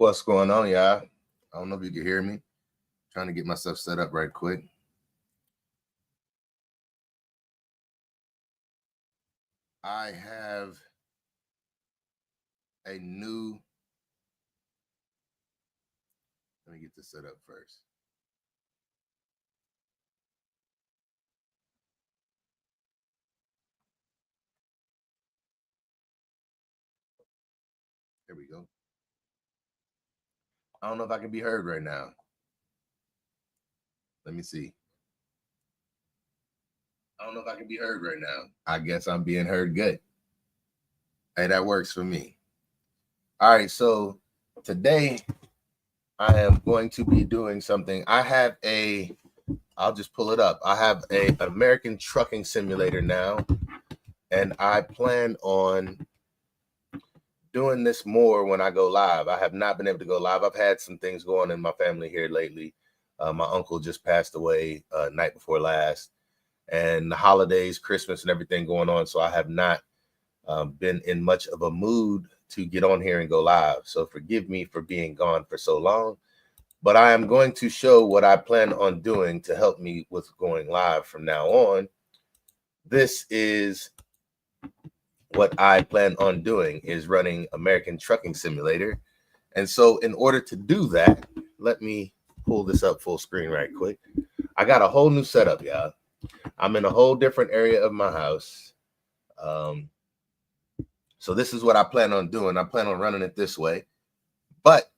What's going on, y'all? I don't know if you can hear me. Trying to get myself set up right quick. I have a new. Let me get this set up first. There we go. I don't know if I can be heard right now. Let me see. I don't know if I can be heard right now. I guess I'm being heard good. Hey, that works for me. All right, so today I am going to be doing something. I'll just pull it up. I have a American trucking simulator now, and I plan on doing this more when I go live. I have not been able to go live. I've had some things going in my family here lately. My uncle just passed away night before last, and the holidays, Christmas, and everything going on. So I have not been in much of a mood to get on here and go live. So forgive me for being gone for so long, but I am going to show what I plan on doing to help me with going live from now on. This is what I plan on doing, is running American Trucking Simulator. And so in order to do that, let me pull this up full screen right quick. I got a whole new setup, y'all. I'm in a whole different area of my house. So this is what I plan on doing. I plan on running it this way. But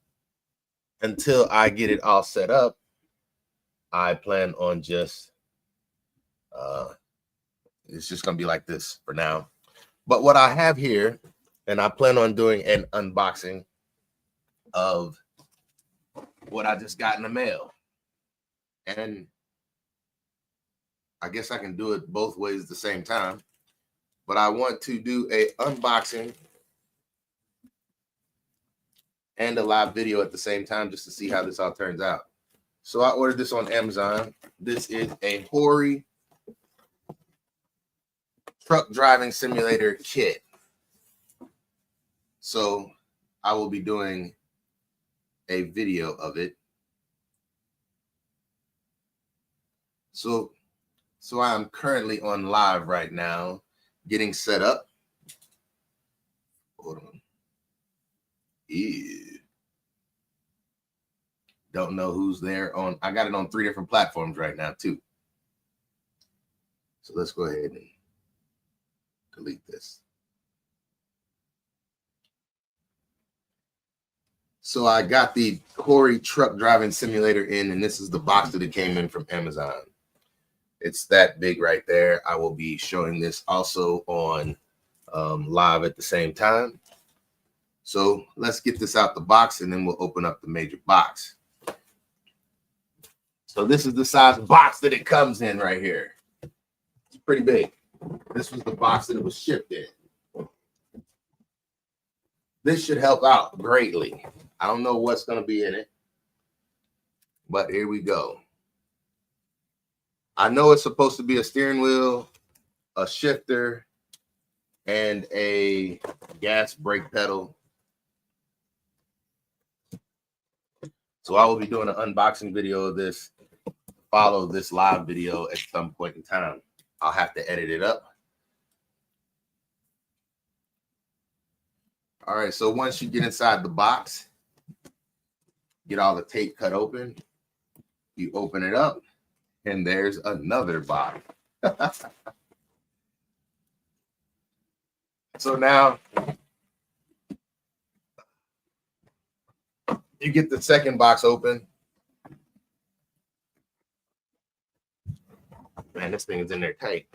until I get it all set up, I plan on just, it's just going to be like this for now. But what I have here, and I plan on doing an unboxing of what I just got in the mail. And I guess I can do it both ways at the same time. But I want to do a unboxing and a live video at the same time just to see how this all turns out. So I ordered this on Amazon. This is a Hori truck driving simulator kit. So I will be doing a video of it. So I am currently on live right now, getting set up. Hold on. Ew. Don't know who's there on. I got it on 3 different platforms right now too. So let's go ahead and delete this. So I got the Hori truck driving simulator in, and this is the box that it came in from Amazon. It's that big right there. I will be showing this also on live at the same time. So let's get this out the box, and then we'll open up the major box. So this is the size box that it comes in right here. It's pretty big. This was the box that it was shipped in. This should help out greatly. I don't know what's going to be in it, but here we go. I know it's supposed to be a steering wheel, a shifter, and a gas brake pedal. So I will be doing an unboxing video of this, follow this live video at some point in time. I'll have to edit it up. All right, so once you get inside the box, get all the tape cut open, you open it up, and there's another box. So now you get the second box open. Man, this thing is in there tight.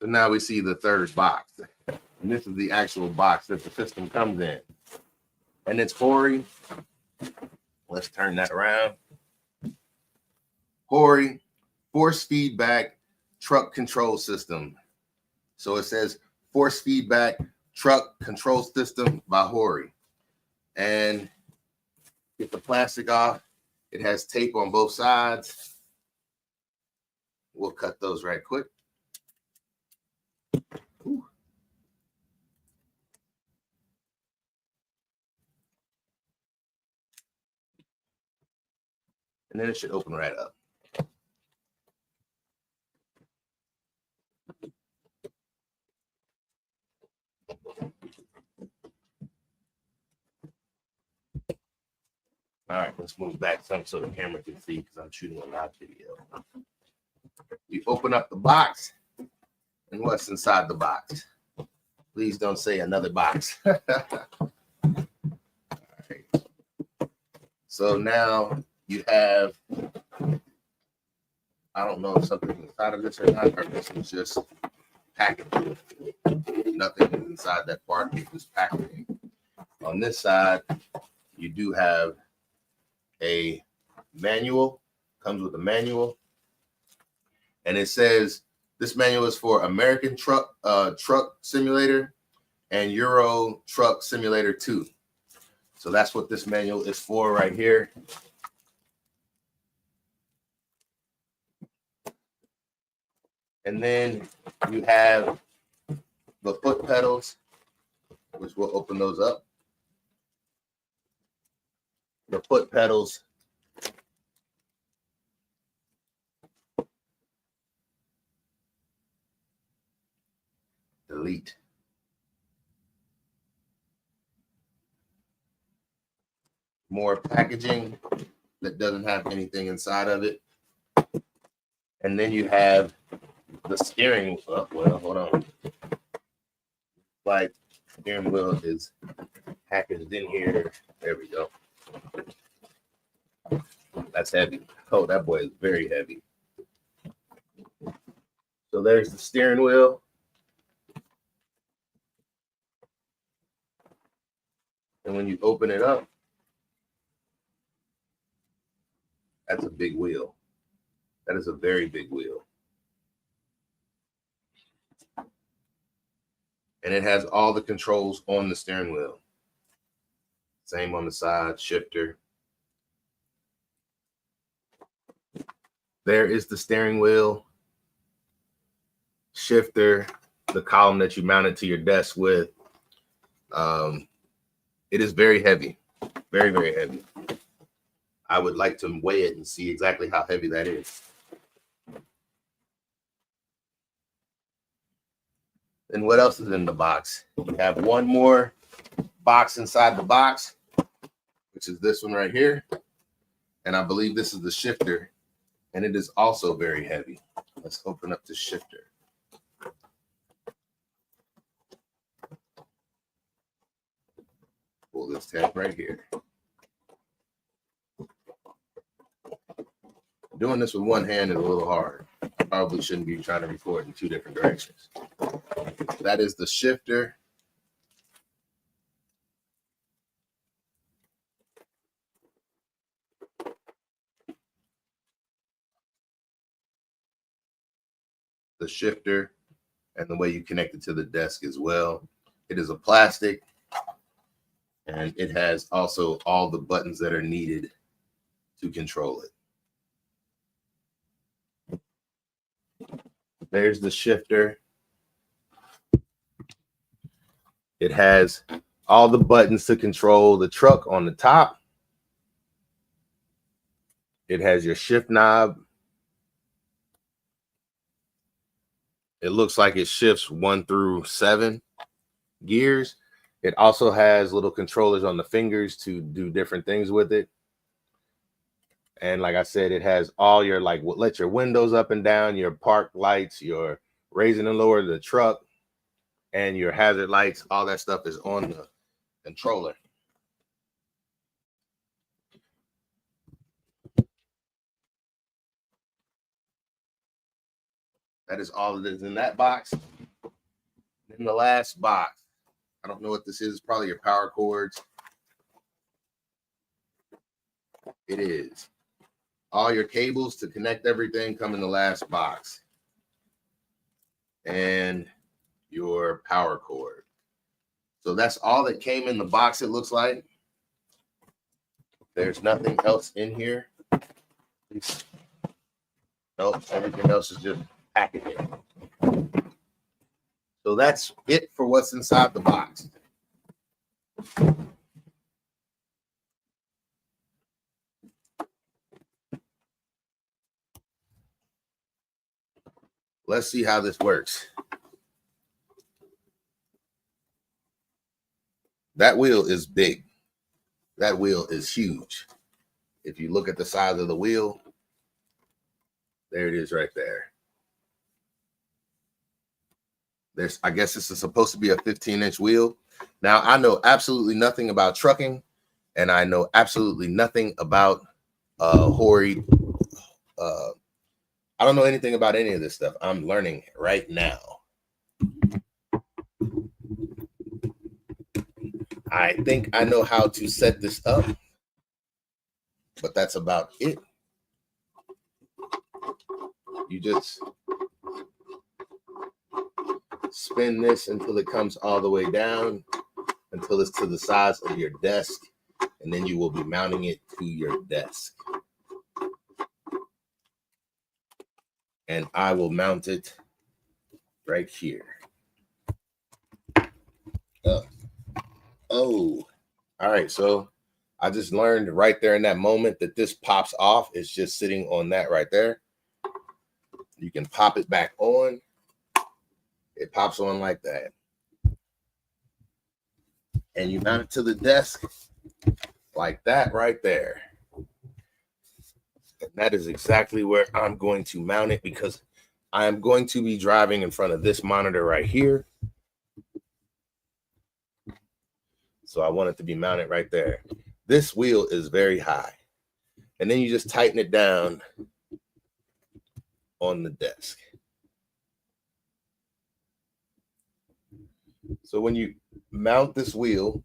So now we see the third box. And this is the actual box that the system comes in. And it's Hori. Let's turn that around. Hori force feedback truck control system. So it says force feedback truck control system by Hori. And get the plastic off. It has tape on both sides. We'll cut those right quick. Ooh. And then it should open right up. All right, let's move back some so the camera can see because I'm shooting a live video. You open up the box, and what's inside the box? Please don't say another box. All right. So now you have, I don't know if something's inside of this or not, or this is just packaging. Nothing is inside that part, it's just packaging. On this side, you do have a manual, comes with a manual, and it says this manual is for American Truck Simulator and Euro Truck Simulator 2. So that's what this manual is for right here. And then you have the foot pedals, which we'll open those up. The foot pedals delete. More packaging that doesn't have anything inside of it. And then you have the steering wheel. Oh, well, hold on. Like steering wheel is packaged in here. There we go. That's heavy. Oh, that boy is very heavy. So there's the steering wheel. And when you open it up, that's a big wheel. That is a very big wheel. And it has all the controls on the steering wheel. Same on the side, shifter. There is the steering wheel, shifter, the column that you mounted to your desk with. It is very heavy, very, very heavy. I would like to weigh it and see exactly how heavy that is. And what else is in the box? You have one more box inside the box, which is this one right here. And I believe this is the shifter, and it is also very heavy. Let's open up the shifter. Pull this tab right here. Doing this with one hand is a little hard. I probably shouldn't be trying to record in two different directions. That is the shifter. The shifter and the way you connect it to the desk as well. It is a plastic, and it has also all the buttons that are needed to control it. There's the shifter. It has all the buttons to control the truck on the top. It has your shift knob. It looks like it shifts 1 through 7 gears. It also has little controllers on the fingers to do different things with it. And like I said, it has all your, like, let your windows up and down, your park lights, your raising and lower the truck, and your hazard lights. All that stuff is on the controller. That is all that is in that box. In the last box, I don't know what this is. Probably your power cords. It is. All your cables to connect everything come in the last box. And your power cord. So that's all that came in the box, it looks like. There's nothing else in here. Nope, everything else is just packaging. So that's it for what's inside the box. Let's see how this works. That wheel is big. That wheel is huge. If you look at the size of the wheel, there it is right there. I guess this is supposed to be a 15-inch wheel. Now, I know absolutely nothing about trucking, and I know absolutely nothing about Hori. I don't know anything about any of this stuff. I'm learning right now. I think I know how to set this up, but that's about it. You just spin this until it comes all the way down, until it's to the size of your desk, and then you will be mounting it to your desk. And I will mount it right here. Oh, all right. So I just learned right there in that moment that this pops off. It's just sitting on that right there. You can pop it back on. It pops on like that. And you mount it to the desk like that right there. And that is exactly where I'm going to mount it, because I am going to be driving in front of this monitor right here. So I want it to be mounted right there. This wheel is very high. And then you just tighten it down on the desk. So when you mount this wheel,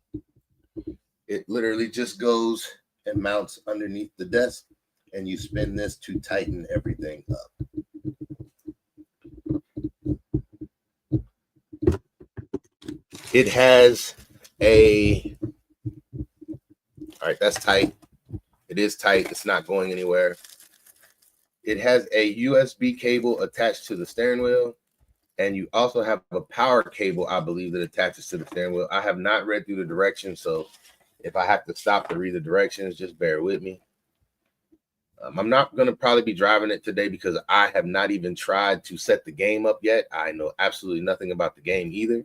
it literally just goes and mounts underneath the desk, and you spin this to tighten everything up. It has all right, that's tight. It is tight. It's not going anywhere. It has a USB cable attached to the steering wheel, and you also have a power cable, I believe, that attaches to the steering wheel. I have not read through the directions, so if I have to stop to read the directions, just bear with me. I'm not going to probably be driving it today because I have not even tried to set the game up yet. I know absolutely nothing about the game either.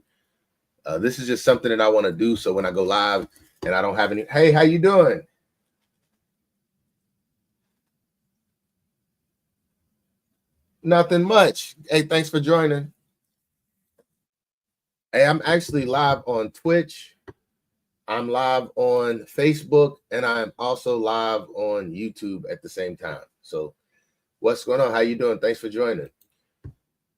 This is just something that I want to do, so when I go live and I don't have any, hey, how you doing? Nothing much. Hey, thanks for joining. Hey, I'm actually live on Twitch. I'm live on Facebook, and I'm also live on YouTube at the same time. So what's going on? How you doing? Thanks for joining.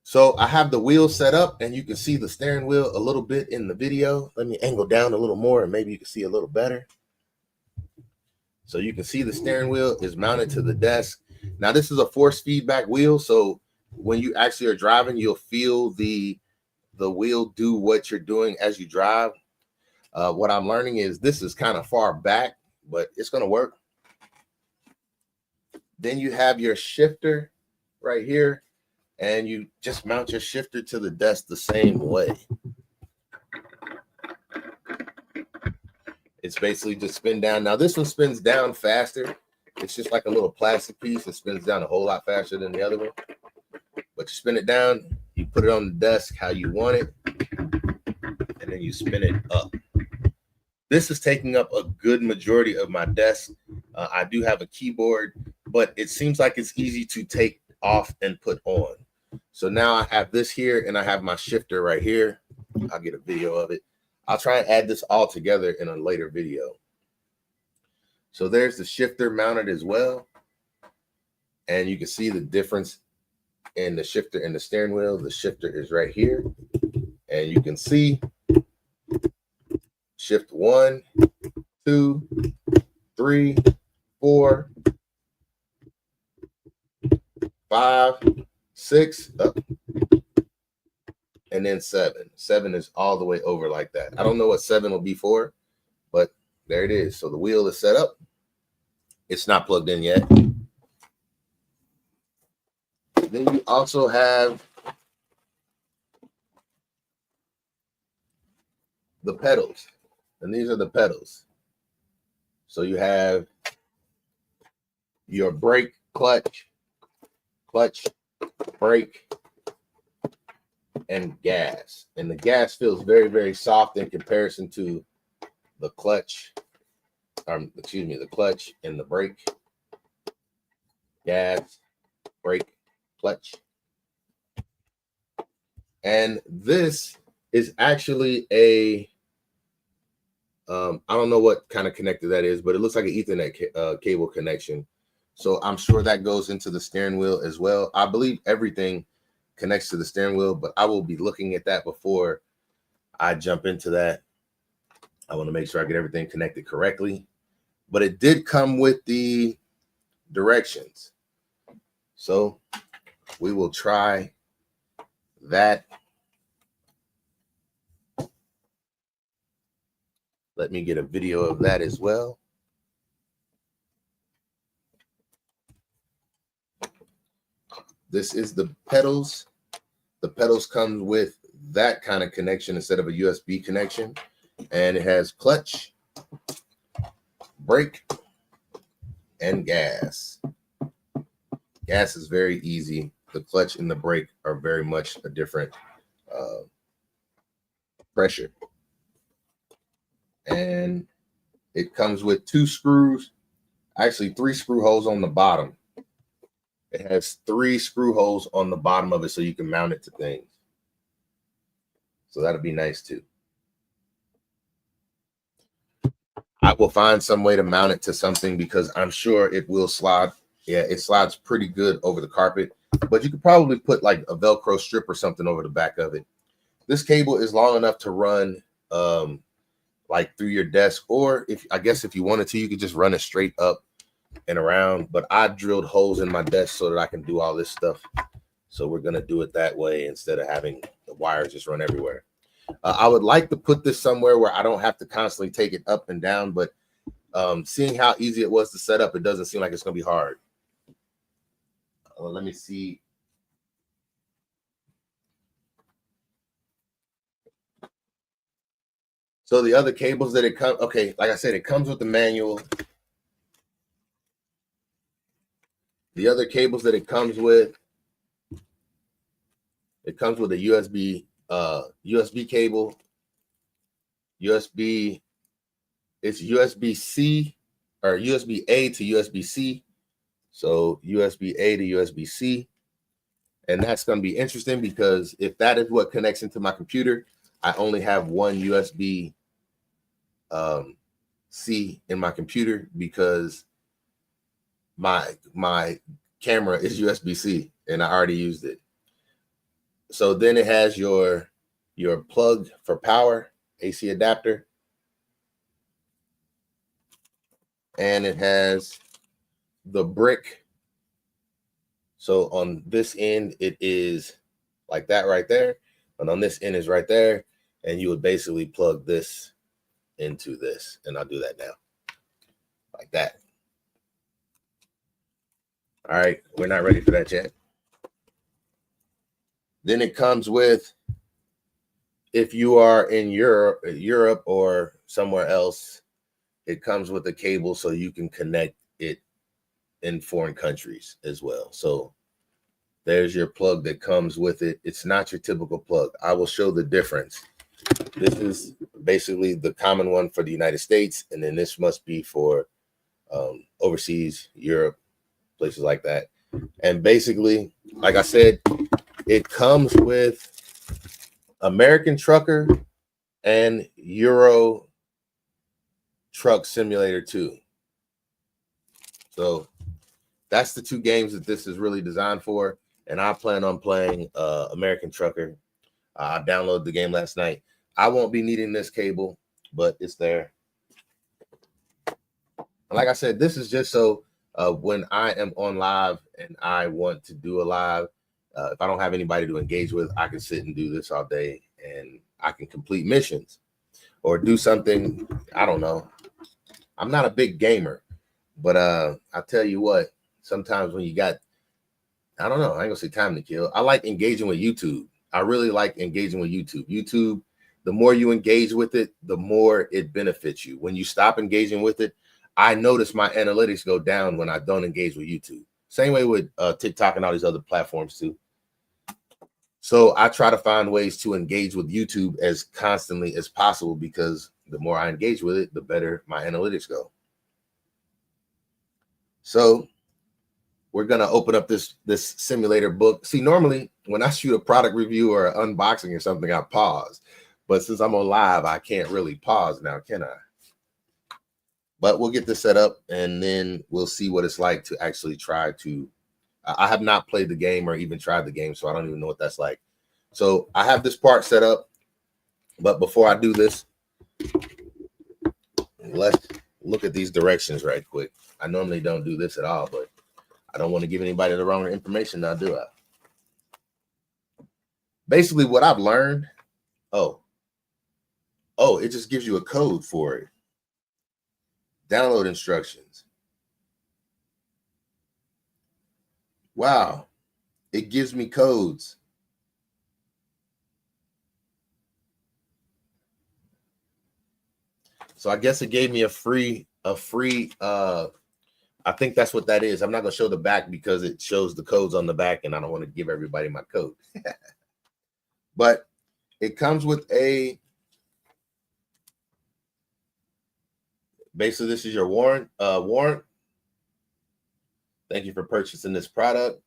So I have the wheel set up, and you can see the steering wheel a little bit in the video. Let me angle down a little more, and maybe you can see a little better. So you can see the steering wheel is mounted to the desk. Now, this is a force feedback wheel, so when you actually are driving, you'll feel the wheel do what you're doing as you drive. What I'm learning is this is kind of far back, but it's going to work. Then you have your shifter right here, and you just mount your shifter to the desk the same way. It's basically just spin down. Now, this one spins down faster. It's just like a little plastic piece. It spins down a whole lot faster than the other one. But you spin it down, you put it on the desk how you want it, and then you spin it up. This is taking up a good majority of my desk. I do have a keyboard, but it seems like it's easy to take off and put on. So now I have this here, and I have my shifter right here. I'll get a video of it. I'll try and add this all together in a later video. So there's the shifter mounted as well. And you can see the difference in the shifter and the steering wheel. The shifter is right here. And you can see shift 1, 2, 3, 4, 5, 6, up. and then 7. 7 is all the way over like that. I don't know what 7 will be for, but there it is. So the wheel is set up. It's not plugged in yet. Then you also have the pedals, and these are the pedals. So you have your brake, clutch, brake, and gas. And the gas feels very, very soft in comparison to the clutch, the clutch and the brake. Gas, brake, clutch. And this is actually a, I don't know what kind of connector that is, but it looks like an Ethernet cable connection. So I'm sure that goes into the steering wheel as well. I believe everything connects to the steering wheel, but I will be looking at that before I jump into that. I want to make sure I get everything connected correctly. But it did come with the directions. So we will try that. Let me get a video of that as well. This is the pedals. The pedals come with that kind of connection instead of a USB connection. And it has clutch, brake, and gas. Gas is very easy. The clutch and the brake are very much a different pressure. And it comes with 2 screws, actually 3 screw holes on the bottom. It has 3 screw holes on the bottom of it so you can mount it to things. So that'll be nice too. I will find some way to mount it to something because I'm sure it will slide. Yeah, it slides pretty good over the carpet, but you could probably put like a Velcro strip or something over the back of it. This cable is long enough to run like through your desk, or if you wanted to, you could just run it straight up and around. But I drilled holes in my desk so that I can do all this stuff. So we're going to do it that way instead of having the wires just run everywhere. I would like to put this somewhere where I don't have to constantly take it up and down, but seeing how easy it was to set up, it doesn't seem like it's going to be hard. Let me see. So the other cables that it comes, okay, like I said, it comes with the manual. The other cables that it comes with a USB cable, it's USB-C or USB-A to USB-C. So USB-A to USB-C. And that's going to be interesting because if that is what connects into my computer, I only have one USB C in my computer because my camera is USB-C and I already used it. So then it has your plug for power, AC adapter. And it has the brick. So on this end, it is like that right there. And on this end is right there. And you would basically plug this into this. And I'll do that now. Like that. All right. We're not ready for that yet. Then it comes with, if you are in Europe or somewhere else, it comes with a cable so you can connect it in foreign countries as well. So there's your plug that comes with it. It's not your typical plug. I will show the difference. This is basically the common one for the United States, and then this must be for overseas, Europe, places like that. And basically, like I said, it comes with American Trucker and Euro Truck Simulator 2. So that's the 2 games that this is really designed for. And I plan on playing American Trucker. I downloaded the game last night. I won't be needing this cable, but it's there. And like I said, this is just so when I am on live and I want to do a live If I don't have anybody to engage with, I can sit and do this all day, and I can complete missions or do something. I don't know. I'm not a big gamer, but I tell you what, sometimes when you got, I don't know, I ain't gonna say time to kill. I like engaging with YouTube. I really like engaging with YouTube. YouTube, the more you engage with it, the more it benefits you. When you stop engaging with it, I notice my analytics go down when I don't engage with YouTube. Same way with TikTok and all these other platforms too. So I try to find ways to engage with YouTube as constantly as possible, because the more I engage with it, the better my analytics go. So we're gonna open up this simulator book. See, normally when I shoot a product review or an unboxing or something, I pause. But since I'm on live, I can't really pause now, can I? But we'll get this set up, and then we'll see what it's like to actually try to. I have not played the game or even tried the game, so I don't even know what that's like. So I have this part set up, but before I do this, let's look at these directions right quick. I normally don't do this at all, but I don't want to give anybody the wrong information now, do I? Basically, what I've learned, oh, it just gives you a code for it. Download instructions. Wow, it gives me codes. So I guess it gave me a free, I think that's what that is. I'm not gonna show the back because it shows the codes on the back, and I don't want to give everybody my code. But it comes with a, basically this is your warrant. Thank you for purchasing this product.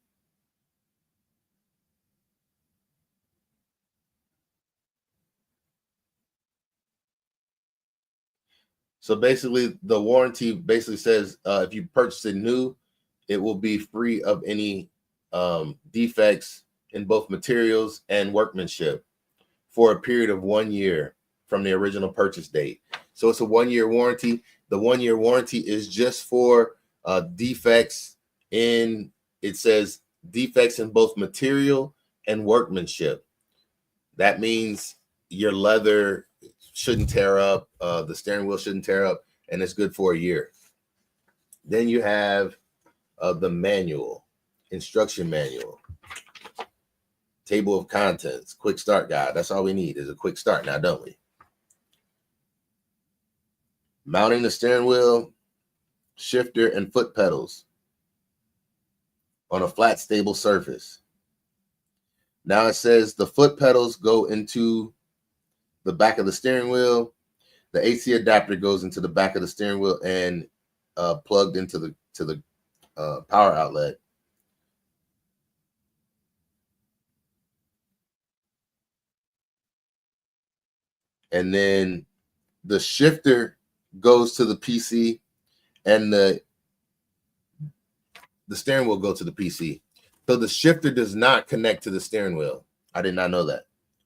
So basically, the warranty basically says if you purchase it new, it will be free of any defects in both materials and workmanship for a period of 1 year from the original purchase date. So it's a 1-year warranty. The 1-year warranty is just for defects in, it says defects in both material and workmanship. That means your leather shouldn't tear up, the steering wheel shouldn't tear up, and it's good for a year. Then you have the manual, instruction manual, table of contents, quick start guide. That's all we need is a quick start now, don't we? Mounting the steering wheel, shifter, and foot pedals on a flat, stable surface. Now it says the foot pedals go into the back of the steering wheel. The AC adapter goes into the back of the steering wheel and plugged into the power outlet. And then the shifter goes to the PC, and the steering wheel goes to the PC. So the shifter does not connect to the steering wheel. I did not know that.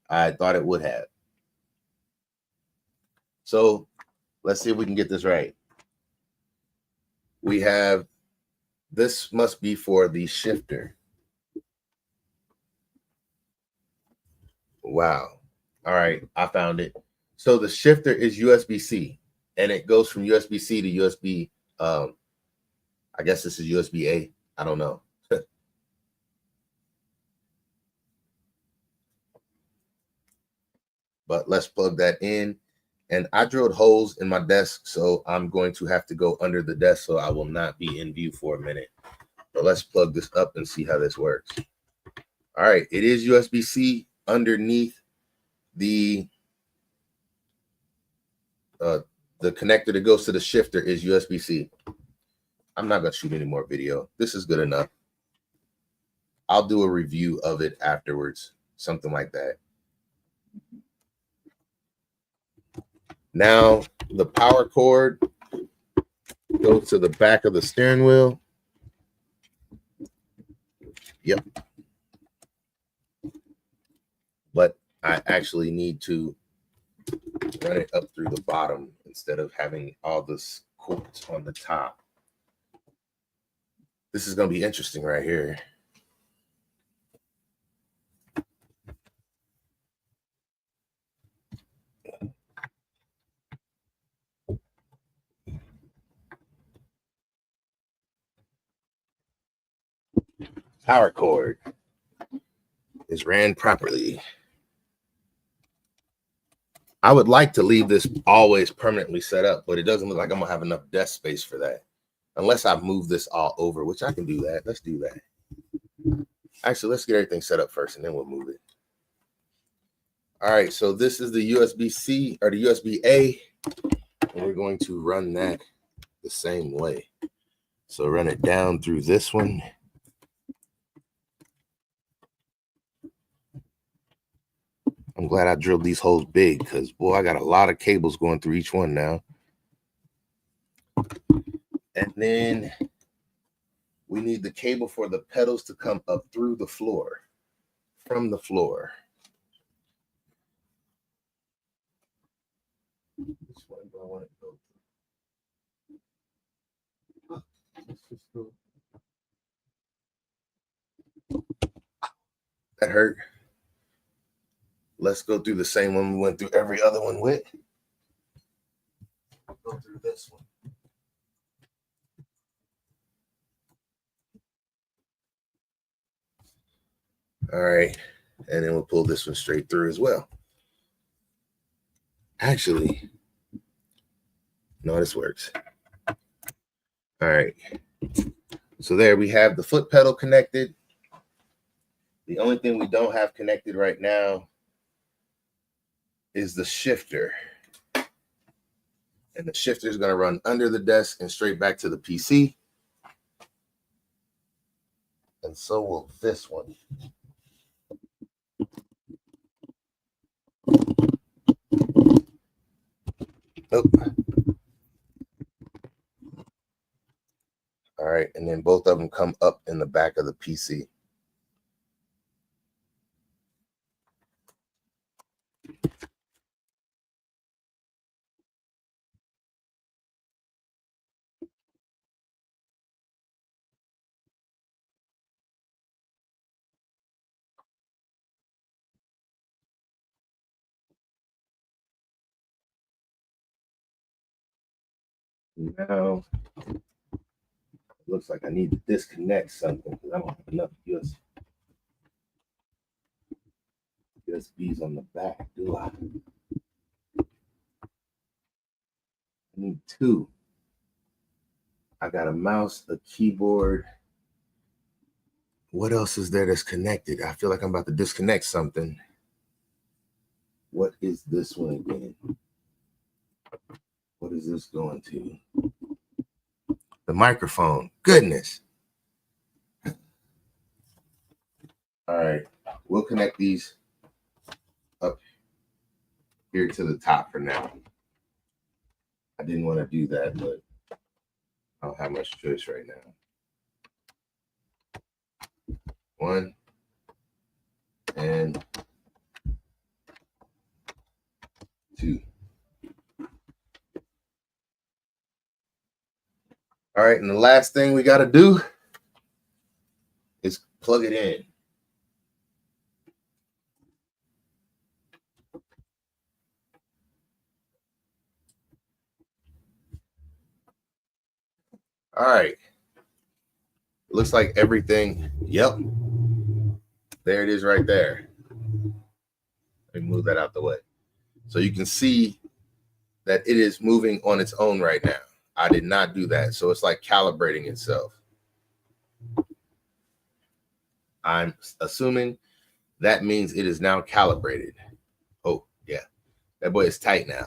I thought it would have. So let's see if we can get this right. We have, this must be for the shifter. Wow. All right, I found it. So the shifter is USB-C, and it goes from USB-C to USB. I guess this is USB-A. I don't know. But let's plug that in. And I drilled holes in my desk, so I'm going to have to go under the desk, so I will not be in view for a minute. But let's plug this up and see how this works. All right, it is USB-C underneath the connector that goes to the shifter is USB-C. I'm not going to shoot any more video. This is good enough. I'll do a review of it afterwards, something like that. Now, the power cord goes to the back of the steering wheel. Yep. But I actually need to run it up through the bottom instead of having all this cords on the top. This is going to be interesting right here. power cord is ran properly. I would like to leave this always permanently set up, but it doesn't look like I'm gonna have enough desk space for that. Unless I move this all over, which I can do that. Let's do that. Actually, let's get everything set up first and then we'll move it. All right, so this is the USB-C or the USB-A, and we're going to run that the same way. So run it down through this one. I'm glad I drilled these holes big because, boy, I got a lot of cables going through each one now. And then we need the cable for the pedals to come up through the floor, from the floor. Which one do I want to go through? Let's just go. That hurt. Let's go through the same one we went through every other one with. Go through this one. All right. And then we'll pull this one straight through as well. Actually, no, this works. All right. So there we have the foot pedal connected. The only thing we don't have connected right now is the shifter. And the shifter is going to run under the desk and straight back to the PC. And so will this one. Nope. All right, and then both of them come up in the back of the PC. Now, it looks like I need to disconnect something because I don't have enough USBs on the back, do I? I need two. I got a mouse, a keyboard. What else is there that's connected? I feel like I'm about to disconnect something. What is this one again? What is this going to? The microphone. Goodness. All right. We'll connect these up here to the top for now. I didn't want to do that, but I don't have much choice right now. One and two. All right, and the last thing we got to do is plug it in. All right. Looks like everything. Yep. There it is right there. Let me move that out the way. So you can see that it is moving on its own right now. I did not do that. So it's like calibrating itself. I'm assuming that means it is now calibrated. Oh, yeah. That boy is tight now.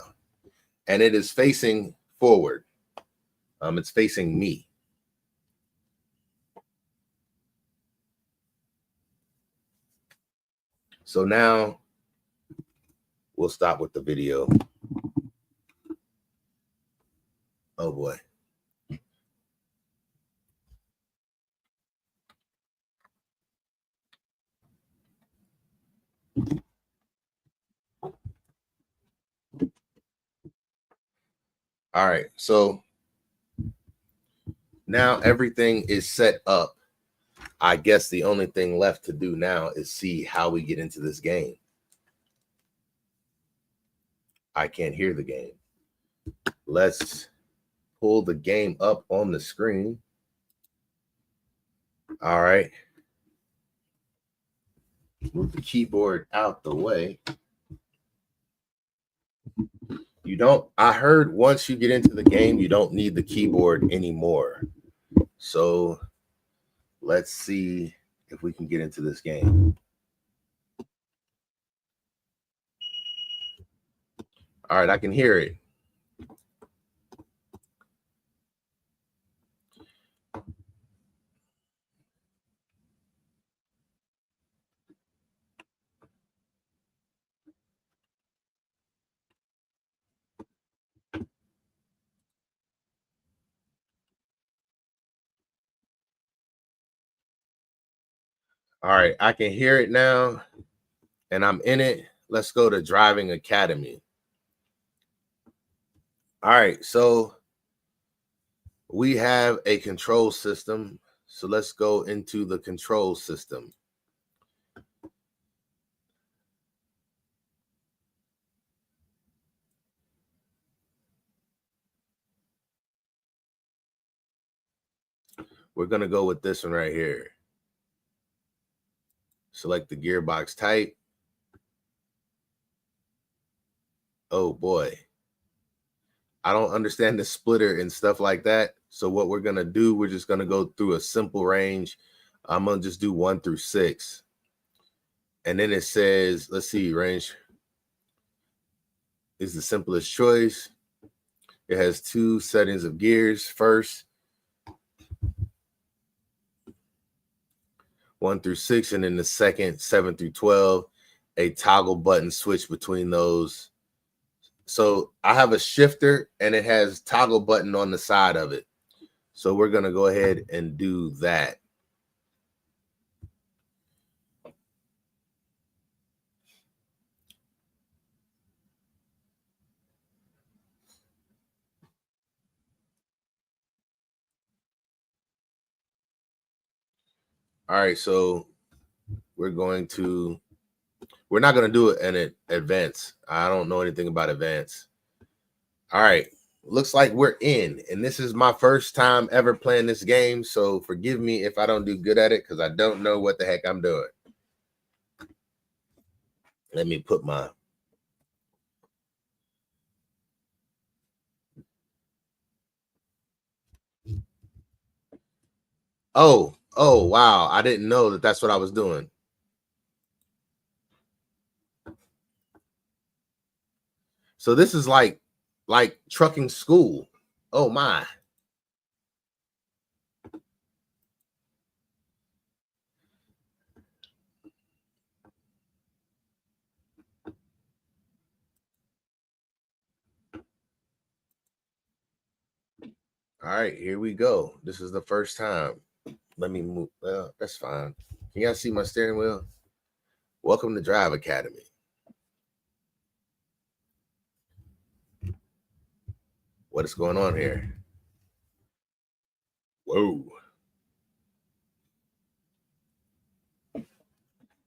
And it is facing forward. It's facing me. So now we'll stop with the video. Oh boy. All right. So now everything is set up. I guess the only thing left to do now is see how we get into this game. I can't hear the game. Let's pull the game up on the screen. All right. Move the keyboard out the way. You don't, I heard once you get into the game, you don't need the keyboard anymore. So let's see if we can get into this game. All right, I can hear it. All right, I can hear it now, and I'm in it. Let's go to Driving Academy. All right, so we have a control system. So let's go into the control system. We're going to go with this one right here. Select the gearbox type. Oh boy. I don't understand the splitter and stuff like that. So what we're going to do, we're just going to go through a simple range. I'm going to just do 1 through 6. And then it says, let's see, range is the simplest choice. It has 2 settings of gears. First, 1 through 6, and then the second, 7 through 12, a toggle button switch between those. So I have a shifter and it has toggle button on the side of it. So we're going to go ahead and do that. All right, so we're not going to do it in advance. I don't know anything about advance. All right, looks like we're in, and this is my first time ever playing this game, so forgive me if I don't do good at it because I don't know what the heck I'm doing. Let me put my oh wow, I didn't know that that's what I was doing. So this is like trucking school. Oh my. All right, here we go. This is the first time. Let me move. Well, that's fine. Can y'all see my steering wheel? Welcome to Drive Academy. What is going on here? Whoa.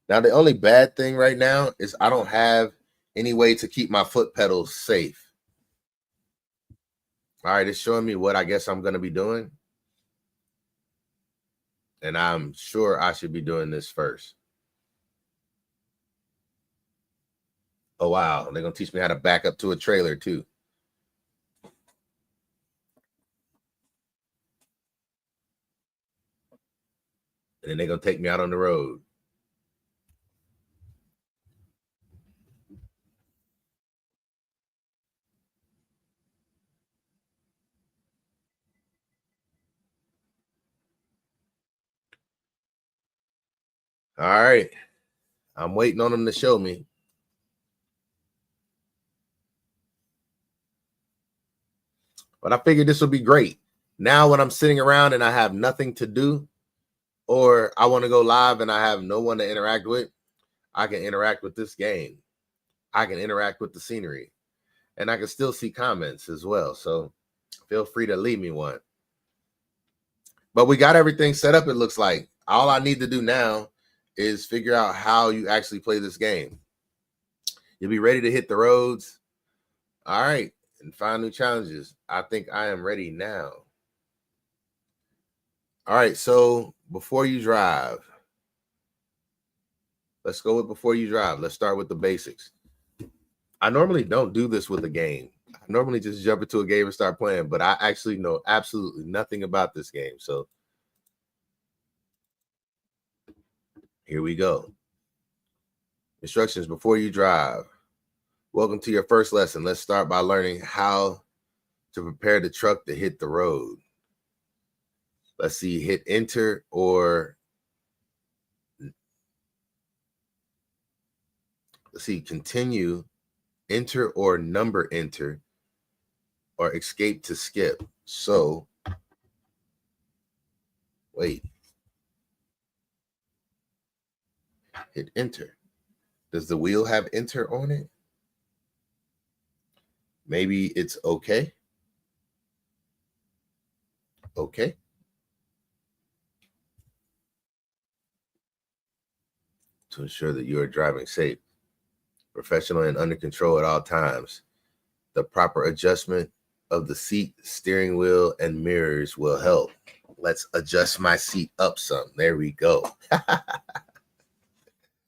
Now, the only bad thing right now is I don't have any way to keep my foot pedals safe. All right, it's showing me what I guess I'm going to be doing. And I'm sure I should be doing this first. Oh, wow. They're going to teach me how to back up to a trailer, too. And then they're going to take me out on the road. All right. I'm waiting on them to show me. But I figured this would be great. Now when I'm sitting around and I have nothing to do, or I want to go live and I have no one to interact with, I can interact with this game. I can interact with the scenery. And I can still see comments as well. So feel free to leave me one. But we got everything set up, it looks like. All I need to do now is figure out how you actually play this game. You'll be ready to hit the roads. All right. And find new challenges. I think I am ready now. All right. So before you drive, Let's go with before you drive. Let's start with the basics. I normally don't do this with a game. I normally just jump into a game and start playing, but I actually know absolutely nothing about this game. So here we go. Instructions before you drive. Welcome to your first lesson. Let's start by learning how to prepare the truck to hit the road. Let's see, hit enter or let's see, continue, enter or number enter, or escape to skip. So, wait, hit enter. Does the wheel have enter on it? Maybe it's okay. Okay. To ensure that you are driving safe, professional, and under control at all times. The proper adjustment of the seat, steering wheel, and mirrors will help. Let's adjust my seat up some. There we go.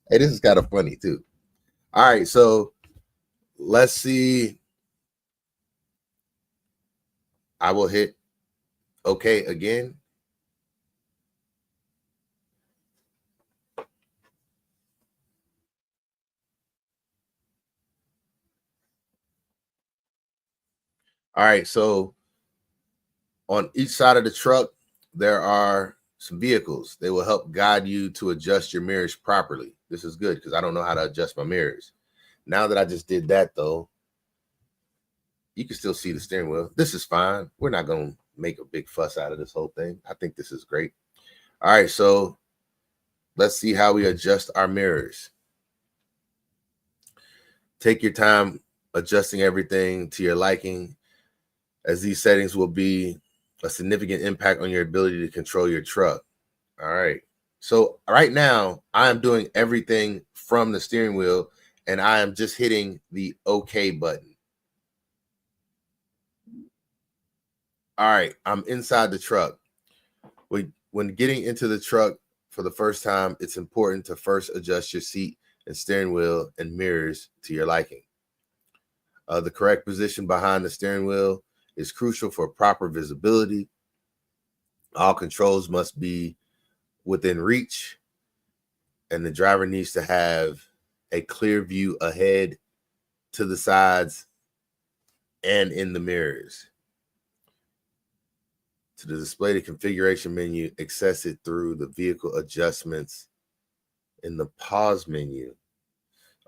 Hey, this is kind of funny too. All right, so let's see. I will hit okay again. All right, so on each side of the truck, there are some vehicles. They will help guide you to adjust your mirrors properly. This is good because I don't know how to adjust my mirrors. Now that I just did that, though, you can still see the steering wheel. This is fine. We're not going to make a big fuss out of this whole thing. I think this is great. All right, so let's see how we adjust our mirrors. Take your time adjusting everything to your liking, as these settings will be a significant impact on your ability to control your truck. All right. So right now, I am doing everything from the steering wheel, and I am just hitting the OK button. All right. I'm inside the truck. When getting into the truck for the first time, it's important to first adjust your seat and steering wheel and mirrors to your liking. The correct position behind the steering wheel is crucial for proper visibility. All controls must be within reach, and the driver needs to have a clear view ahead, to the sides, and in the mirrors. To display the configuration menu, access it through the vehicle adjustments in the pause menu.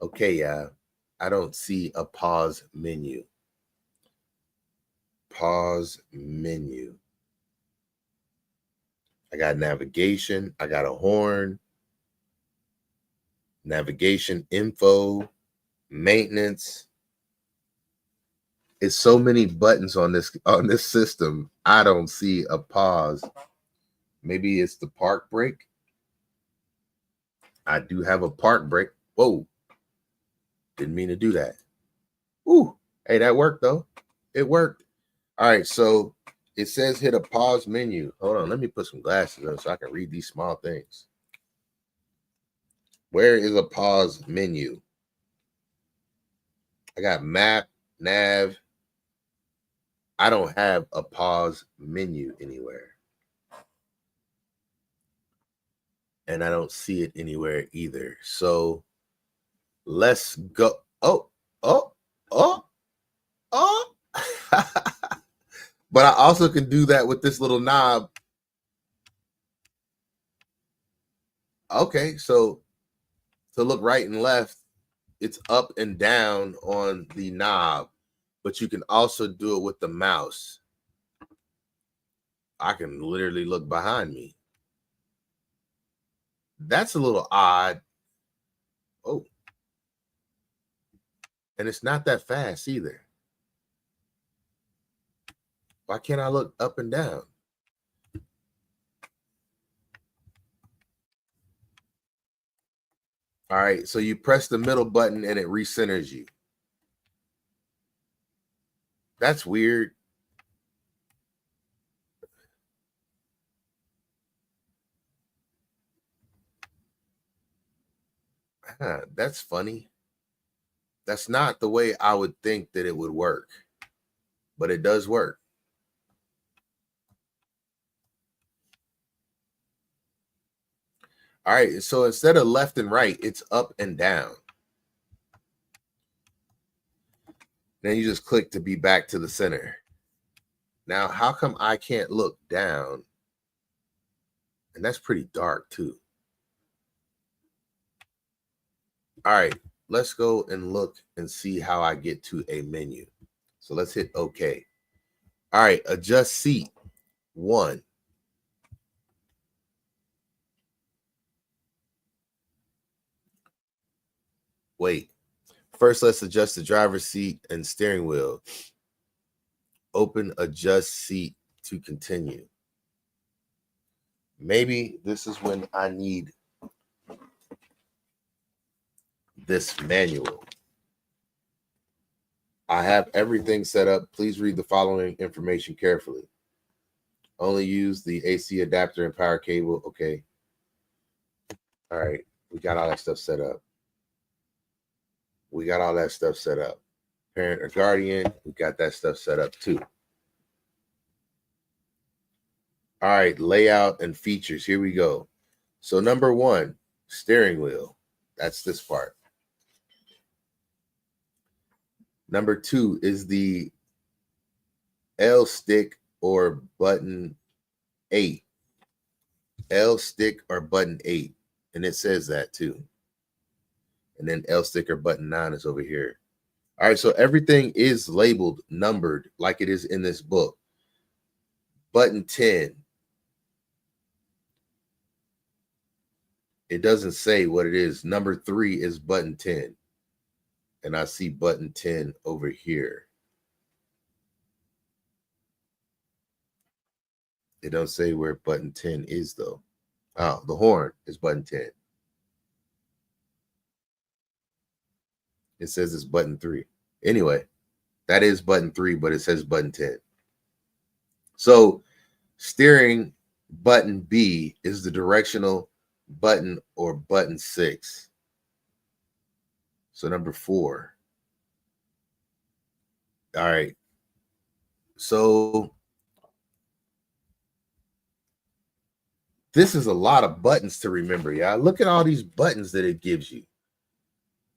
Okay, yeah, I don't see a pause menu. Pause menu. I got navigation. I got a horn. Navigation info. Maintenance. It's so many buttons on this system. I don't see a pause. Maybe it's the park brake. I do have a park brake. Whoa. Didn't mean to do that. Ooh. Hey, that worked though. It worked. All right, so it says hit a pause menu. Hold on, let me put some glasses on so I can read these small things. Where is a pause menu? I got map, nav. I don't have a pause menu anywhere. And I don't see it anywhere either. So let's go. Oh. But I also can do that with this little knob. Okay, so to look right and left, it's up and down on the knob, but you can also do it with the mouse. I can literally look behind me. That's a little odd. Oh, and it's not that fast either. Why can't I look up and down? All right, so you press the middle button and it recenters you. That's weird. Huh, that's funny. That's not the way I would think that it would work, but it does work. All right, so instead of left and right, it's up and down. Then you just click to be back to the center. Now, how come I can't look down? And that's pretty dark too. All right, let's go and look and see how I get to a menu. So let's hit OK. All right, adjust seat 1. Wait, first let's adjust the driver's seat and steering wheel. Open adjust seat to continue. Maybe this is when I need this manual. I have everything set up. Please read the following information carefully. Only use the AC adapter and power cable. Okay. All right. We got all that stuff set up. Parent or guardian, we got that stuff set up too. All right. Layout and features. Here we go. So number 1, steering wheel. That's this part. Number 2 is the L stick or button 8. L stick or button 8. And it says that too. And then L stick or button 9 is over here. All right, so everything is labeled, numbered like it is in this book. Button 10. It doesn't say what it is. Number 3 is button 10. And I see button 10 over here. It don't say where button 10 is though. Oh, the horn is button 10. It says it's button 3. Anyway, that is button 3, but it says button 10. So steering button B is the directional button or button 6. So number 4. All right. So this is a lot of buttons to remember, y'all. Look at all these buttons that it gives you.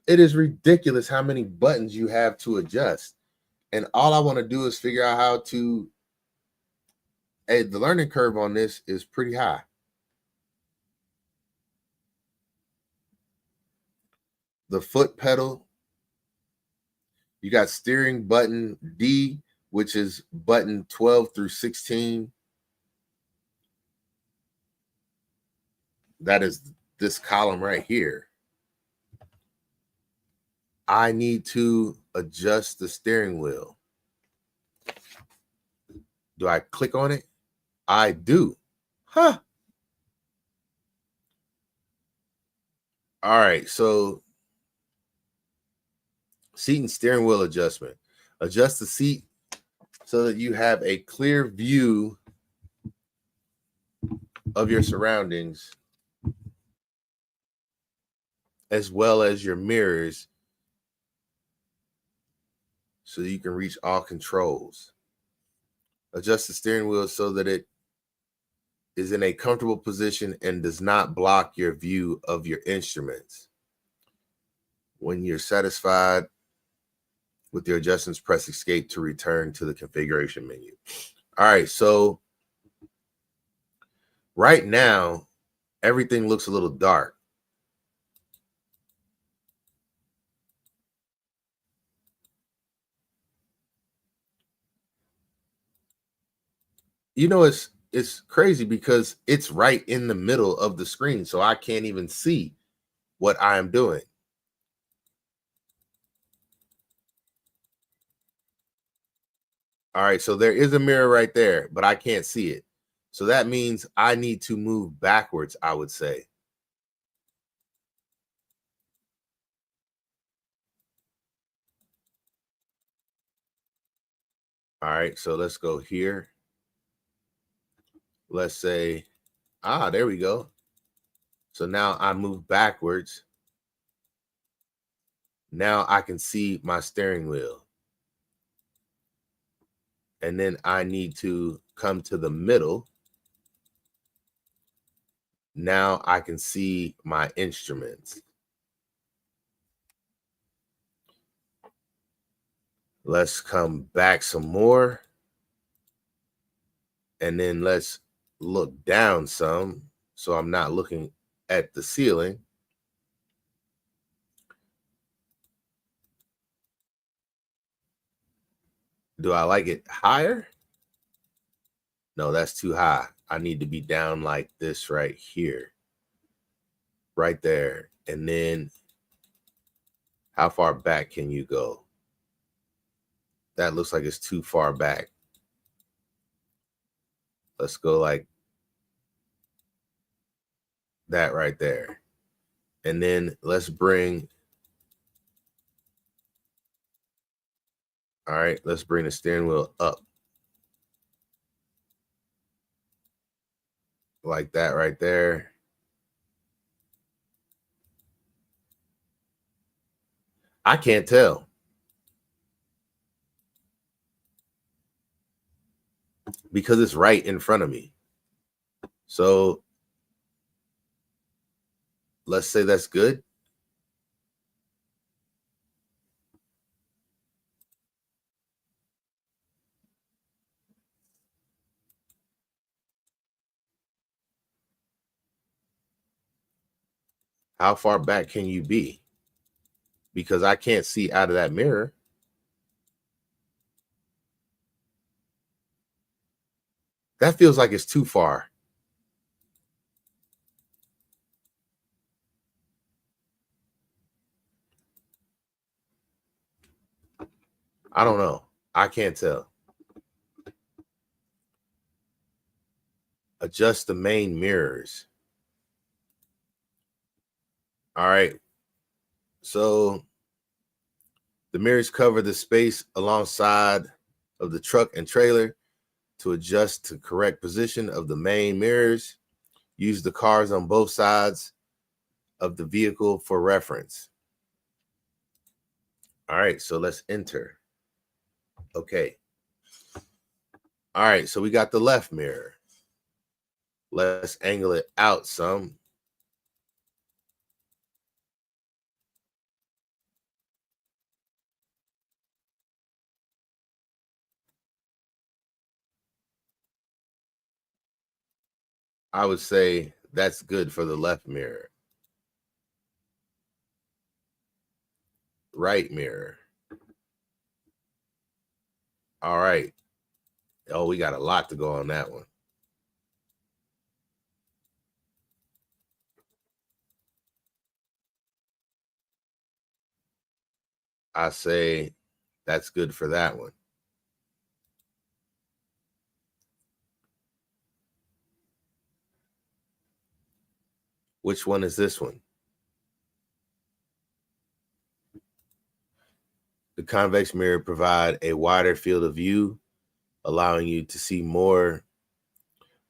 It is ridiculous how many buttons you have to adjust. And all I want to do is figure out how to. Hey, the learning curve on this is pretty high. The foot pedal. You got steering button D, which is button 12 through 16. That is this column right here. I need to adjust the steering wheel. Do I click on it? I do. Huh. All right. So seat and steering wheel adjustment. Adjust the seat so that you have a clear view of your surroundings as well as your mirrors so you can reach all controls. Adjust the steering wheel so that it is in a comfortable position and does not block your view of your instruments. When you're satisfied with your adjustments, press escape to return to the configuration menu. All right, so right now, everything looks a little dark. You know, it's crazy because it's right in the middle of the screen, so I can't even see what I am doing. All right, so there is a mirror right there, but I can't see it. So that means I need to move backwards, I would say. All right, so let's go here. Let's say, there we go. So now I move backwards. Now I can see my steering wheel. And then I need to come to the middle. Now I can see my instruments. Let's come back some more. And then let's look down some so I'm not looking at the ceiling. Do I like it higher? No, that's too high. I need to be down like this right here. Right there. And then how far back can you go? That looks like it's too far back. Let's go like that right there. And then let's bring, all right, let's bring the steering wheel up. Like that right there. I can't tell. Because it's right in front of me. So let's say that's good. How far back can you be? Because I can't see out of that mirror. That feels like it's too far. I don't know. I can't tell. Adjust the main mirrors. All right. So the mirrors cover the space alongside of the truck and trailer. To adjust to correct position of the main mirrors, use the cars on both sides of the vehicle for reference. All right, so let's enter. Okay. All right, so we got the left mirror. Let's angle it out some. I would say that's good for the left mirror. Right mirror. All right. Oh, we got a lot to go on that one. I say that's good for that one. Which one is this one? The convex mirror provide a wider field of view, allowing you to see more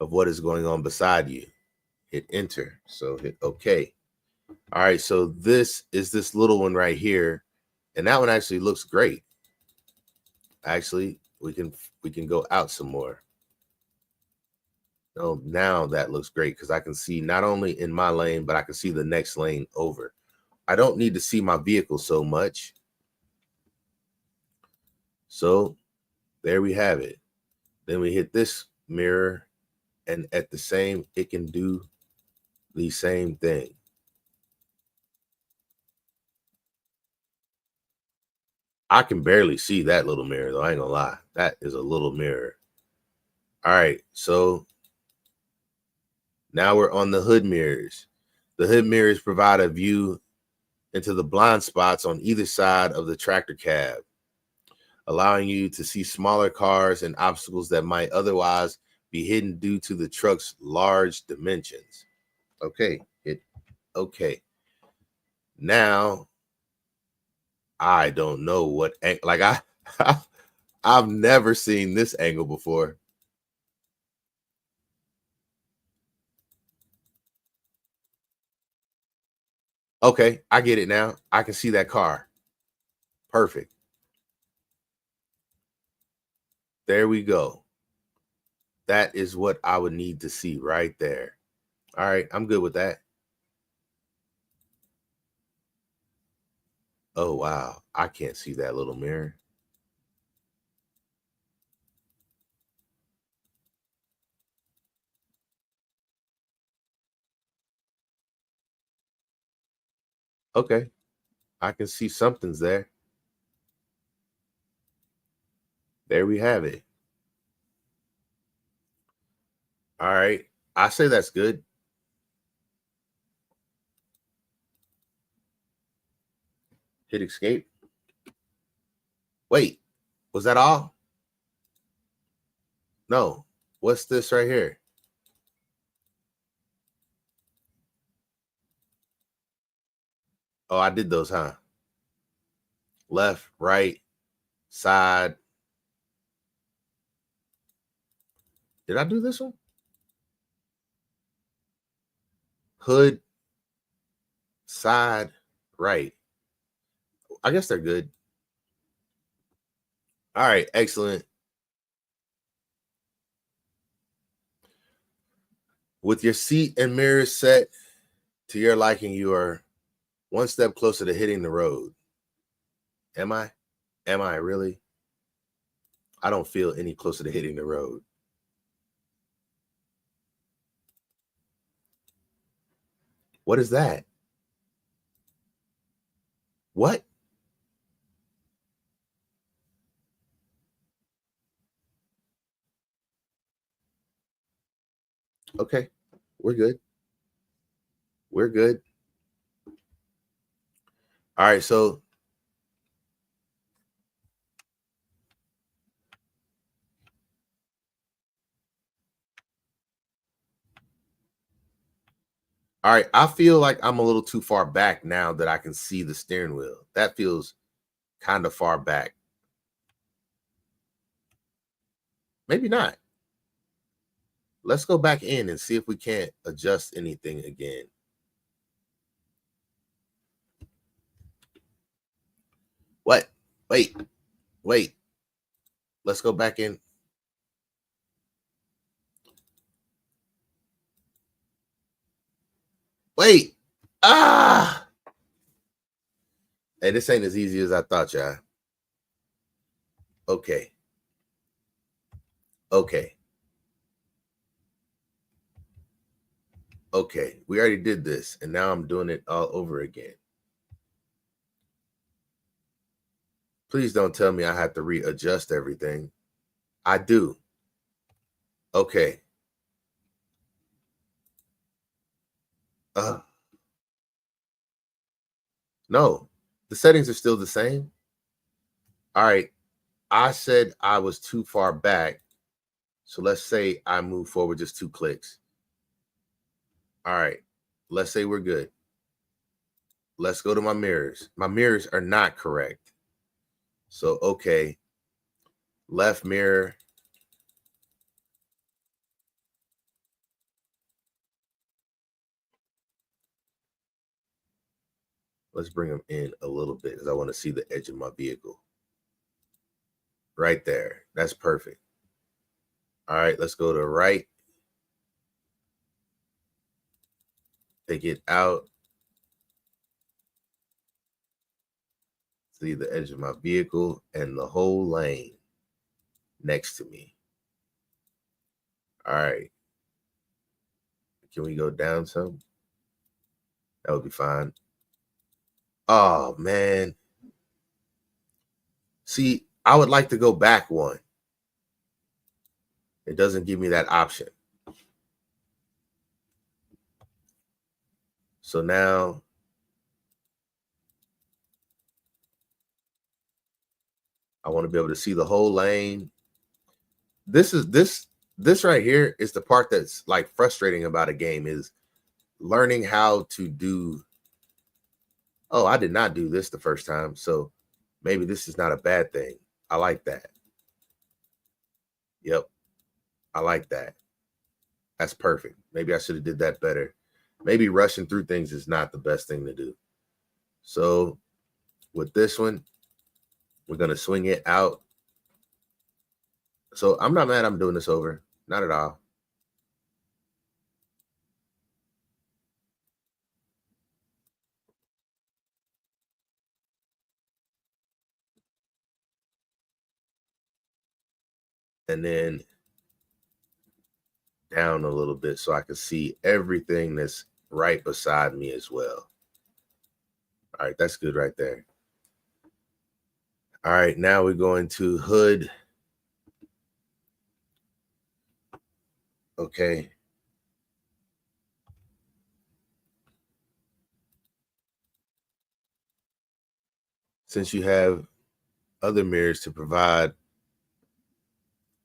of what is going on beside you. Hit enter. So hit OK. All right. So this is this little one right here. And that one actually looks great. Actually, we can go out some more. Oh, now that looks great because I can see not only in my lane, but I can see the next lane over. I don't need to see my vehicle so much. So there we have it. Then we hit this mirror, and at the same, it can do the same thing. I can barely see that little mirror, though. I ain't gonna lie. That is a little mirror. All right, so now we're on the hood mirrors. The hood mirrors provide a view into the blind spots on either side of the tractor cab, allowing you to see smaller cars and obstacles that might otherwise be hidden due to the truck's large dimensions. Okay, okay. Now I don't know what like I've never seen this angle before. Okay, I get it now. I can see that car. Perfect. There we go. That is what I would need to see right there. All right, I'm good with that. Oh, wow. I can't see that little mirror. Okay, I can see something's there. There we have it. All right, I say that's good. Hit escape. Wait, was that all? No. What's this right here? Oh, I did those, huh? Left, right, side. Did I do this one? Hood, side, right. I guess they're good. All right, excellent. With your seat and mirrors set to your liking, you are one step closer to hitting the road. Am I? Am I really? I don't feel any closer to hitting the road. What is that? What? Okay, we're good. We're good. All right, so all right, I feel like I'm a little too far back now that I can see the steering wheel. That feels kind of far back. Maybe not. Let's go back in and see if we can't adjust anything again. What? Wait, wait. Let's go back in. Wait. Ah. Hey, this ain't as easy as I thought, y'all. Okay. Okay. Okay. We already did this, and now I'm doing it all over again. Please don't tell me I have to readjust everything. I do. Okay. No, the settings are still the same. All right. I said I was too far back. So let's say I move forward just 2 clicks. All right. Let's say we're good. Let's go to my mirrors. My mirrors are not correct. So, okay. Left mirror. Let's bring them in a little bit because I want to see the edge of my vehicle. Right there. That's perfect. All right. Let's go to right. Take it out. See the edge of my vehicle and the whole lane next to me. All right. Can we go down some? That would be fine. Oh, man. See, I would like to go back one. It doesn't give me that option. So now I want to be able to see the whole lane. This right here is the part that's like frustrating about a game is learning how to do. Oh, I did not do this the first time. So maybe this is not a bad thing. I like that. Yep. I like that. That's perfect. Maybe I should have did that better. Maybe rushing through things is not the best thing to do. So with this one, We're going to swing it out. So I'm not mad I'm doing this over. Not at all. And then down a little bit so I can see everything that's right beside me as well. All right, that's good right there. All right, now we're going to hood. Okay. Since you have other mirrors to provide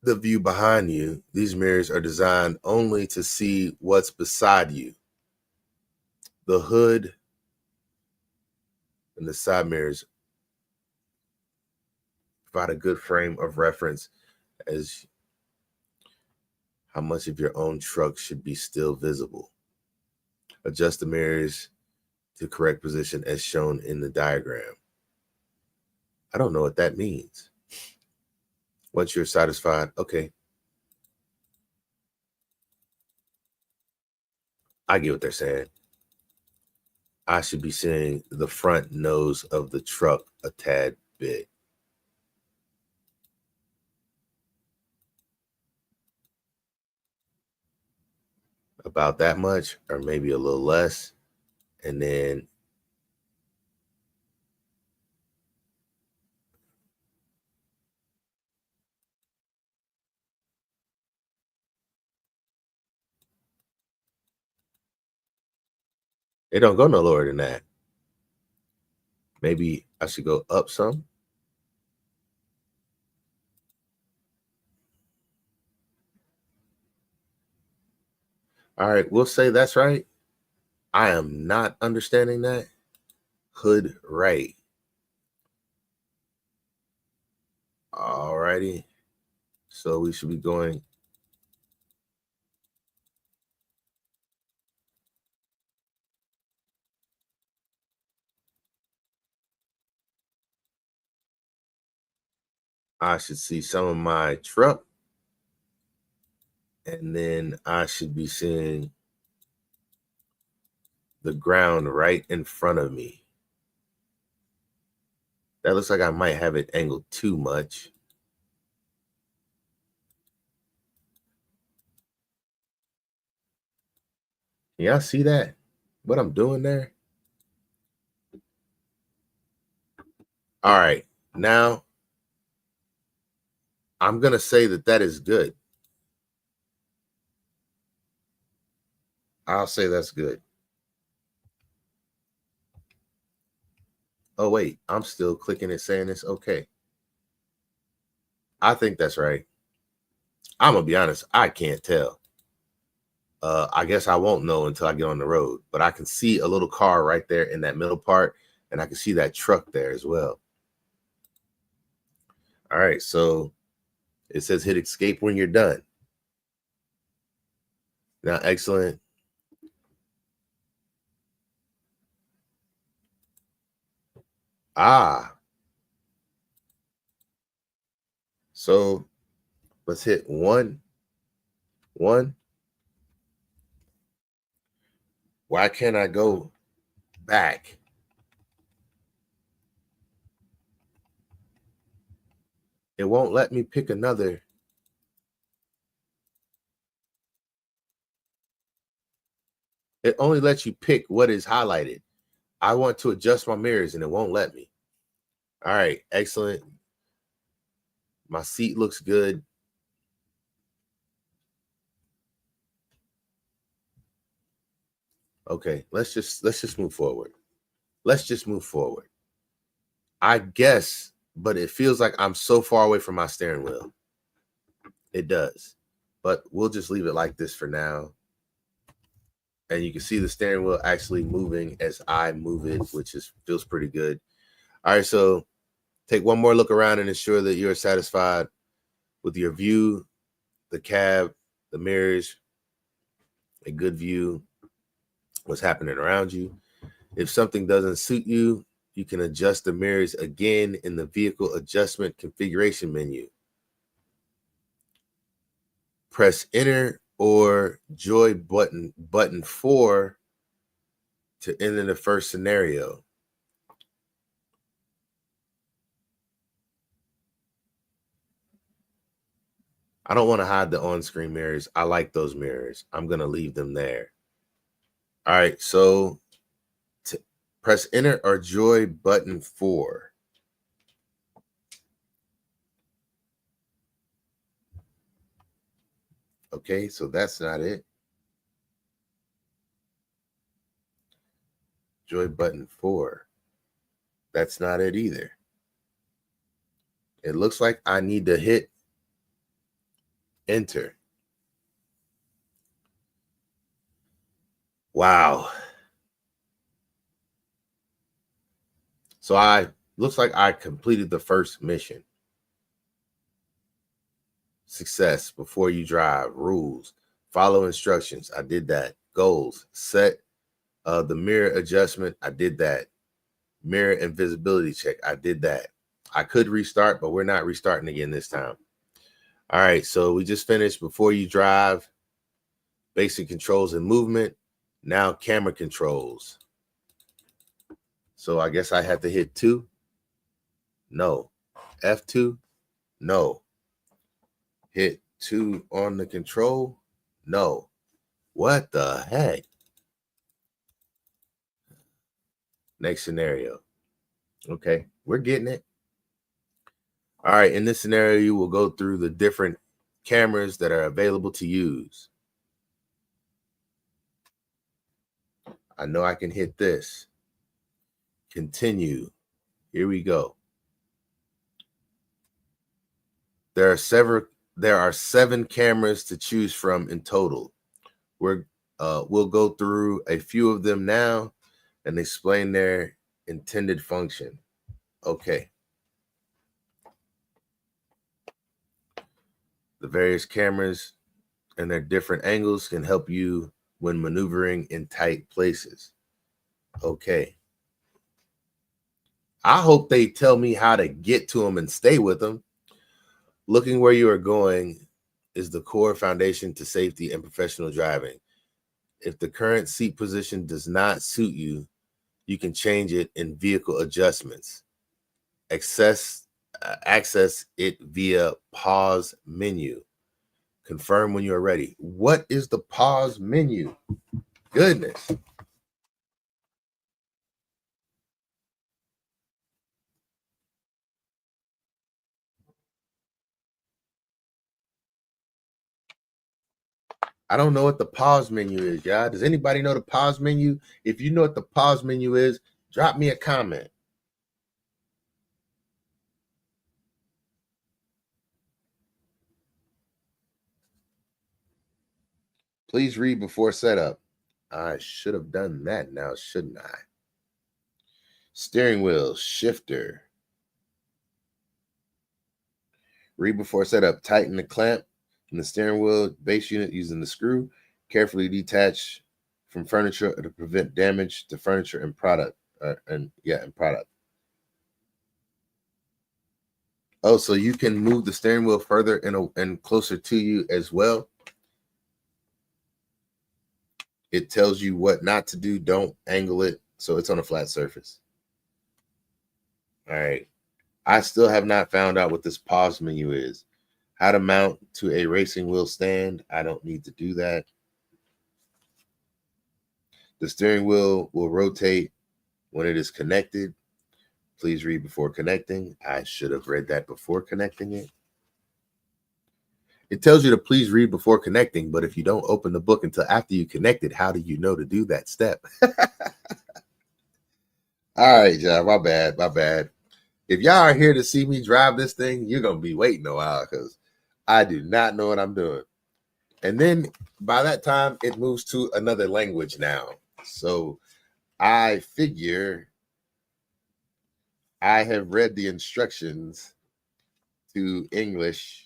the view behind you, these mirrors are designed only to see what's beside you. The hood and the side mirrors provide a good frame of reference as how much of your own truck should be still visible. Adjust the mirrors to correct position as shown in the diagram. I don't know what that means. Once you're satisfied, okay. I get what they're saying. I should be seeing the front nose of the truck a tad bit. About that much, or maybe a little less. And then it don't go no lower than that. Maybe I should go up some. All right, we'll say that's right. I am not understanding that. Hood right. All righty. So we should be going. I should see some of my truck. And then I should be seeing the ground right in front of me. That looks like I might have it angled too much. Can y'all see that? What I'm doing there? All right. Now, I'm going to say that that is good. I'll say that's good. Oh, wait. I'm still clicking it saying it's okay. I think that's right. I'm going to be honest. I can't tell. I guess I won't know until I get on the road, but I can see a little car right there in that middle part, and I can see that truck there as well. All right, so it says hit escape when you're done. Now, excellent. So let's hit one. Why can't I go back? It won't let me pick another. It only lets you pick what is highlighted. I want to adjust my mirrors and it won't let me. All right, excellent. My seat looks good. Okay, let's just move forward. Let's just move forward. I guess, but it feels like I'm so far away from my steering wheel. It does. But we'll just leave it like this for now. And you can see the steering wheel actually moving as I move it, which feels pretty good. All right, so take one more look around and ensure that you're satisfied with your view, the cab, the mirrors, a good view, what's happening around you. If something doesn't suit you, You can adjust the mirrors again in the vehicle adjustment configuration menu. Press enter or joy button 4 to enter the first scenario. I don't want to hide the on-screen mirrors. I like those mirrors. I'm going to leave them there. All right, so press enter or joy button 4. Okay, so that's not it. Joy button 4. That's not it either. It looks like I need to hit enter. Wow. So looks like I completed the first mission. Success before you drive. Rules. Follow instructions. I did that. Goals. Set the mirror adjustment. I did that. Mirror invisibility check. I did that. I could restart, but we're not restarting again this time. All right, so we just finished before you drive, basic controls and movement. Now camera controls. So I guess I had to hit 2. No. F2. No. Hit 2 on the control. No. What the heck? Next scenario. Okay, we're getting it. All right, in this scenario, you will go through the different cameras that are available to use. I know I can hit this. Continue. Here we go. There are 7 cameras to choose from in total. We'll go through a few of them now and explain their intended function. Okay. The various cameras and their different angles can help you when maneuvering in tight places. Okay. I hope they tell me how to get to them and stay with them. Looking where you are going is the core foundation to safety and professional driving. If the current seat position does not suit you, you can change it in vehicle adjustments. Access it via pause menu. Confirm when you are ready. What is the pause menu? Goodness. I don't know what the pause menu is, y'all. Does anybody know the pause menu? If you know what the pause menu is, drop me a comment. Please read before setup. I should have done that now, shouldn't I? Steering wheel, shifter. Read before setup. Tighten the clamp in the steering wheel base unit using the screw. Carefully detach from furniture to prevent damage to furniture and product. And product. Oh, so you can move the steering wheel further and closer to you as well. It tells you what not to do. Don't angle it so it's on a flat surface. All right. I still have not found out what this pause menu is. How to mount to a racing wheel stand. I don't need to do that. The steering wheel will rotate when it is connected. Please read before connecting. I should have read that before connecting it. It tells you to please read before connecting, but if you don't open the book until after you connect it, how do you know to do that step? All right, John, my bad. If y'all are here to see me drive this thing, you're going to be waiting a while because I do not know what I'm doing. And then by that time, it moves to another language now. So I figure I have read the instructions to English,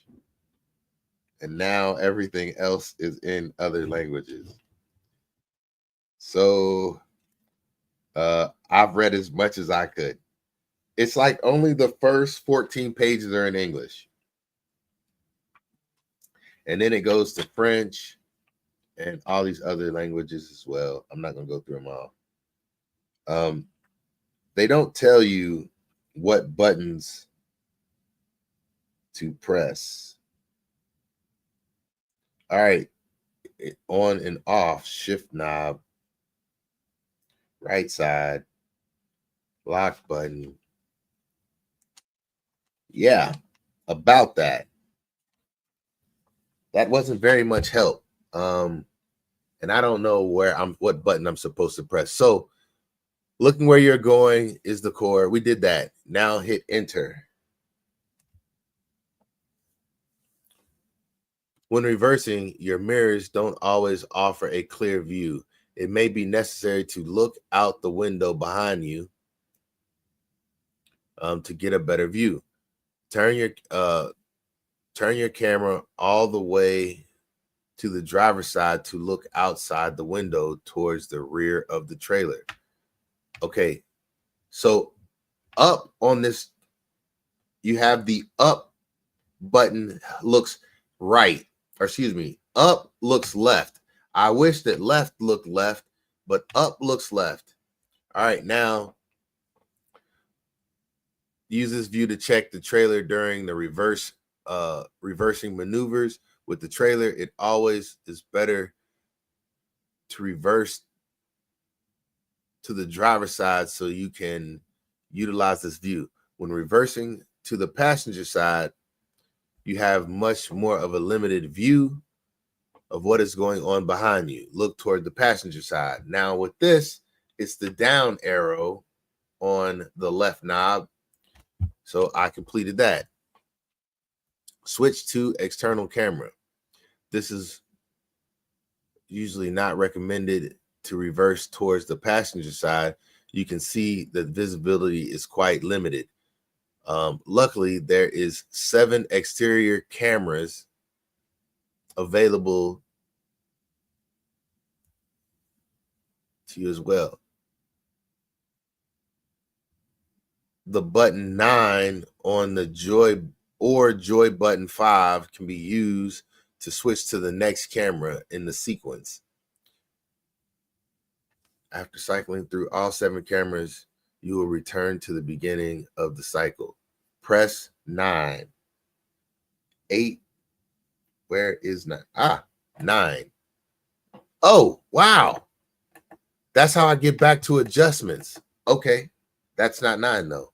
and now everything else is in other languages. So I've read as much as I could. It's like only the first 14 pages are in English. And then it goes to French and all these other languages as well. I'm not going to go through them all. They don't tell you what buttons to press. All right. On and off, shift knob, right side, lock button. Yeah, about that. That wasn't very much help. And I don't know what button I'm supposed to press. So looking where you're going is the core. We did that. Now hit enter. When reversing, your mirrors don't always offer a clear view. It may be necessary to look out the window behind you to get a better view. Turn your camera all the way to the driver's side to look outside the window towards the rear of the trailer. Okay, so up on this, you have the up button looks right, or excuse me, up looks left. I wish that left looked left, but up looks left. All right, now use this view to check the trailer during the reversing maneuvers. With the trailer, it always is better to reverse to the driver's side so you can utilize this view. When reversing to the passenger side, you have much more of a limited view of what is going on behind you. Look toward the passenger side. Now with this, it's the down arrow on the left knob. So I completed that. Switch to external camera. This is usually not recommended to reverse towards the passenger side. You can see the visibility is quite limited. Luckily, there is 7 exterior cameras available to you as well. The button 9 on the joy button 5 can be used to switch to the next camera in the sequence. After cycling through all 7 cameras, you will return to the beginning of the cycle. Press 9. 8. Where is 9? 9. Oh, wow. That's how I get back to adjustments. Okay. That's not 9 though.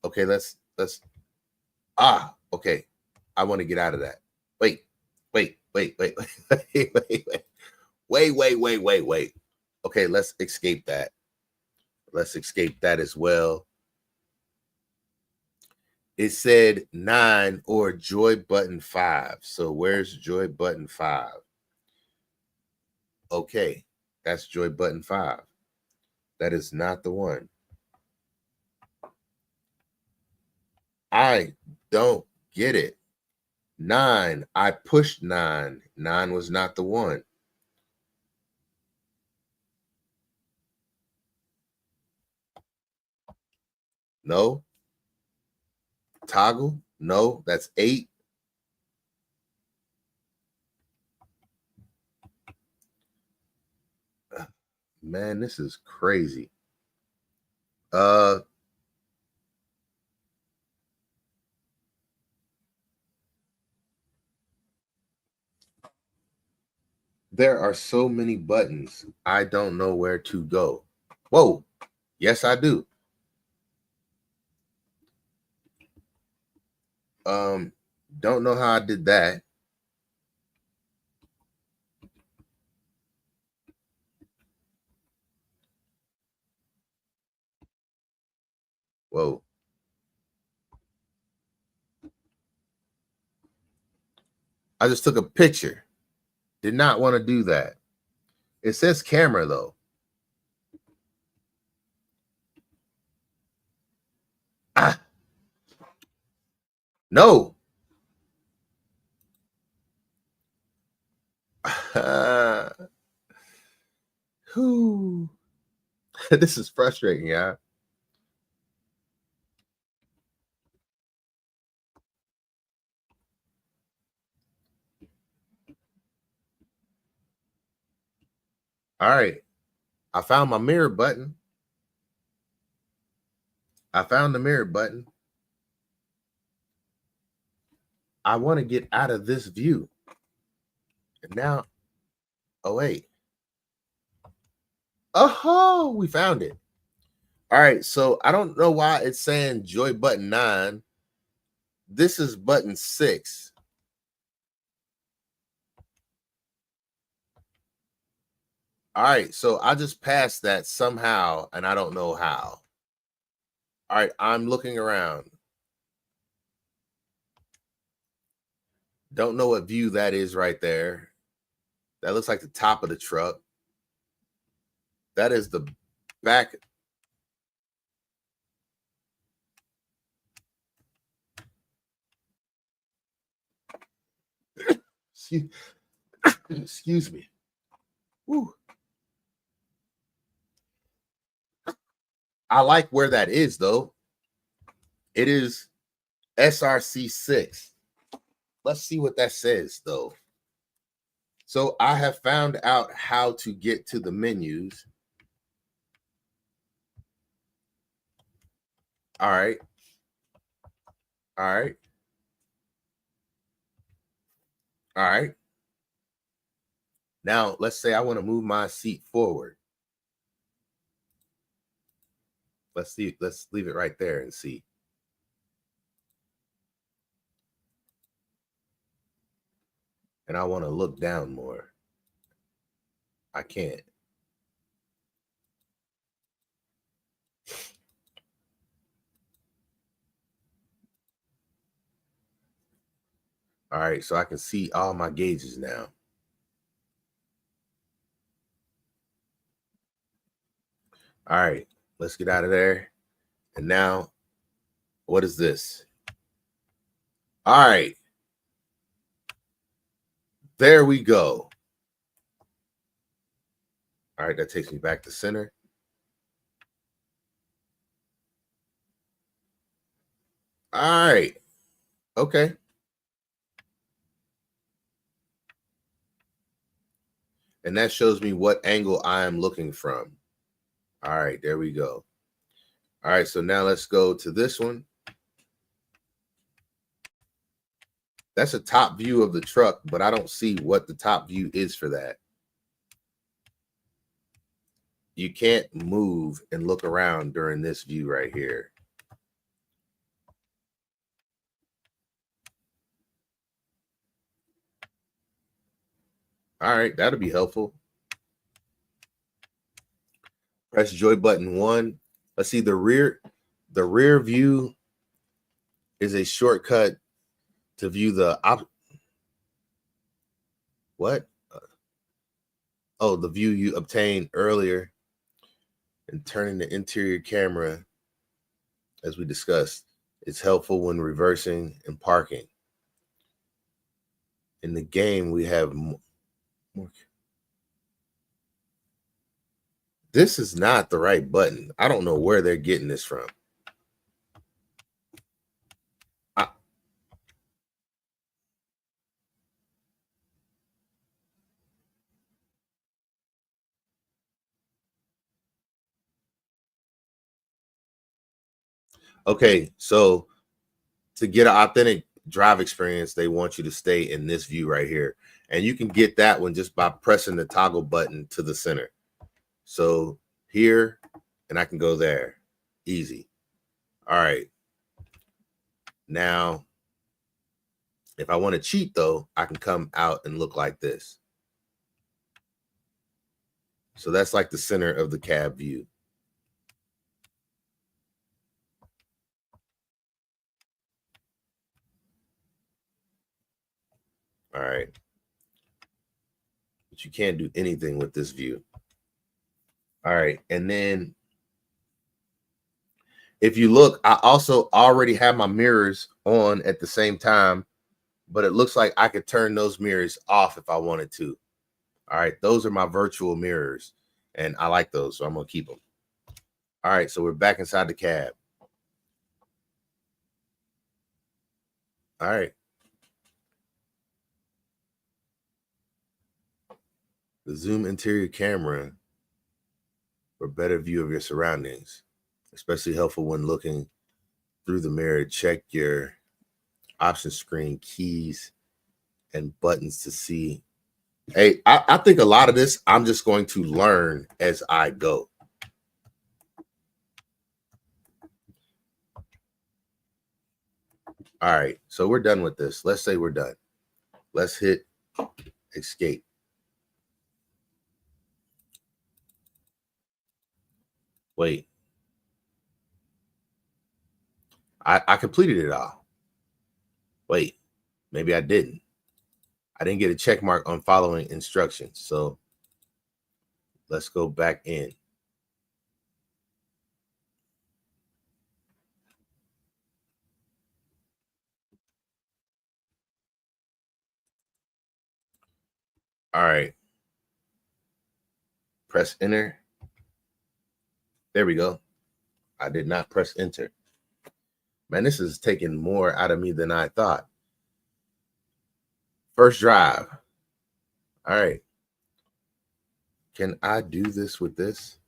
Okay, let's okay. I want to get out of that. Wait. Wait. Okay, let's escape that. Let's escape that as well. It said 9 or joy button 5. So where's joy button 5? Okay, that's joy button 5. That is not the one. I don't get it. 9, I pushed 9. 9 was not the one. No. Toggle? No, that's 8. Man, this is crazy. There are so many buttons. I don't know where to go. Whoa. Yes, I do. Don't know how I did that. Whoa. I just took a picture. Did not want to do that. It says camera though. No. Who? This is frustrating, yeah. All right. I found my mirror button. I found the mirror button. I want to get out of this view. And now, oh, wait. Oh, we found it. All right. So I don't know why it's saying joy button 9. This is button 6. All right. So I just passed that somehow, and I don't know how. All right. I'm looking around. Don't know what view that is right there. That looks like the top of the truck. That is the back. Excuse me. Woo. I like where that is, though. It is SRC6. Let's see what that says, though. So I have found out how to get to the menus. All right. All right. All right. Now, let's say I want to move my seat forward. Let's see. Let's leave it right there and see. And I want to look down more. I can't. All right. So I can see all my gauges now. All right. Let's get out of there. And now, what is this? All right. There we go. All right, that takes me back to center. All right. Okay. And that shows me what angle I am looking from. All right, there we go. All right, so now let's go to this one. That's a top view of the truck, but I don't see what the top view is for that. You can't move and look around during this view right here. All right, that'll be helpful. Press joy button 1. Let's see the rear view is a shortcut to view the what? Oh, the view you obtained earlier, and turning the interior camera, as we discussed, is helpful when reversing and parking. In the game, we have more. This is not the right button. I don't know where they're getting this from. Okay, so to get an authentic drive experience, they want you to stay in this view right here. And you can get that one just by pressing the toggle button to the center. So here, and I can go there. Easy. All right. Now, if I want to cheat, though, I can come out and look like this. So that's like the center of the cab view. All right. But you can't do anything with this view. All right. And then if you look, I also already have my mirrors on at the same time, but it looks like I could turn those mirrors off if I wanted to. All right. Those are my virtual mirrors, and I like those, so I'm going to keep them. All right, so we're back inside the cab. All right. The zoom interior camera for a better view of your surroundings, especially helpful when looking through the mirror. Check your option screen, keys, and buttons to see. Hey, I think a lot of this I'm just going to learn as I go. All right, so we're done with this. Let's say we're done. Let's hit escape. Wait. I completed it all. Wait, maybe I didn't. I didn't get a check mark on following instructions. So let's go back in. All right. Press enter. There we go. I did not press enter. Man, this is taking more out of me than I thought. First drive. All right. Can I do this with this?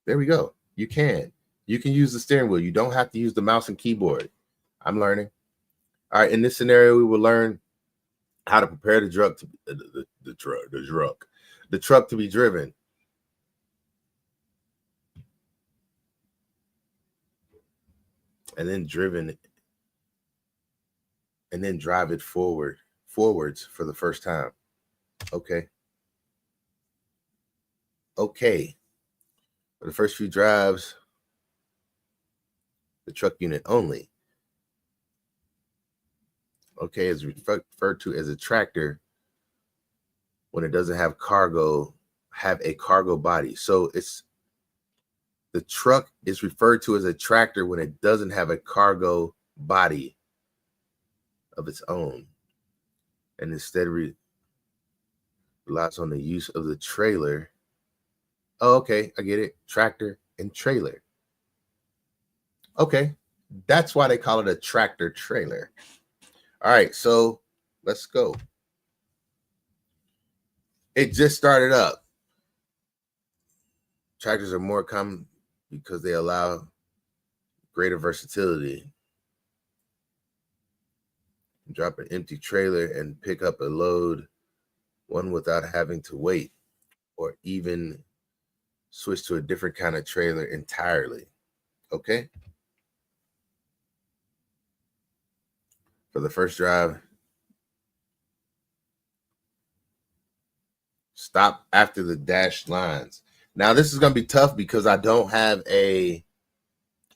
There we go. You can. You can use the steering wheel. You don't have to use the mouse and keyboard. I'm learning. All right. In this scenario, we will learn how to prepare the truck to the truck to be driven. And then driven, and then drive it forwards for the first time. Okay. Okay. For the first few drives, the truck unit only. Okay, is referred to as a tractor when it doesn't have a cargo body. So the truck is referred to as a tractor when it doesn't have a cargo body of its own, and instead relies on the use of the trailer. Oh, okay, I get it. Tractor and trailer. Okay, that's why they call it a tractor trailer. All right, so let's go. It just started up. Tractors are more common because they allow greater versatility. Drop an empty trailer and pick up a load, one without having to wait or even switch to a different kind of trailer entirely. Okay. For the first drive, stop after the dashed lines. Now this is going to be tough because I don't have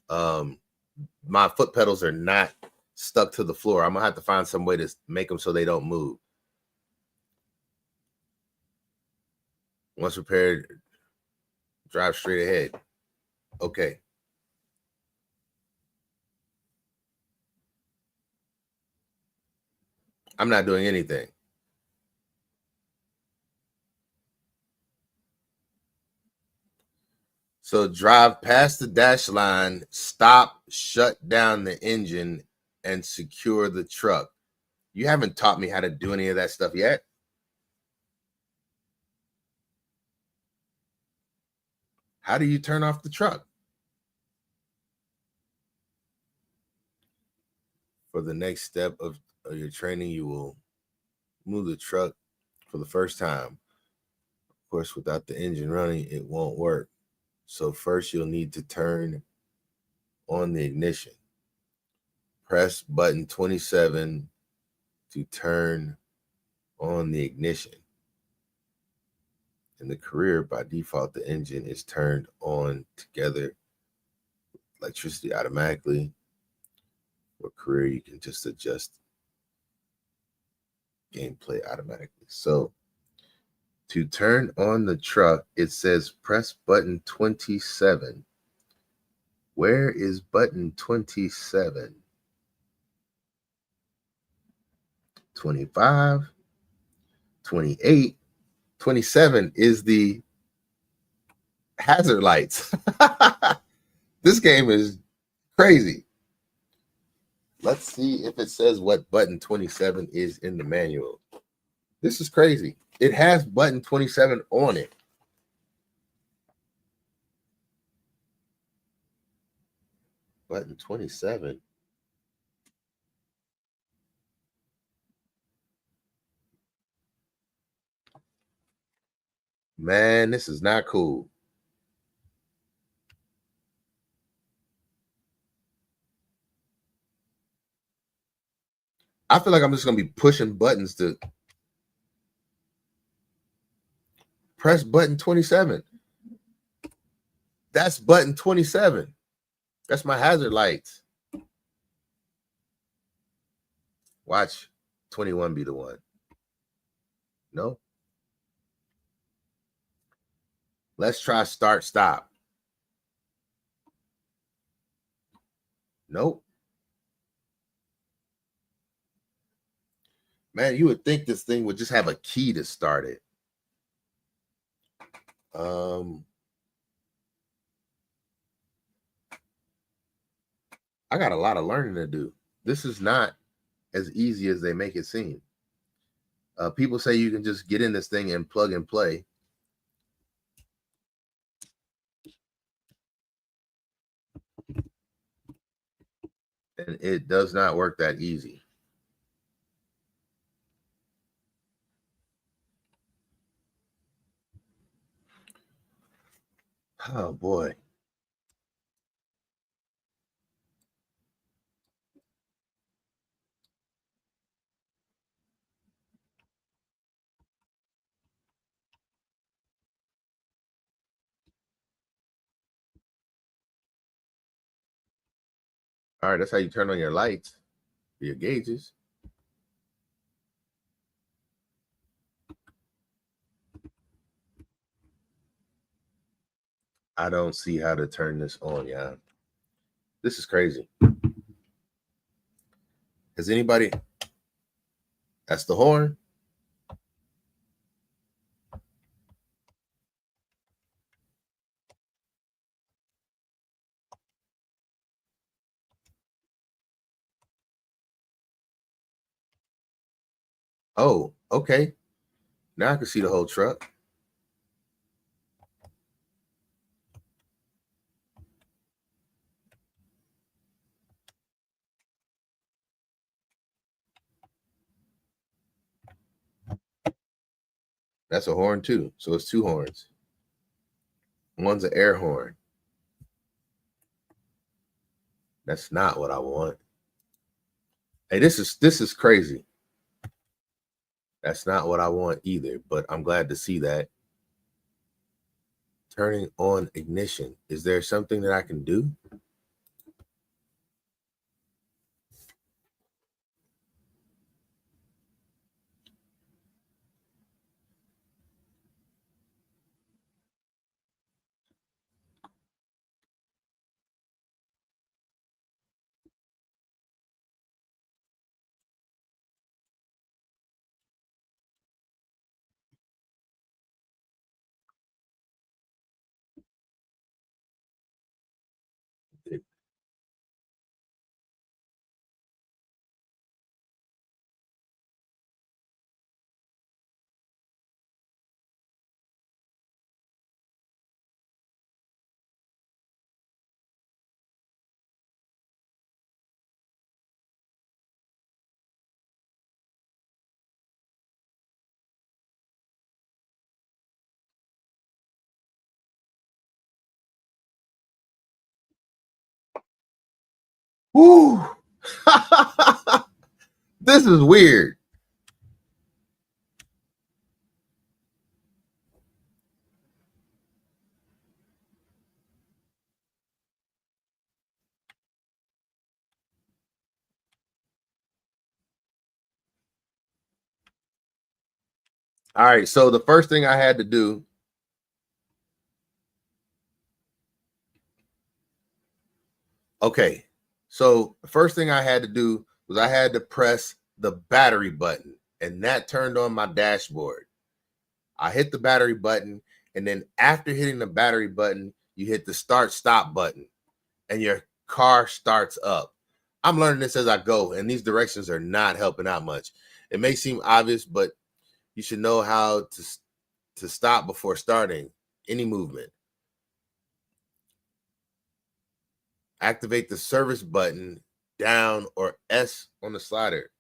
my foot pedals are not stuck to the floor. I'm gonna have to find some way to make them so they don't move. Once prepared, drive straight ahead. Okay. I'm not doing anything. So drive past the dash line, stop, shut down the engine, and secure the truck. You haven't taught me how to do any of that stuff yet. How do you turn off the truck? For the next step of your training, you will move the truck for the first time. Of course, without the engine running, it won't work. So first you'll need to turn on the ignition. Press button 27 to turn on the ignition. In the career, by default, the engine is turned on together, electricity automatically. For career, you can just adjust gameplay automatically. So to turn on the truck, it says press button 27. Where is button 27? 25, 28, 27 is the hazard lights. This game is crazy. Let's see if it says what button 27 is in the manual. This is crazy. It has button 27 on it. Button 27. Man, this is not cool. I feel like I'm just going to be pushing buttons to press button 27. That's button 27. That's my hazard lights. Watch 21 be the one. No. Let's try start, stop. Nope. Man, you would think this thing would just have a key to start it. I got a lot of learning to do. This is not as easy as they make it seem. People say you can just get in this thing and plug and play. And it does not work that easy. Oh boy. All right, that's how you turn on your lights, your gauges. I don't see how to turn this on, yeah. This is crazy. Has anybody? That's the horn. Oh, okay. Now I can see the whole truck. That's a horn too. So it's two horns. One's an air horn. That's not what I want. Hey, this is crazy. That's not what I want either, but I'm glad to see that. Turning on ignition. Is there something that I can do? Woo! This is weird. All right, so the first thing I had to do. Okay, so the first thing I had to do was I had to press the battery button, and that turned on my dashboard. I hit the battery button, And then after hitting the battery button, you hit the start stop button and your car starts up. I'm learning this as I go, and these directions are not helping out much. It may seem obvious, but you should know how to stop before starting any movement. Activate the service button down or S on the slider.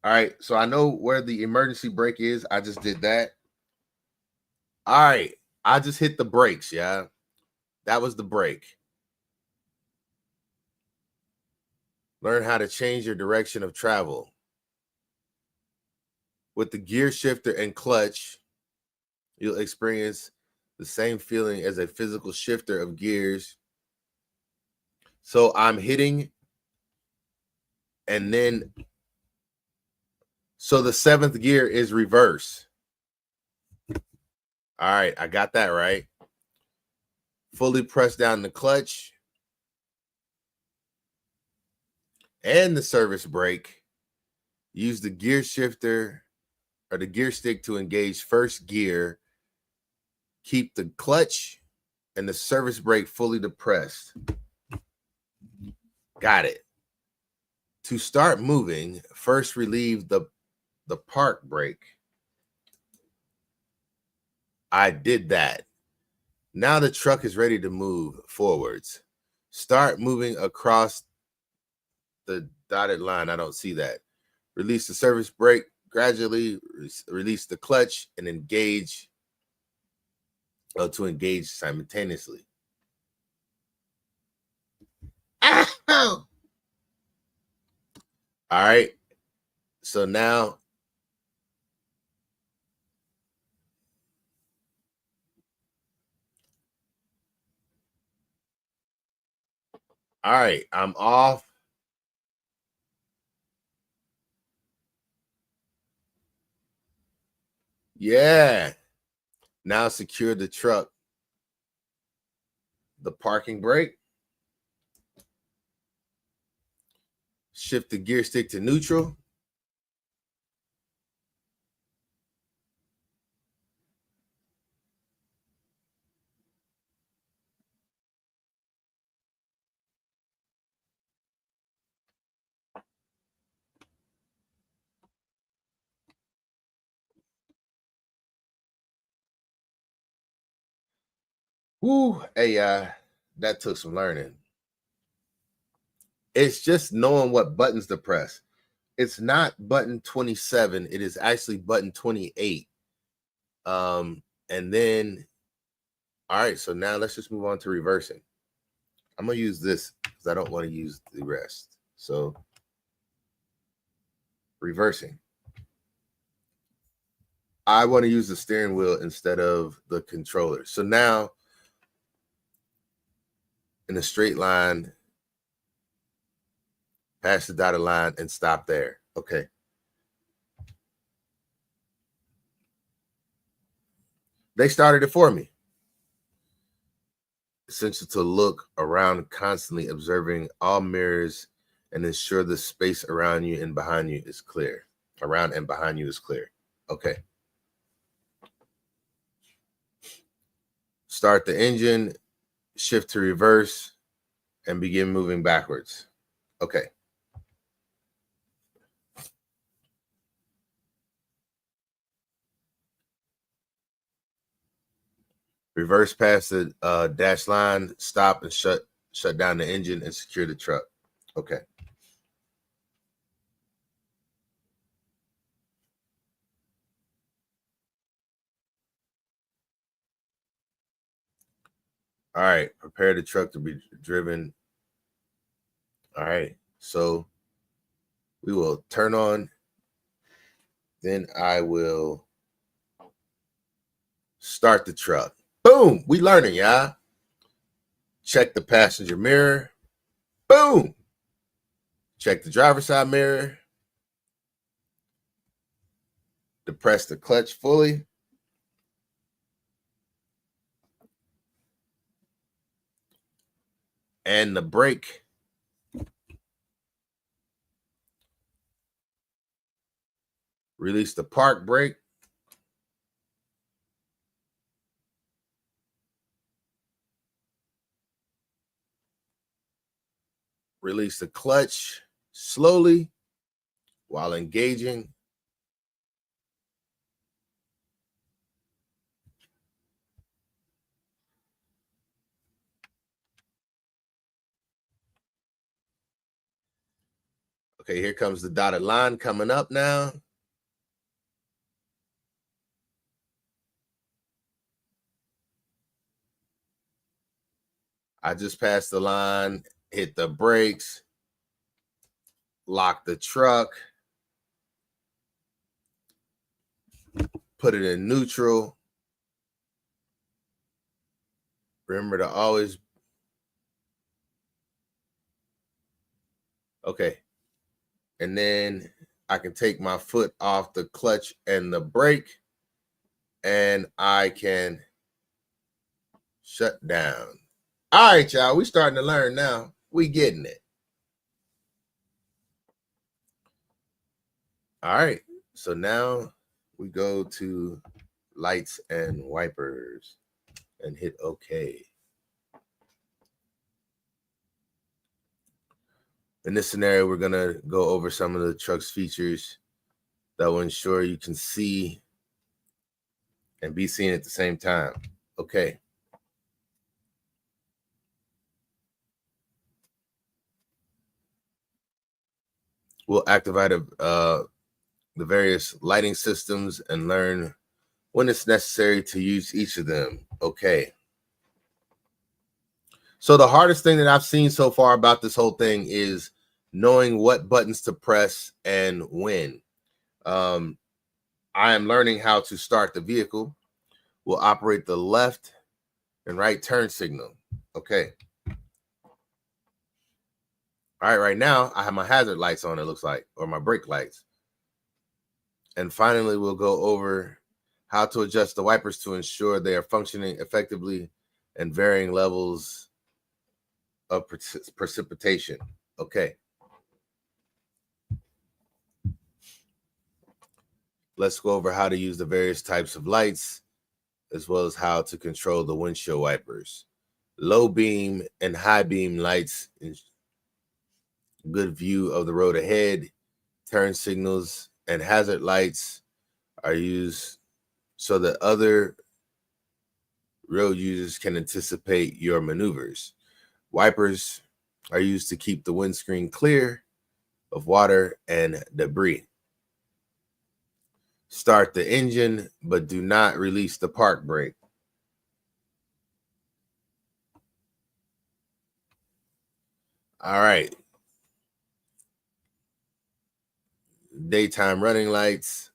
All right, so I know where the emergency brake is. I just did that. All right, I just hit the brakes, yeah. That was the brake. Learn how to change your direction of travel. With the gear shifter and clutch, you'll experience the same feeling as a physical shifter of gears. So I'm hitting, and then, so the 7th gear is reverse. All right, I got that right. Fully press down the clutch and the service brake. Use the gear shifter or the gear stick to engage first gear. Keep the clutch and the service brake fully depressed. Got it. To start moving, first relieve the park brake. I did that. Now the truck is ready to move forwards. Start moving across the dotted line. I don't see that. Release the service brake. Gradually release the clutch and engage to engage simultaneously. All right. So now all right, I'm off. Yeah. Now secure the truck. The parking brake. Shift the gear stick to neutral. Woo, hey, that took some learning. It's just knowing what buttons to press. It's not button 27. It is actually button 28. And then, all right, so now let's just move on to reversing. I'm gonna use this because I don't want to use the rest. So reversing. I want to use the steering wheel instead of the controller. So now in a straight line, pass the dotted line and stop there. Okay. They started it for me. Essential to look around constantly, observing all mirrors and ensure the space around you and behind you is clear. Around and behind you is clear. Okay. Start the engine, shift to reverse, and begin moving backwards. Okay. Reverse past the dash line, stop and shut down the engine and secure the truck. Okay. All right. Prepare the truck to be driven. All right. So we will turn on. Then I will start the truck. Boom. We learning, y'all. Check the passenger mirror. Boom. Check the driver's side mirror. Depress the clutch fully. And the brake. Release the park brake. Release the clutch slowly while engaging. Okay, here comes the dotted line coming up now. I just passed the line, hit the brakes, lock the truck, put it in neutral. Remember to always, okay. And then I can take my foot off the clutch and the brake, and I can shut down. All right, y'all, we starting to learn now. We getting it. All right, so now we go to lights and wipers and hit OK. In this scenario, we're gonna go over some of the truck's features that will ensure you can see and be seen at the same time. Okay. We'll activate the various lighting systems and learn when it's necessary to use each of them. Okay. So the hardest thing that I've seen so far about this whole thing is knowing what buttons to press and when. I am learning how to start the vehicle. We'll operate the left and right turn signal. Okay. All right, right now I have my hazard lights on, it looks like, or my brake lights. And finally, we'll go over how to adjust the wipers to ensure they are functioning effectively and varying levels of precipitation. Okay. Let's go over how to use the various types of lights, as well as how to control the windshield wipers. Low beam and high beam lights, good view of the road ahead. Turn signals and hazard lights are used so that other road users can anticipate your maneuvers. Wipers are used to keep the windscreen clear of water and debris. Start the engine, but do not release the park brake. All right. Daytime running lights.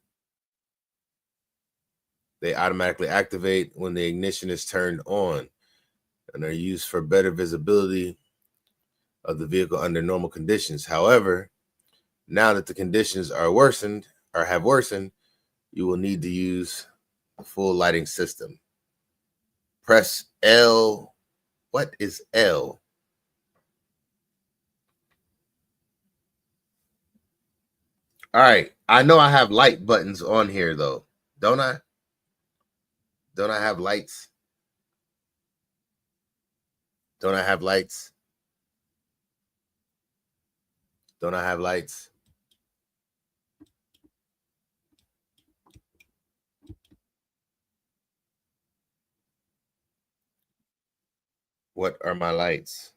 They automatically activate when the ignition is turned on and are used for better visibility of the vehicle under normal conditions. However, now that the conditions are worsened or have worsened, you will need to use the full lighting system. Press L. What is L? All right. I know I have light buttons on here though, don't I? Don't I have lights? Don't I have lights? Don't I have lights? What are my lights?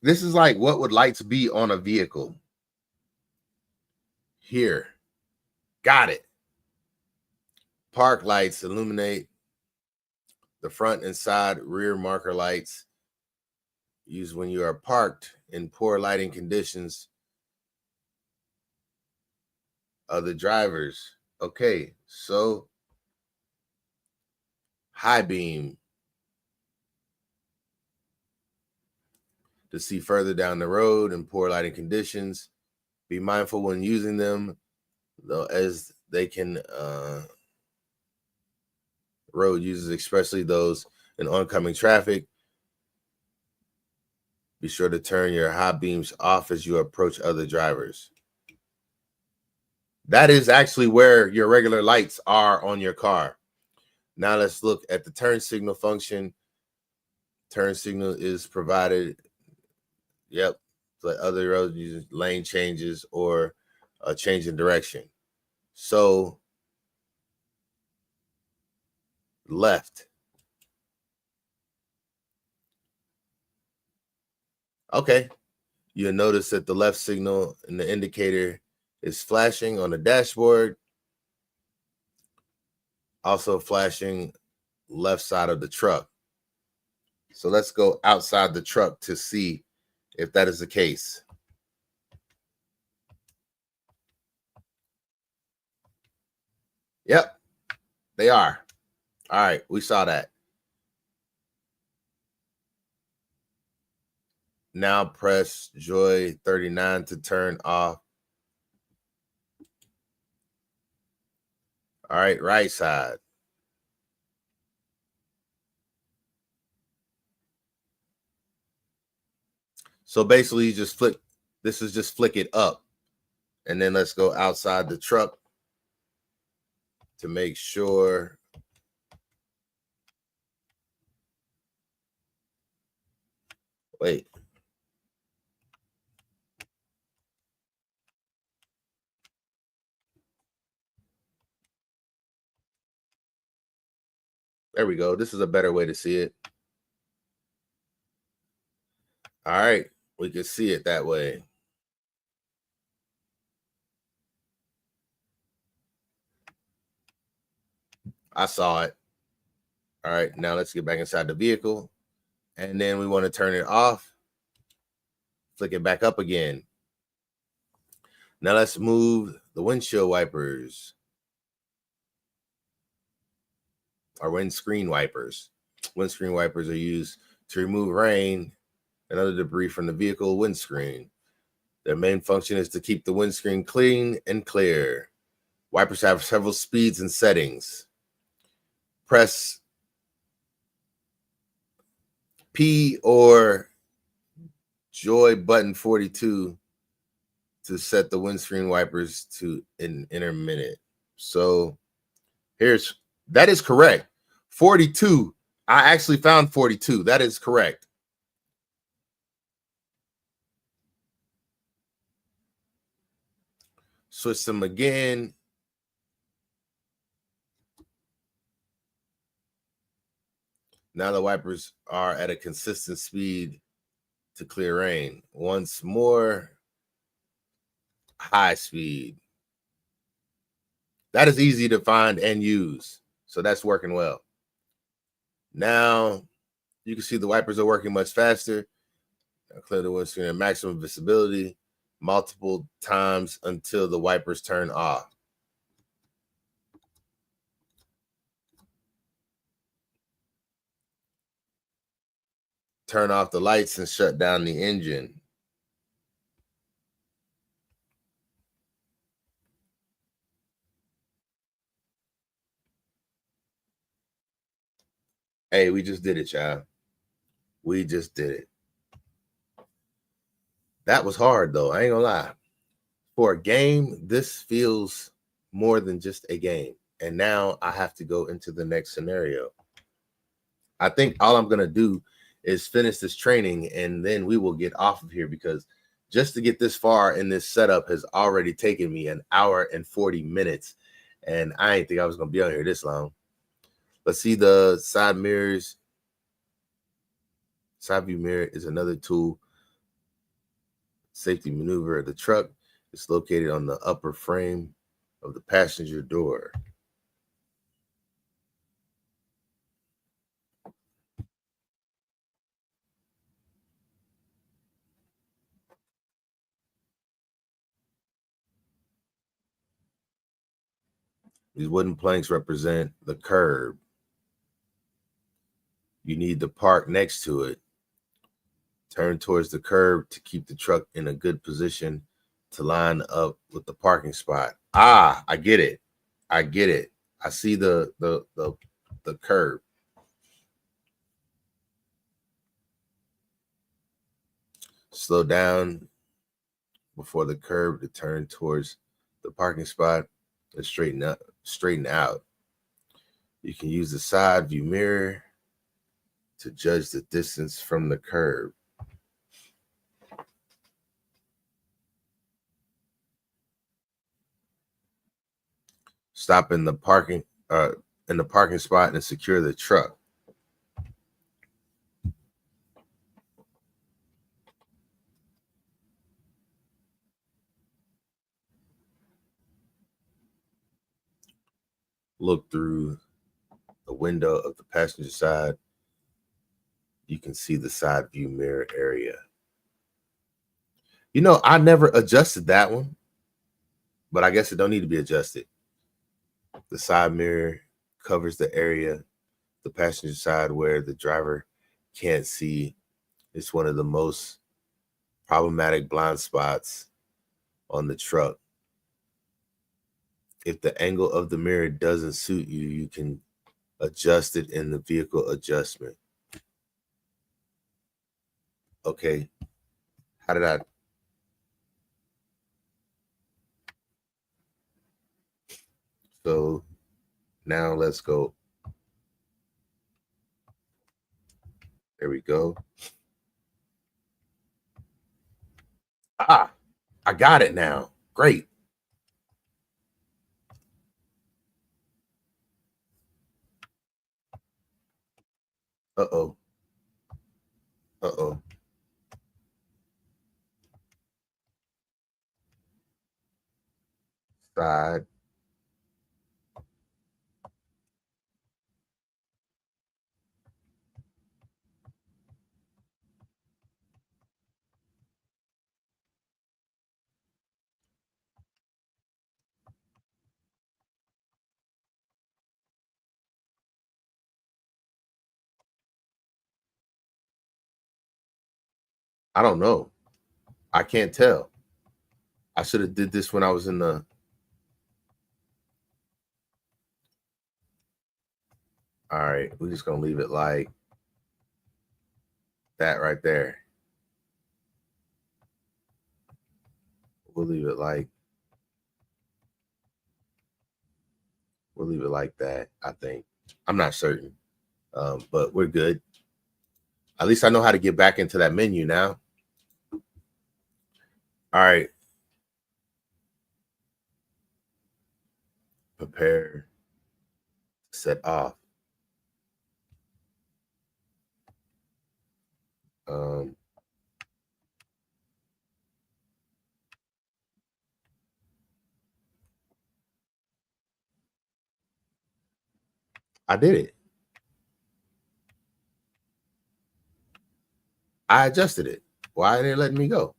This is like, what would lights be on a vehicle? Here. Got it. Park lights illuminate the front and side rear marker lights used when you are parked in poor lighting conditions of the drivers. Okay, so high beam to see further down the road in poor lighting conditions. Be mindful when using them, though, as they can road users, especially those in oncoming traffic. Be sure to turn your high beams off as you approach other drivers. That is actually where your regular lights are on your car. Now let's look at the turn signal function. Turn signal is provided. Yep. Like other roads using lane changes or a change in direction. So left. Okay. You'll notice that the left signal and the indicator is flashing on the dashboard. Also flashing left side of the truck. So let's go outside the truck to see if that is the case. Yep, they are. All right, we saw that. Now press Joy 39 to turn off. All right, right side. So basically you just flick, this is just flick it up. And then let's go outside the truck to make sure. Wait. There we go. This is a better way to see it. All right, we can see it that way. I saw it. All right, now let's get back inside the vehicle. And then we want to turn it off. Flick it back up again. Now let's move the windshield wipers. Or windscreen wipers. Windscreen wipers are used to remove rain and other debris from the vehicle windscreen. Their main function is to keep the windscreen clean and clear. Wipers have several speeds and settings. Press P or Joy button 42 to set the windscreen wipers to an intermittent. So that is correct. 42. I actually found 42. That is correct. Switch them again. Now the wipers are at a consistent speed to clear rain. Once more, high speed. That is easy to find and use. So that's working well. Now you can see the wipers are working much faster. I'll clear the windscreen at maximum visibility multiple times until the wipers turn off. Turn off the lights and shut down the engine. Hey, we just did it, y'all. We just did it. That was hard, though. I ain't gonna lie. For a game, this feels more than just a game. And now I have to go into the next scenario. I think all I'm gonna do is finish this training and then we will get off of here, because just to get this far in this setup has already taken me an hour and 40 minutes. And I didn't think I was gonna be on here this long. Let's see the side mirrors. Side view mirror is another tool. Safety maneuver of the truck is located on the upper frame of the passenger door. These wooden planks represent the curb. You need to park next to it. Turn towards the curb to keep the truck in a good position to line up with the parking spot. Ah, I get it. I get it. I see the curb. Slow down before the curb to turn towards the parking spot is straighten out. You can use the side view mirror to judge the distance from the curb. Stop in the parking spot and secure the truck. Look through the window of the passenger side. You can see the side view mirror area. You know, I never adjusted that one, but I guess it don't need to be adjusted. The side mirror covers the area, the passenger side where the driver can't see. It's one of the most problematic blind spots on the truck. If the angle of the mirror doesn't suit you, you can adjust it in the vehicle adjustment. Okay, how did I? So now let's go. There we go. Ah, I got it now. Great. Uh-oh. Uh-oh. Side. I don't know. I can't tell. I should have did this when I was in the. All right, we're just gonna leave it like that right there. We'll leave it like that. I think. I'm not certain, but we're good. At least I know how to get back into that menu now. All right. Prepare. Set off. I did it. I adjusted it. Why didn't it let me go?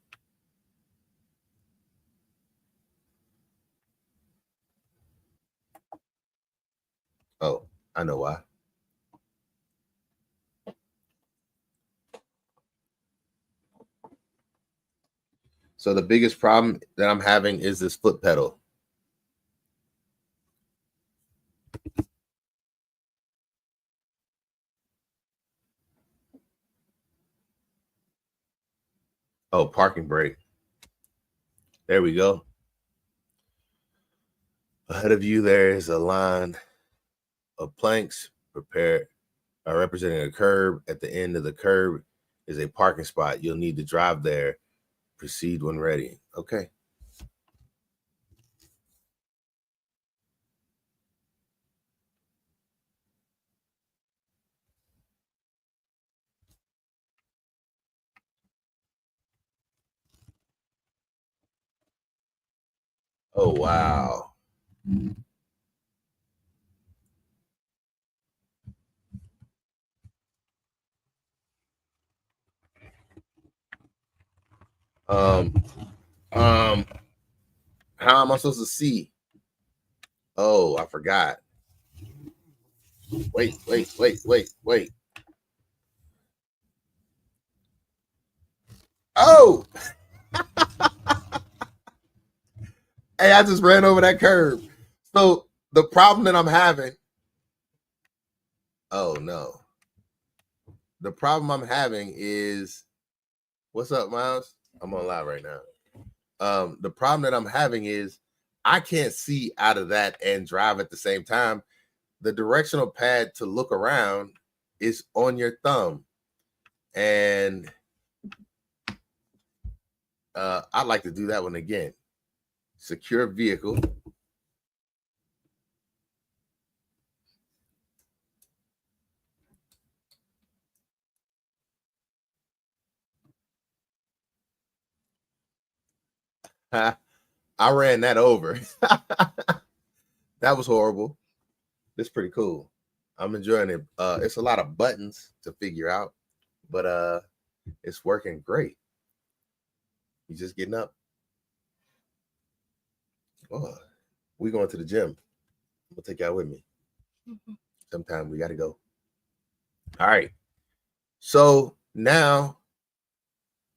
Oh, I know why. So the biggest problem that I'm having is this foot pedal. Oh, parking brake. There we go. Ahead of you, there is a line of planks representing a curb. At the end of the curb is a parking spot. You'll need to drive there. Proceed when ready. Okay. Oh, wow. Um, how am I supposed to see? Oh, I forgot. Wait. Oh, hey, I just ran over that curb. So the problem that I'm having. Oh no. The problem I'm having is, what's up, Miles? I'm on live right now. The problem that I'm having is I can't see out of that and drive at the same time. The directional pad to look around is on your thumb. And I'd like to do that one again. Secure vehicle. I ran that over. That was horrible. It's pretty cool. I'm enjoying it. It's a lot of buttons to figure out, but it's working great. You just getting up. Oh, we going to the gym. We'll take y'all with me. Sometime we got to go. All right. So now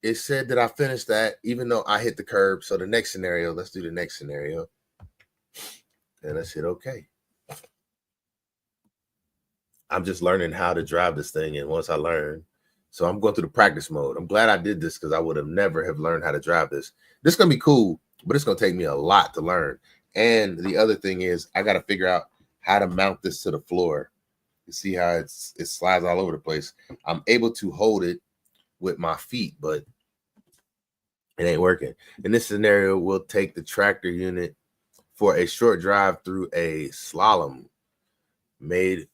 it said that I finished that, even though I hit the curb. So the next scenario, let's do the next scenario. And let's hit okay. I'm just learning how to drive this thing. And once I learn, so I'm going through the practice mode. I'm glad I did this because I would have never have learned how to drive this. This is going to be cool, but it's going to take me a lot to learn. And the other thing is I got to figure out how to mount this to the floor. You see how it slides all over the place. I'm able to hold it with my feet, but it ain't working. In this scenario, we'll take the tractor unit for a short drive through a slalom made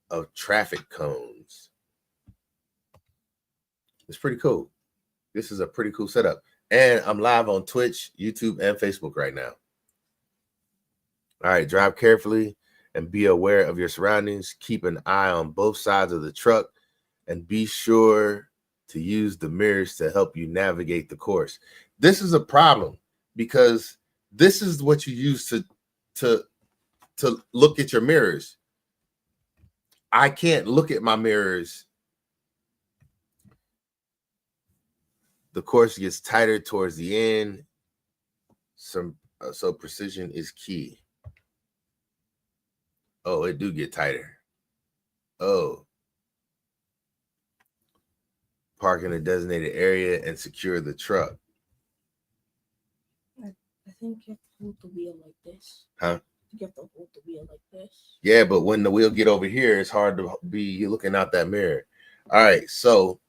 of traffic cones. It's pretty cool. This is a pretty cool setup. And I'm live on Twitch, YouTube, and Facebook right now. All right, drive carefully and be aware of your surroundings. Keep an eye on both sides of the truck and be sure to use the mirrors to help you navigate the course. This is a problem because this is what you use to look at your mirrors. I can't look at my mirrors. The course gets tighter towards the end. So precision is key. Oh, it do get tighter. Oh. Park in a designated area and secure the truck. I think you have to hold the wheel like this. Huh? You have to hold the wheel like this. Yeah, but when the wheel get over here, it's hard to be looking out that mirror. All right, so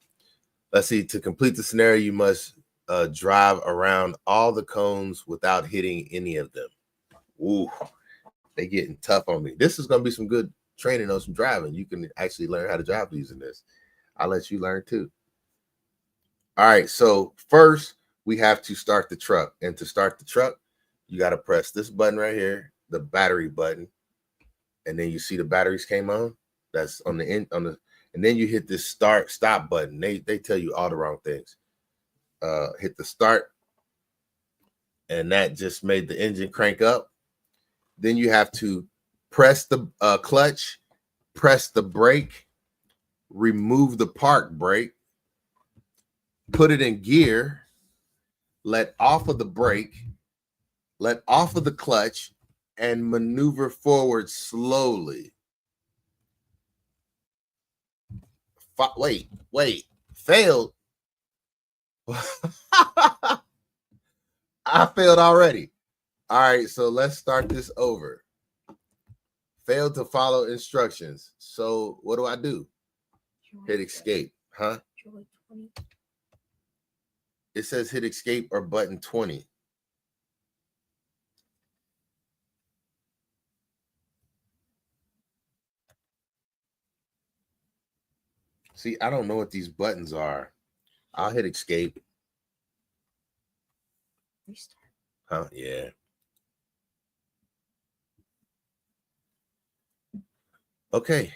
let's see. To complete the scenario, you must drive around all the cones without hitting any of them. Ooh, they getting tough on me. This is going to be some good training on some driving. You can actually learn how to drive using this. I'll let you learn too. All right, so first we have to start the truck. And to start the truck, you got to press this button right here, the battery button. And then you see the batteries came on. That's on the end, and then you hit this stop button. They tell you all the wrong things. Hit the start, and that just made the engine crank up. Then you have to press the clutch, press the brake, remove the park brake, put it in gear, let off of the brake, let off of the clutch, and maneuver forward slowly. Wait, failed. I failed already. All right, so let's start this over. Failed to follow instructions. So what do I do? Hit escape, huh? It says hit escape or button 20. See, I don't know what these buttons are. I'll hit escape. Restart. Huh? Yeah. Okay.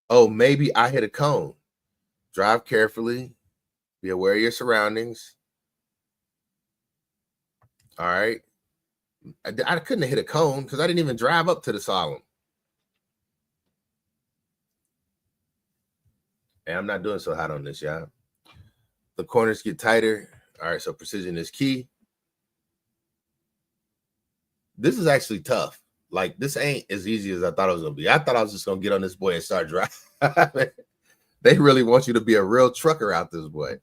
Oh, maybe I hit a cone. Drive carefully. Be aware of your surroundings. All right. I couldn't have hit a cone because I didn't even drive up to the slalom. And I'm not doing so hot on this, y'all. The corners get tighter. All right, so precision is key. This is actually tough. Like, this ain't as easy as I thought it was going to be. I thought I was just going to get on this boy and start driving. They really want you to be a real trucker out this way.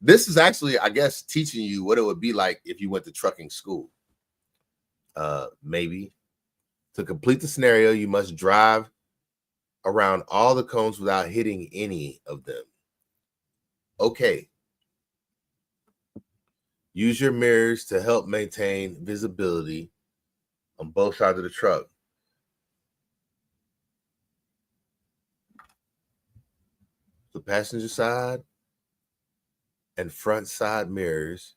This is actually, I guess, teaching you what it would be like if you went to trucking school. Maybe. To complete the scenario, you must drive around all the cones without hitting any of them. Okay. Use your mirrors to help maintain visibility on both sides of the truck. The passenger side and front side mirrors.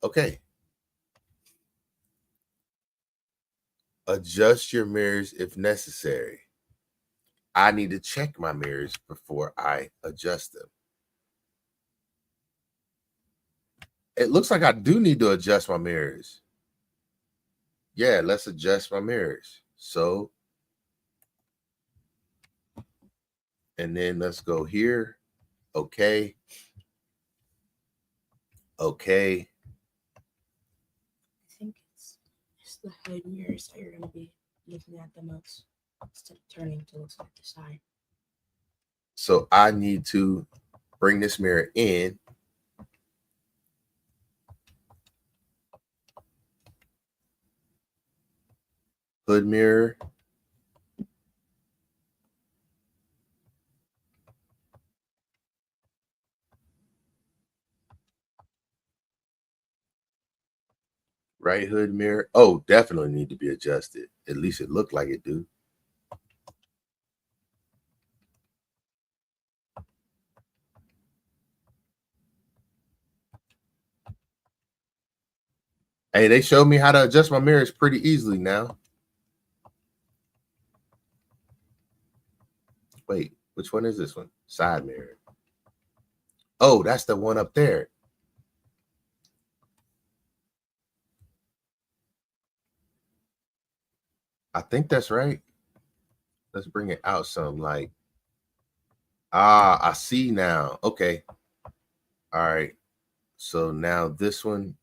Okay. Adjust your mirrors if necessary. I need to check my mirrors before I adjust them. It looks like I do need to adjust my mirrors. Yeah, let's adjust my mirrors. So, and then let's go here. Okay. Okay. I think it's the head mirrors that you're gonna be looking at the most instead of turning to look at the side. So I need to bring this mirror in. Hood mirror. Right hood mirror. Oh, definitely need to be adjusted. At least it looked like it do. Hey, they showed me how to adjust my mirrors pretty easily now. Wait, which one is this one? Side mirror. Oh, that's the one up there. I think that's right. Let's bring it out some. Like, I see now. Okay. All right. So now this one.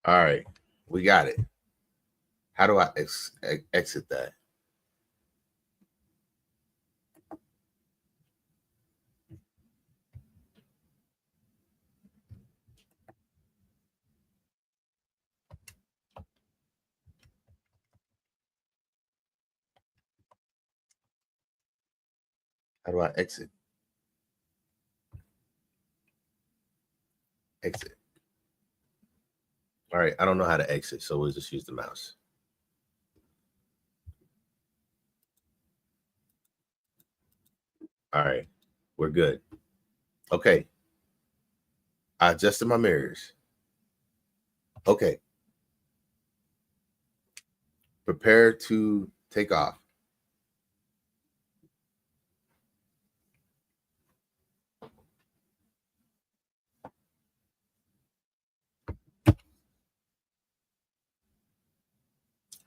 All right. We got it. How do I exit that? How do I exit? Exit. All right. I don't know how to exit, so we'll just use the mouse. All right. We're good. Okay. I adjusted my mirrors. Okay. Prepare to take off.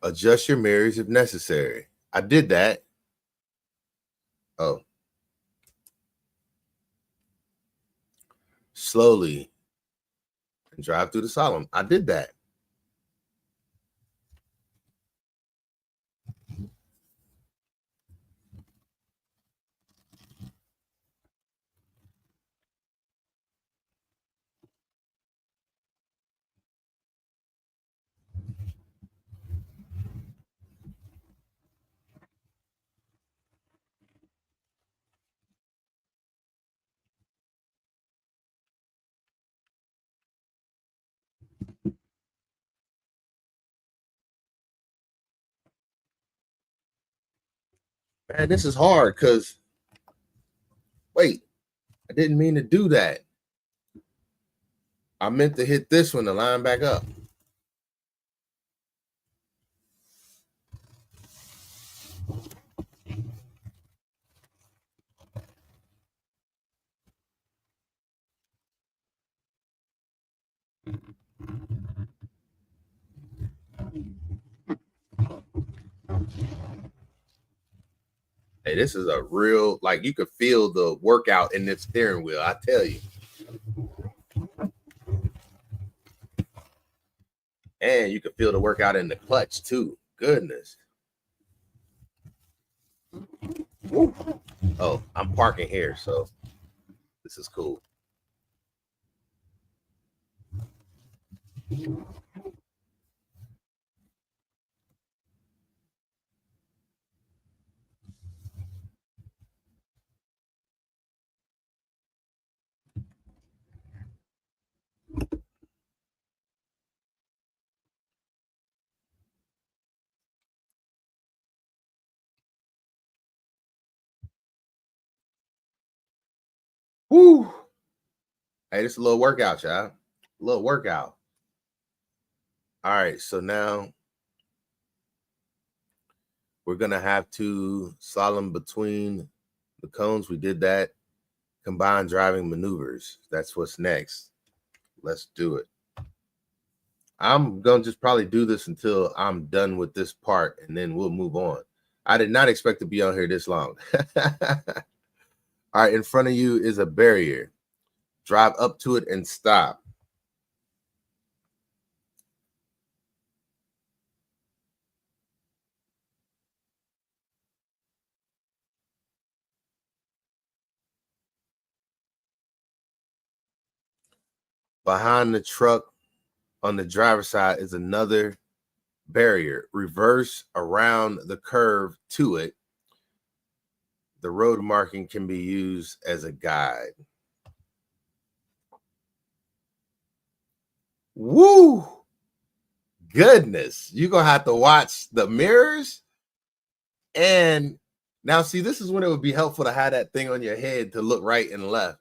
Adjust your mirrors if necessary. I did that. Oh. Slowly and drive through the solemn. I did that. Man, this is hard because, wait, I didn't mean to do that. I meant to hit this one to line back up. Hey, this is a real, like, you could feel the workout in this steering wheel, I tell you. And you can feel the workout in the clutch too. Goodness. Woo. Oh, I'm parking here, so this is cool. Woo. Hey, this is a little workout, y'all. A little workout. All right, so now we're gonna have to slalom between the cones. We did that. Combined driving maneuvers. That's what's next. Let's do it. I'm gonna just probably do this until I'm done with this part, and then we'll move on. I did not expect to be on here this long. All right, in front of you is a barrier. Drive up to it and stop. Behind the truck on the driver's side is another barrier. Reverse around the curve to it. The road marking can be used as a guide. Woo! Goodness, you're gonna have to watch the mirrors. And now, see, this is when it would be helpful to have that thing on your head to look right and left.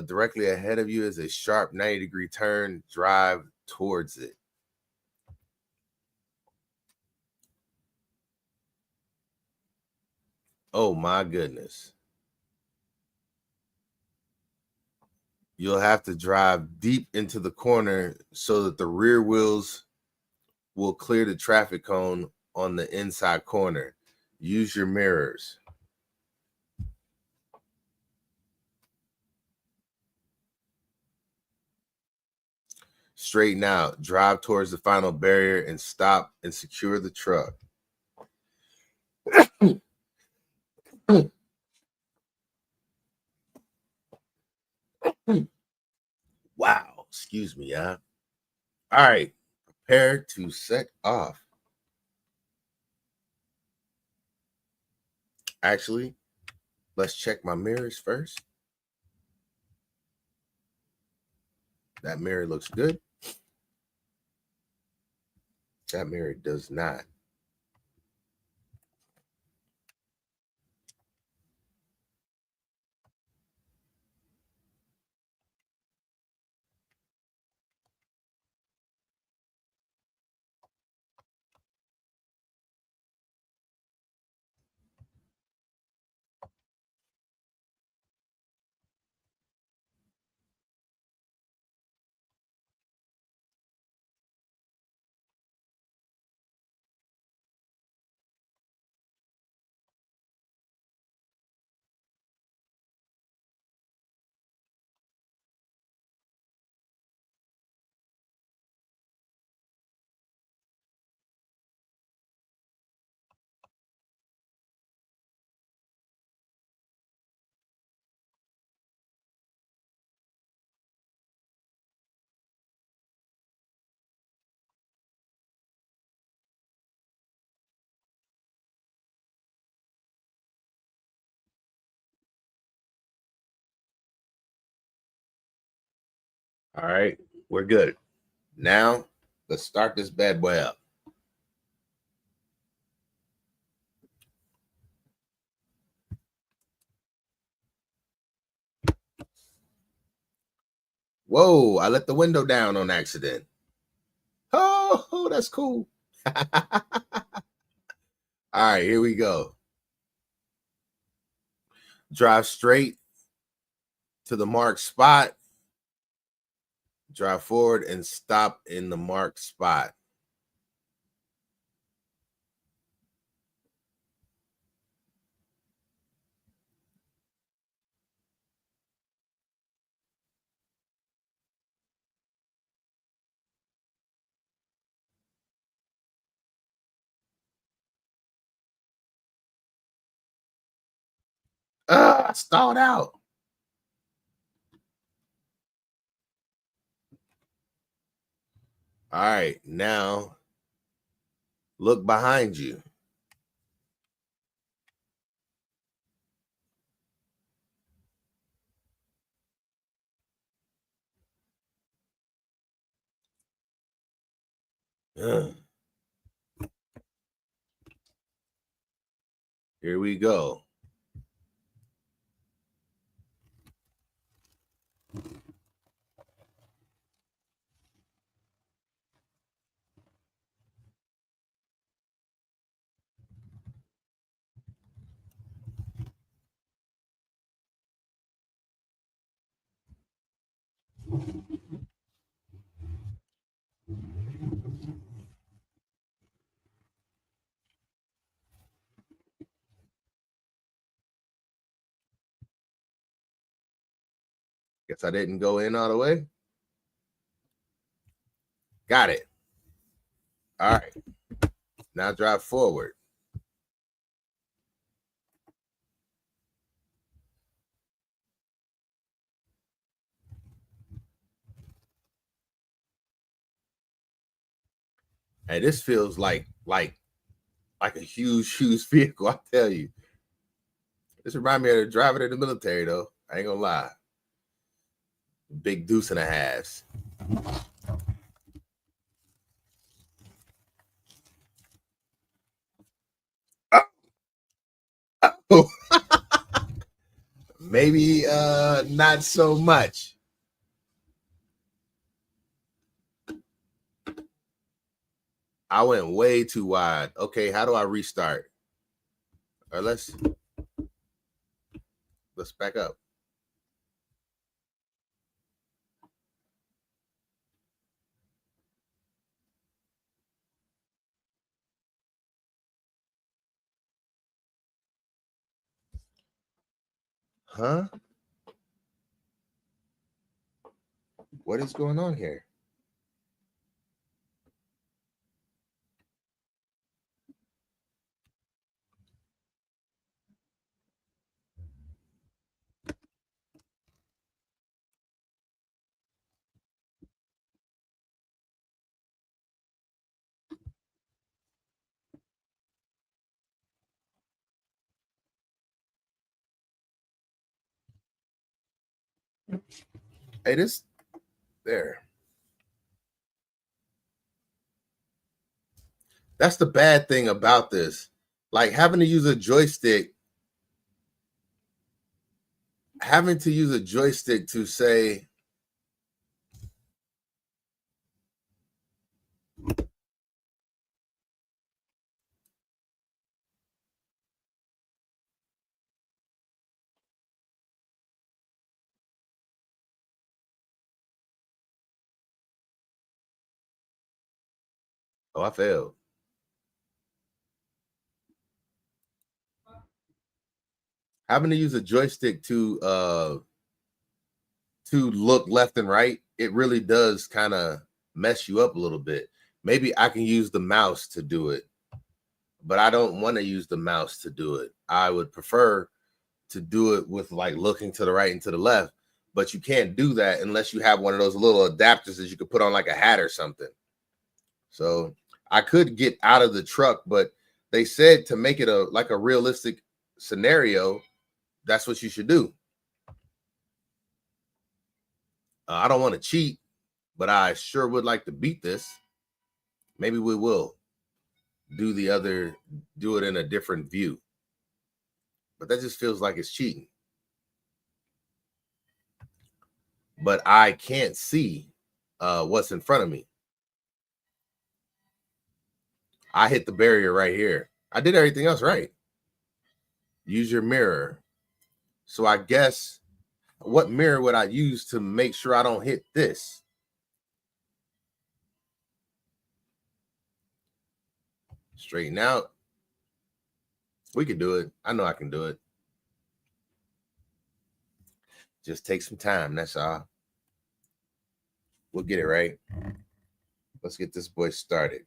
Directly ahead of you is a sharp 90-degree turn. Drive towards it. Oh my goodness. You'll have to drive deep into the corner so that the rear wheels will clear the traffic cone on the inside corner. Use your mirrors. Straighten out. Drive towards the final barrier and stop and secure the truck. Wow. Excuse me, yeah. All right. Prepare to set off. Actually, let's check my mirrors first. That mirror looks good. That mirror does not. All right, we're good. Now, let's start this bad boy up. Whoa, I let the window down on accident. Oh, that's cool. All right, here we go. Drive straight to the marked spot. Drive forward and stop in the marked spot. I stalled out. All right, now look behind you. Ugh. Here we go. Guess I didn't go in all the way. Got it. All right. Now drive forward. Hey, this feels like a huge vehicle. I tell you. This reminds me of the driver in the military, though. I ain't gonna lie. Big deuce and a half. Oh. Maybe not so much. I went way too wide. Okay, how do I restart? Or let's back up. Huh? What is going on here? Hey, this there. That's the bad thing about this. Like having to use a joystick to say oh, I failed. Having to use a joystick to look left and right, it really does kind of mess you up a little bit. Maybe I can use the mouse to do it, but I don't want to use the mouse to do it. I would prefer to do it with like looking to the right and to the left, but you can't do that unless you have one of those little adapters that you could put on like a hat or something. So I could get out of the truck, but they said to make it a realistic scenario, that's what you should do. I don't want to cheat, but I sure would like to beat this. Maybe we will do it in a different view. But that just feels like it's cheating. But I can't see what's in front of me. I hit the barrier right here. I did everything else right. Use your mirror. So I guess what mirror would I use to make sure I don't hit this? Straighten out. We can do it. I know I can do it. Just take some time. That's all. We'll get it right. Let's get this boy started.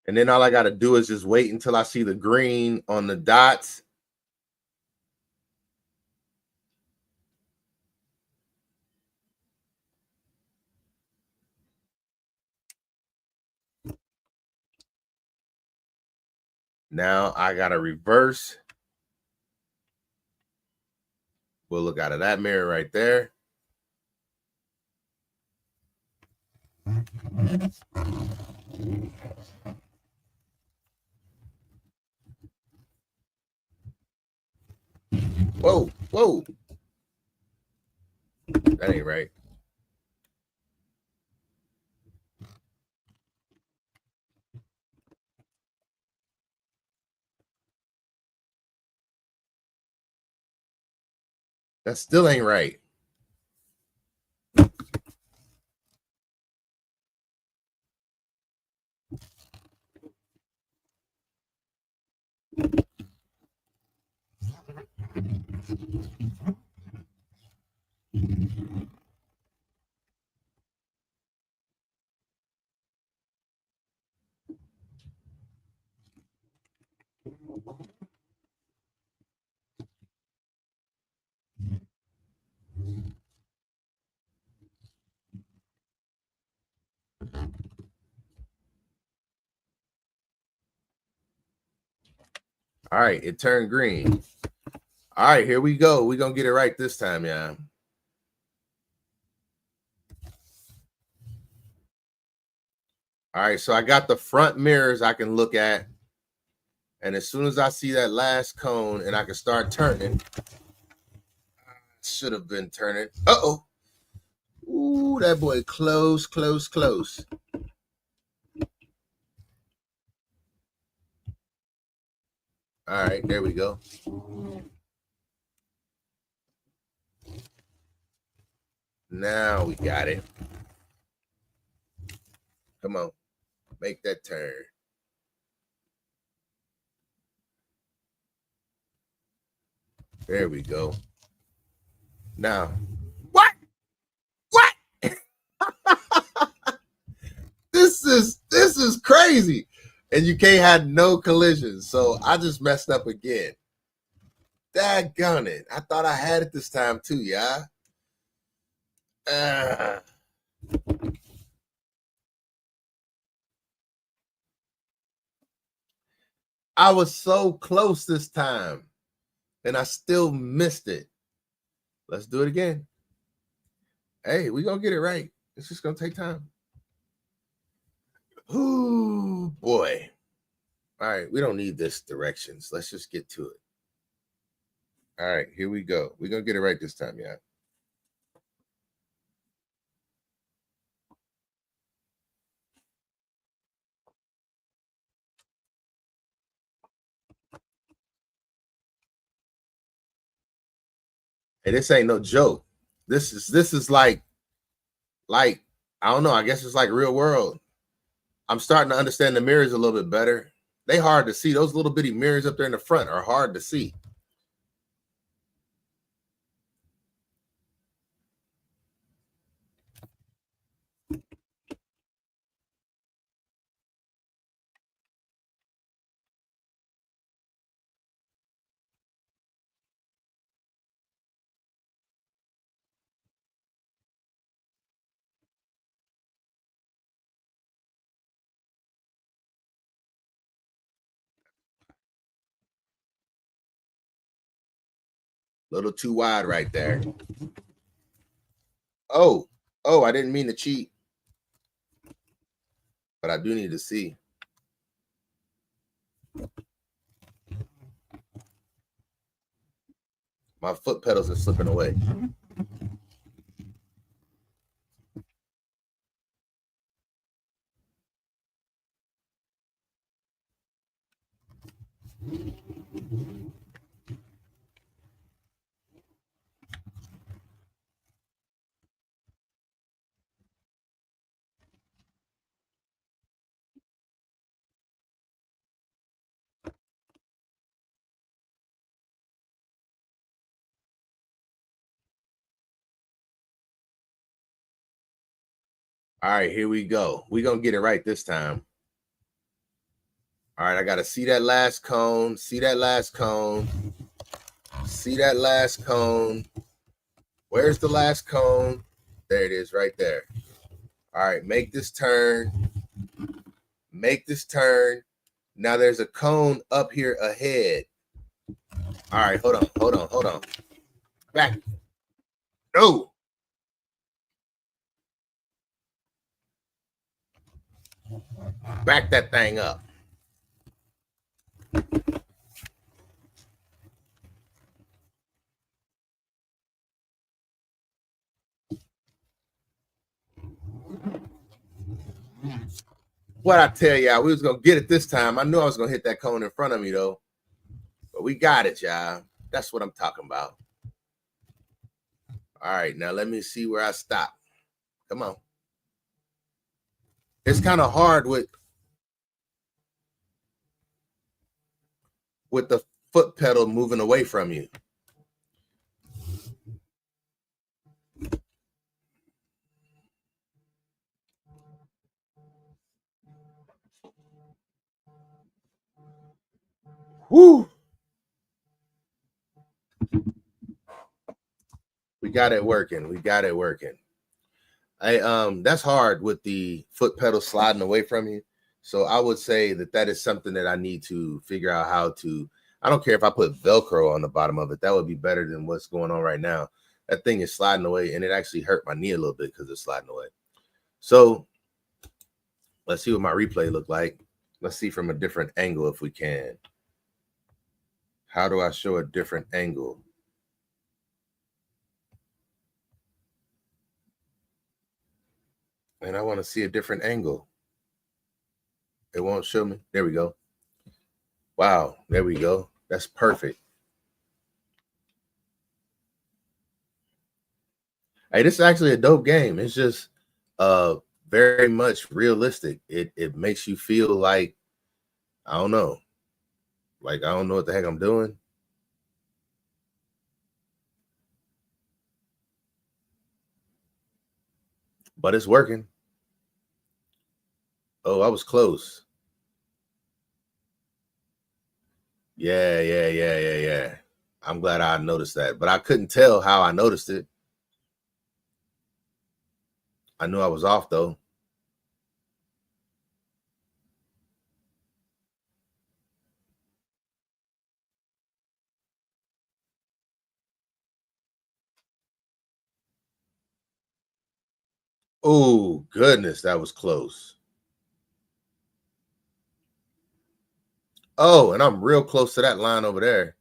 And then all I got to do is just wait until I see the green on the dots. Now I got to reverse. We'll look out of that mirror right there. Whoa, whoa. That ain't right. That still ain't right. All right, it turned green. All right, here we go. We're going to get it right this time, y'all. All right, so I got the front mirrors I can look at. And as soon as I see that last cone and I can start turning, should have been turning. Uh-oh. Ooh, that boy close, close, close. All right, there we go. Now we got it. Come on, make that turn. There we go. Now, what? This is crazy. And you can't have no collisions. So I just messed up again. Daggone it. I thought I had it this time too, yeah. I was so close this time. And I still missed it. Let's do it again. Hey, we're going to get it right. It's just going to take time. Ooh, boy. All right, we don't need this directions. Let's just get to it. All right, here we go. We're going to get it right this time, yeah. Hey, this ain't no joke. This is like I don't know. I guess it's like real world. I'm starting to understand the mirrors a little bit better. They hard to see. Those little bitty mirrors up there in the front are hard to see. A little too wide right there. Oh, I didn't mean to cheat. But I do need to see. My foot pedals are slipping away. All right, here we go. We're going to get it right this time. All right, I got to see that last cone. See that last cone. See that last cone. Where's the last cone? There it is right there. All right, make this turn. Make this turn. Now there's a cone up here ahead. All right, hold on. Back. No. Back that thing up. What I tell y'all, we was gonna get it this time. I knew I was gonna hit that cone in front of me though, but we got it, y'all. That's what I'm talking about. All right, now let me see where I stop. Come on. It's kind of hard with the foot pedal moving away from you. Woo! We got it working. We got it working. That's hard with the foot pedal sliding away from you. So I would say that is something that I need to figure out how to. I don't care if I put Velcro on the bottom of it. That would be better than what's going on right now. That thing is sliding away, and it actually hurt my knee a little bit because it's sliding away. So let's see what my replay looked like. Let's see from a different angle if we can. How do I show a different angle? And I want to see a different angle. It won't show me. There we go. Wow, there we go. That's perfect. Hey, this is actually a dope game. It's just very much realistic. It makes you feel like, I don't know. Like, I don't know what the heck I'm doing. But it's working. Oh, I was close. Yeah. I'm glad I noticed that. But I couldn't tell how I noticed it. I knew I was off, though. Oh, goodness, that was close. Oh, and I'm real close to that line over there.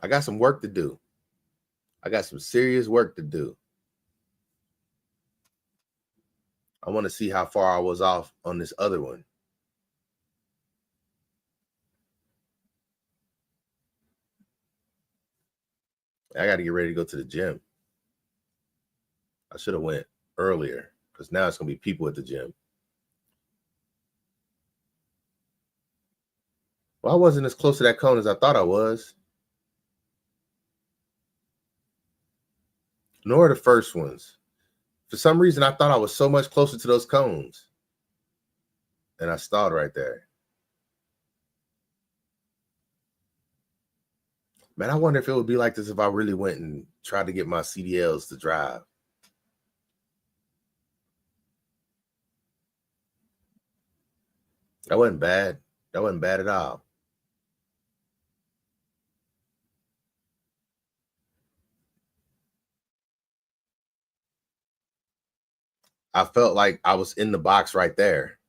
I got some work to do. I got some serious work to do. I want to see how far I was off on this other one. I got to get ready to go to the gym. I should have went earlier because now it's going to be people at the gym. Well, I wasn't as close to that cone as I thought I was. Nor the first ones. For some reason, I thought I was so much closer to those cones. And I stalled right there. Man, I wonder if it would be like this if I really went and tried to get my CDLs to drive. That wasn't bad. That wasn't bad at all. I felt like I was in the box right there.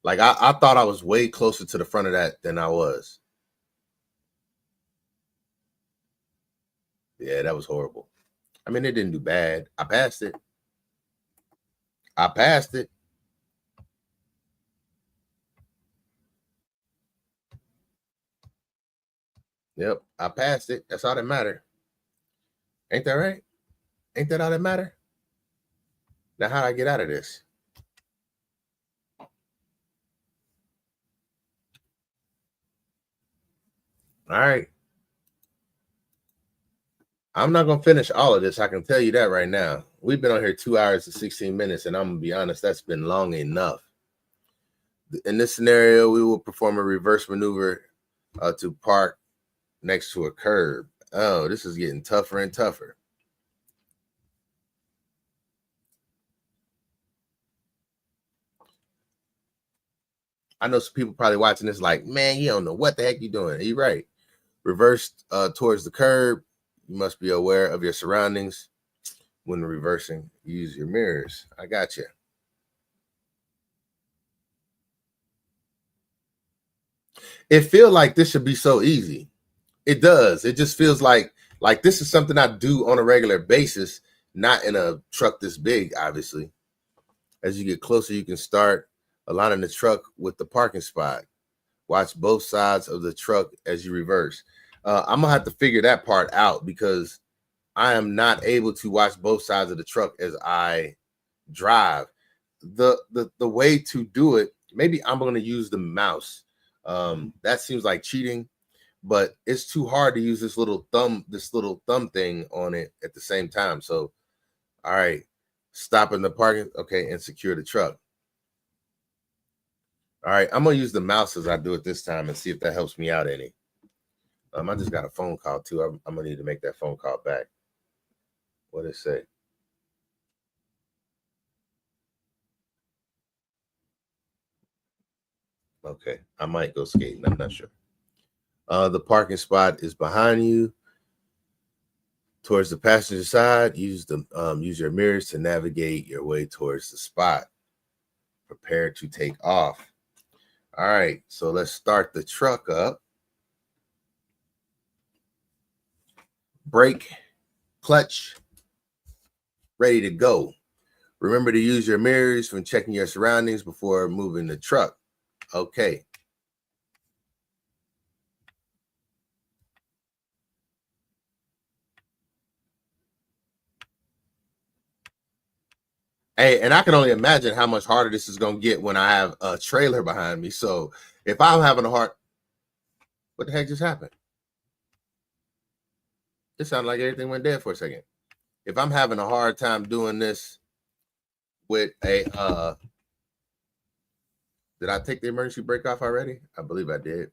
Like I thought I was way closer to the front of that than I was. Yeah, that was horrible. I mean, it didn't do bad. I passed it. I passed it. Yep, I passed it. That's all that mattered. Ain't that right? Ain't that all that matter? Now, how do I get out of this? All right. I'm not going to finish all of this. I can tell you that right now. we've been on here 2 hours and 16 minutes, and I'm gonna be honest, that's been long enough. In this scenario, we will perform a reverse maneuver to park next to a curb. Oh, this is getting tougher and tougher. I know some people probably watching this like, man, you don't know what the heck you're doing. You're right. Reverse towards the curb. You must be aware of your surroundings. When reversing, use your mirrors. I got you. It feels like this should be so easy. It does. It just feels like this is something I do on a regular basis, not in a truck this big, obviously. As you get closer, you can start aligning the truck with the parking spot. Watch both sides of the truck as you reverse. I'm gonna have to figure that part out because I am not able to watch both sides of the truck as I drive. The way to do it, maybe I'm gonna use the mouse. That seems like cheating, but it's too hard to use this little thumb thing on it at the same time. So, all right, stop in the parking, okay, and secure the truck. All right, I'm gonna use the mouse as I do it this time and see if that helps me out any. I just got a phone call too. I'm gonna need to make that phone call back. What did it say? Okay, I might go skating. I'm not sure. The parking spot is behind you. Towards the passenger side, use your mirrors to navigate your way towards the spot. Prepare to take off. All right, so let's start the truck up. Brake, clutch, ready to go. Remember to use your mirrors when checking your surroundings before moving the truck. Okay. Hey, and I can only imagine how much harder this is going to get when I have a trailer behind me. So if I'm having a hard, what the heck just happened? It sounded like everything went dead for a second. If I'm having a hard time doing this with a, did I take the emergency brake off already? I believe I did.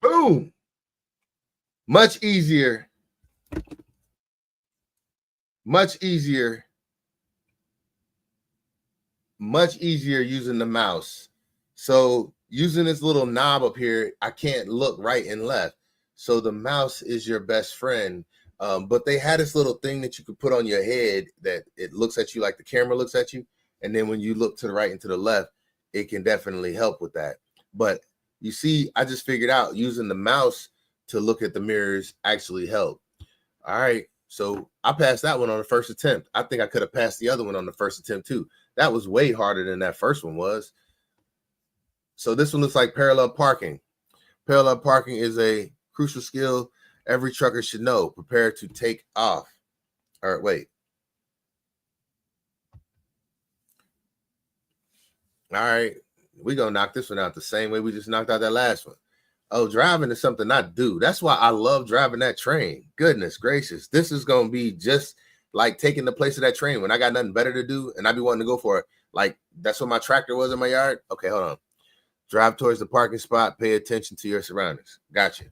Boom. Much easier. Much easier. Much easier using the mouse. So using this little knob up here, I can't look right and left. So the mouse is your best friend. But they had this little thing that you could put on your head that it looks at you like the camera looks at you. And then when you look to the right and to the left, it can definitely help with that. But you see, I just figured out using the mouse to look at the mirrors actually help. All right. So I passed that one on the first attempt. I think I could have passed the other one on the first attempt too. That was way harder than that first one was. So this one looks like parallel parking. Parallel parking is a crucial skill every trucker should know. Prepare to take off. All right, wait. All right, we're gonna knock this one out the same way we just knocked out that last one. Oh, driving is something I do. That's why I love driving that train. Goodness gracious. This is gonna be just like taking the place of that train when I got nothing better to do and I be wanting to go for it. Like that's what my tractor was in my yard. Okay, hold on. Drive towards the parking spot. Pay attention to your surroundings. Gotcha.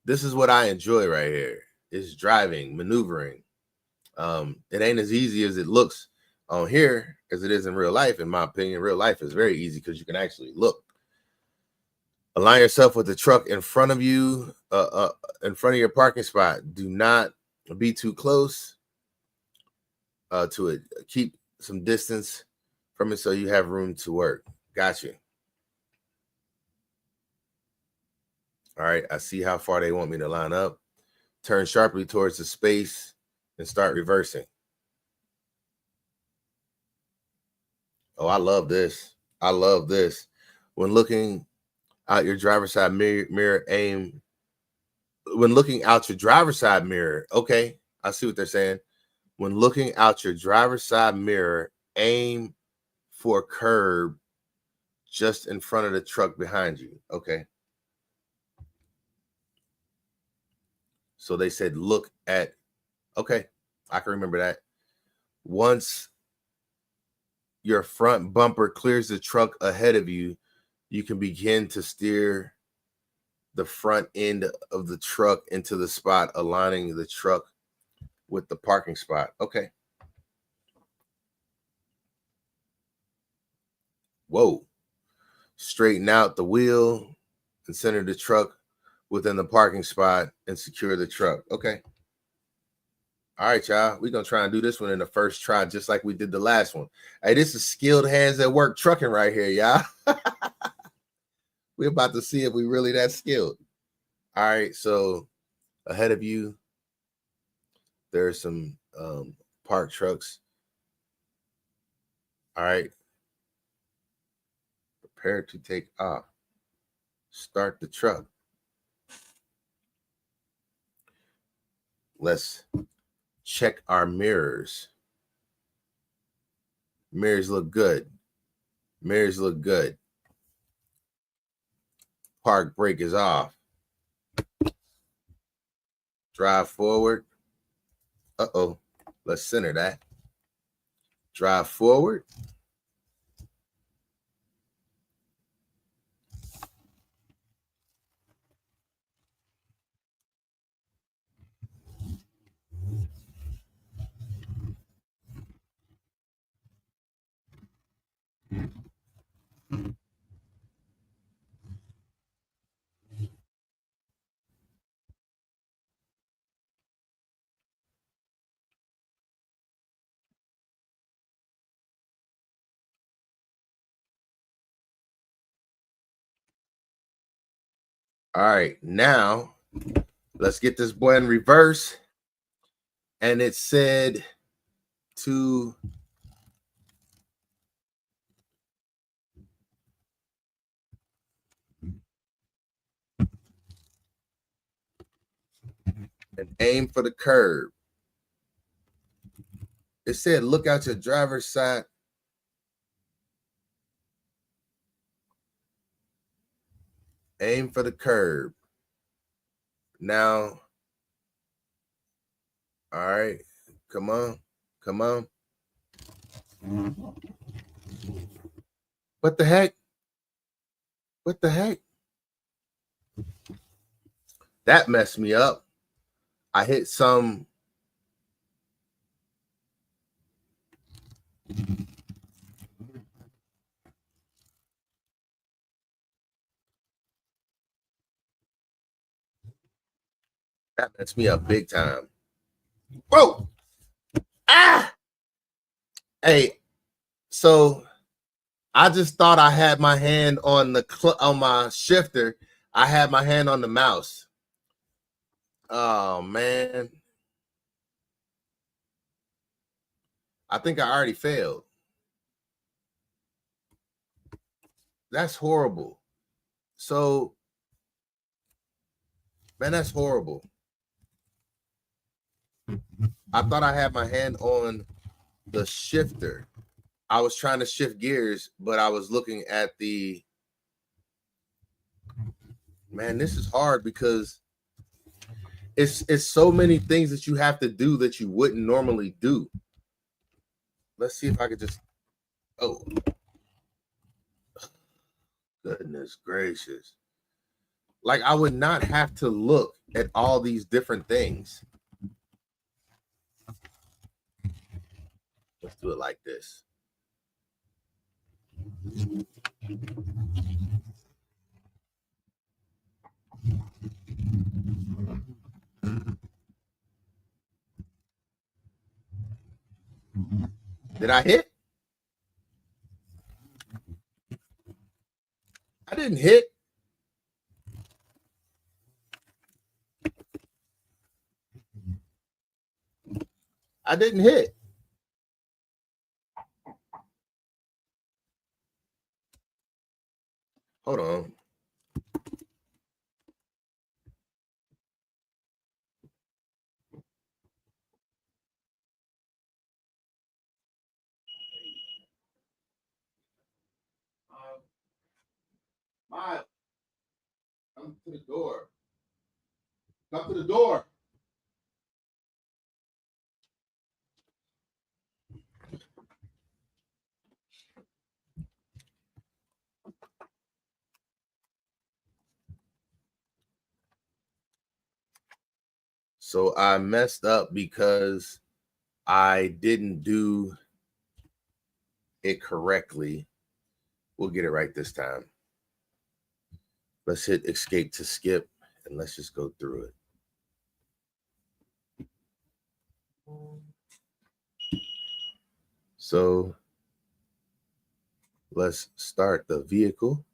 This is what I enjoy right here. Is driving, maneuvering. It ain't as easy as it looks on here as it is in real life. In my opinion, real life is very easy because you can actually look. Align yourself with the truck in front of you, in front of your parking spot. Do not be too close to it. Keep some distance from it so you have room to work. Gotcha. All right, I see how far they want me to line up. Turn sharply towards the space and start reversing. Oh, I love this. I love this. When looking out your driver's side mirror, aim. When looking out your driver's side mirror, okay, I see what they're saying. When looking out your driver's side mirror, aim for a curb just in front of the truck behind you. Okay. So they said, look at, okay, I can remember that. Once your front bumper clears the truck ahead of you, you can begin to steer the front end of the truck into the spot, aligning the truck with the parking spot. Okay. Whoa. Straighten out the wheel and center the truck within the parking spot and secure the truck. Okay. All right, y'all. We're going to try and do this one in the first try, just like we did the last one. Hey, this is skilled hands at work trucking right here, y'all. We're about to see if we really that skilled. All right, so ahead of you, there's some parked trucks. All right. Prepare to take off. Start the truck. Let's check our mirrors. Mirrors look good. Mirrors look good. Park brake is off. Drive forward. Uh-oh. Let's center that. Drive forward. All right, now let's get this boy in reverse. And it said to and aim for the curb. It said look out your driver's side. Aim for the curb. Now, all right, come on, come on. What the heck? What the heck? That messed me up. I hit some. That messed me up big time. Whoa! Ah! Hey, so I just thought I had my hand on the on my shifter. I had my hand on the mouse. Oh man. I think I already failed. That's horrible. So, man, that's horrible. I thought I had my hand on the shifter. I was trying to shift gears, but I was looking at the, man, this is hard because it's so many things that you have to do that you wouldn't normally do. Let's see if I could just, oh. Goodness gracious. Like, I would not have to look at all these different things. Let's do it like this. Did I hit? I didn't hit. I didn't hit. Hold on. Miles, come to the door. Come to the door. So I messed up because I didn't do it correctly. We'll get it right this time. Let's hit escape to skip and let's just go through it. So let's start the vehicle.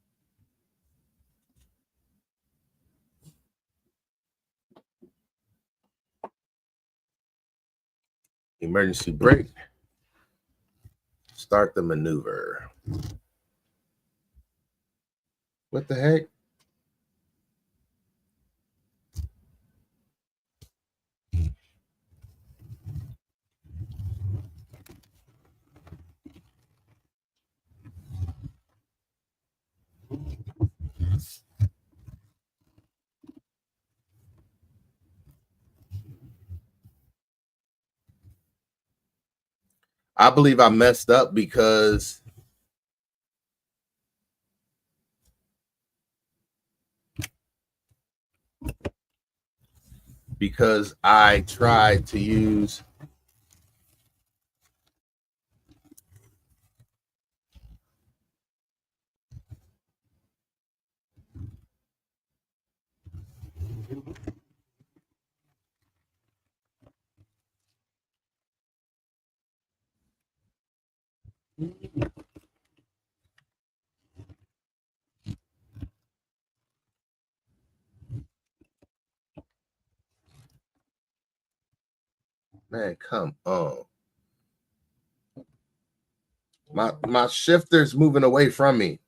Emergency brake. Start the maneuver. What the heck? I believe I messed up because I tried to use man, come on. My shifter's moving away from me.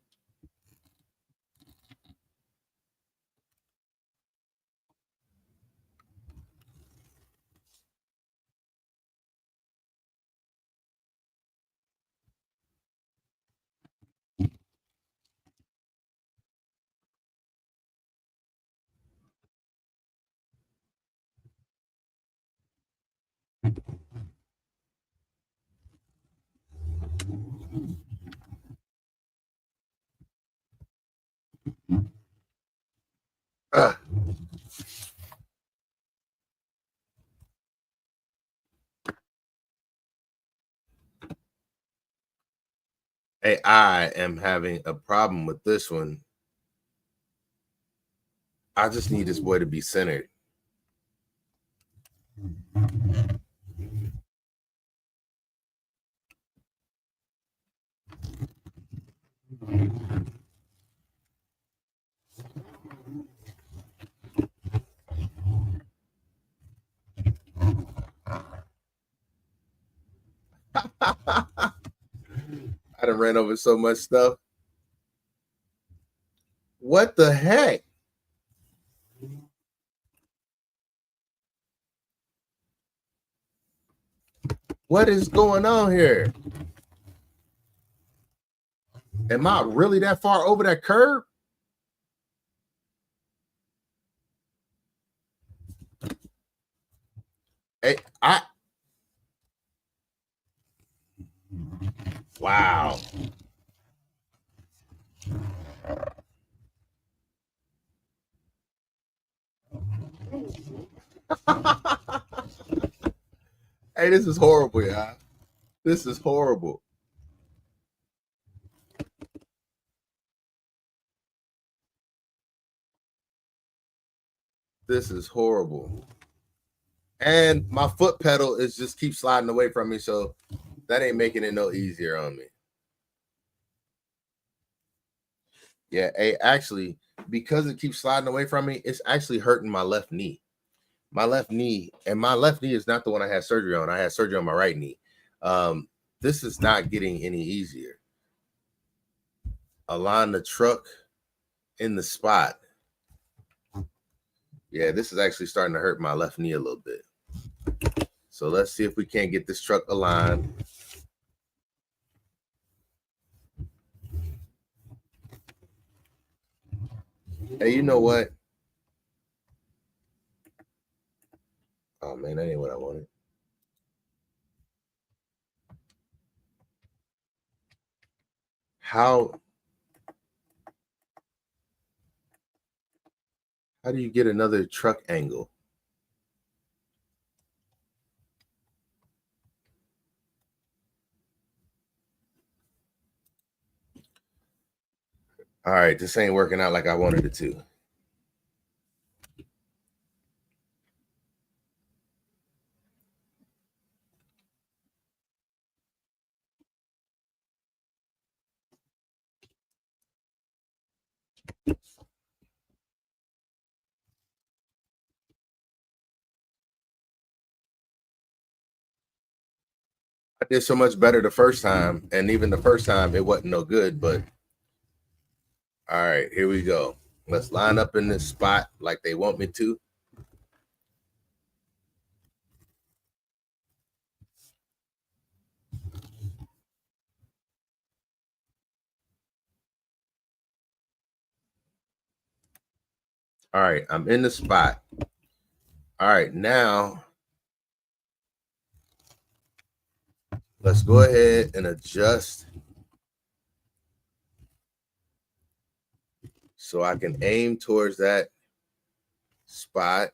Ugh. Hey, I am having a problem with this one. I just need this boy to be centered. I done ran over so much stuff. What the heck? What is going on here? Am I really that far over that curb? Hey, wow. Hey, this is horrible, y'all. This is horrible. This is horrible. And my foot pedal is just keep sliding away from me, so that ain't making it no easier on me. Yeah, hey, actually, because it keeps sliding away from me, it's actually hurting my left knee. My left knee, and my left knee is not the one I had surgery on. I had surgery on my right knee. This is not getting any easier. Align the truck in the spot. Yeah, this is actually starting to hurt my left knee a little bit. So let's see if we can't get this truck aligned. Hey, you know what? Oh man, that ain't what I wanted. How do you get another truck angle? All right, this ain't working out like I wanted it to. I did so much better the first time, and even the first time it wasn't no good, but all right, here we go. Let's line up in this spot like they want me to. All right, I'm in the spot. All right, now let's go ahead and adjust so I can aim towards that spot.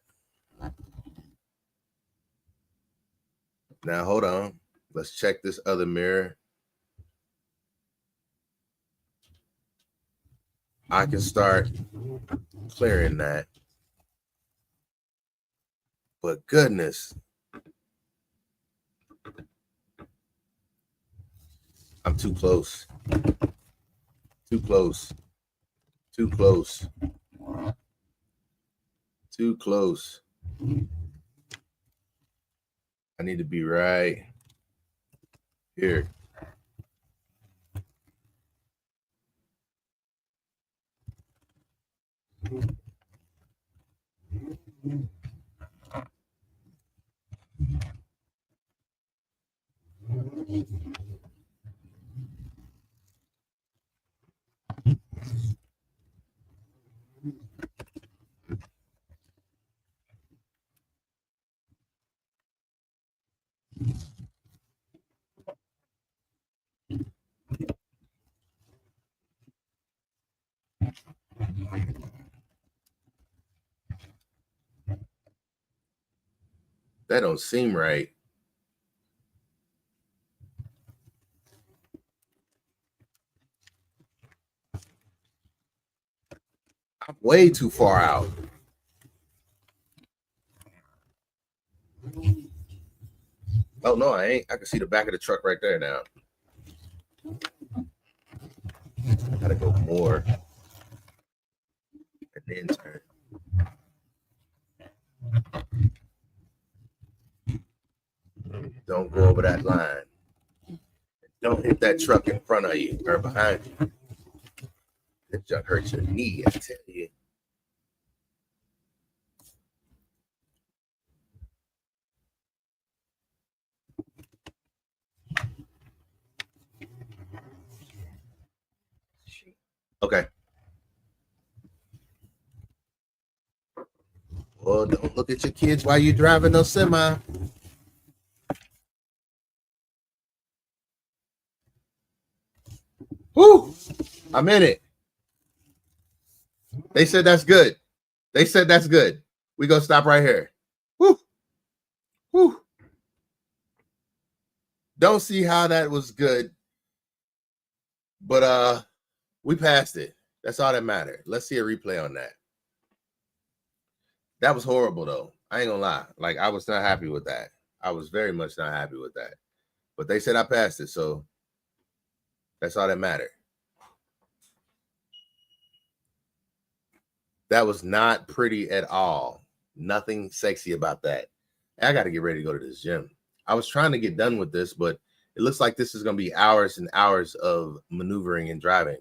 Now, hold on. Let's check this other mirror. I can start clearing that. But goodness, I'm too close. Too close. Too close. Too close. I need to be right here. That don't seem right. I'm way too far out. Oh no, I ain't. I can see the back of the truck right there now. I gotta go more and then turn. Don't go over that line. Don't hit that truck in front of you or behind you. That truck hurts your knee, I tell you. Okay. Well, don't look at your kids while you're driving no semi. Woo! I'm in it. They said that's good. They said that's good. We gonna stop right here. Woo! Whew. Don't see how that was good, but we passed it. That's all that mattered. Let's see a replay on that. That was horrible though. I ain't gonna lie. Like, I was not happy with that. I was very much not happy with that. But they said I passed it, so that's all that mattered. That was not pretty at all. Nothing sexy about that. I got to get ready to go to this gym. I was trying to get done with this, but it looks like this is going to be hours and hours of maneuvering and driving.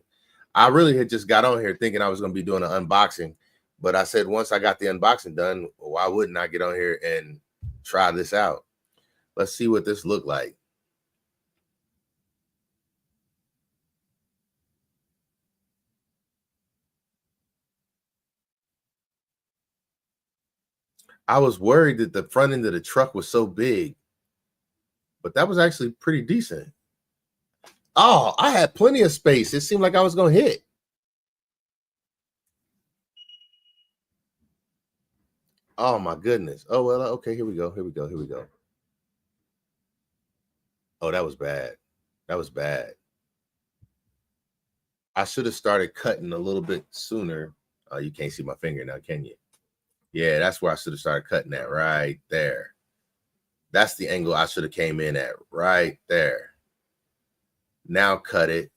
I really had just got on here thinking I was going to be doing an unboxing, but I said once I got the unboxing done, why wouldn't I get on here and try this out? Let's see what this looked like. I was worried that the front end of the truck was so big, but that was actually pretty decent. Oh, I had plenty of space. It seemed like I was going to hit. Oh my goodness. Oh, well, okay, here we go. Here we go. Here we go. Oh, that was bad. That was bad. I should have started cutting a little bit sooner. Oh, you can't see my finger now, can you? Yeah, that's where I should have started cutting at, right there. That's the angle I should have came in at, right there. Now cut it.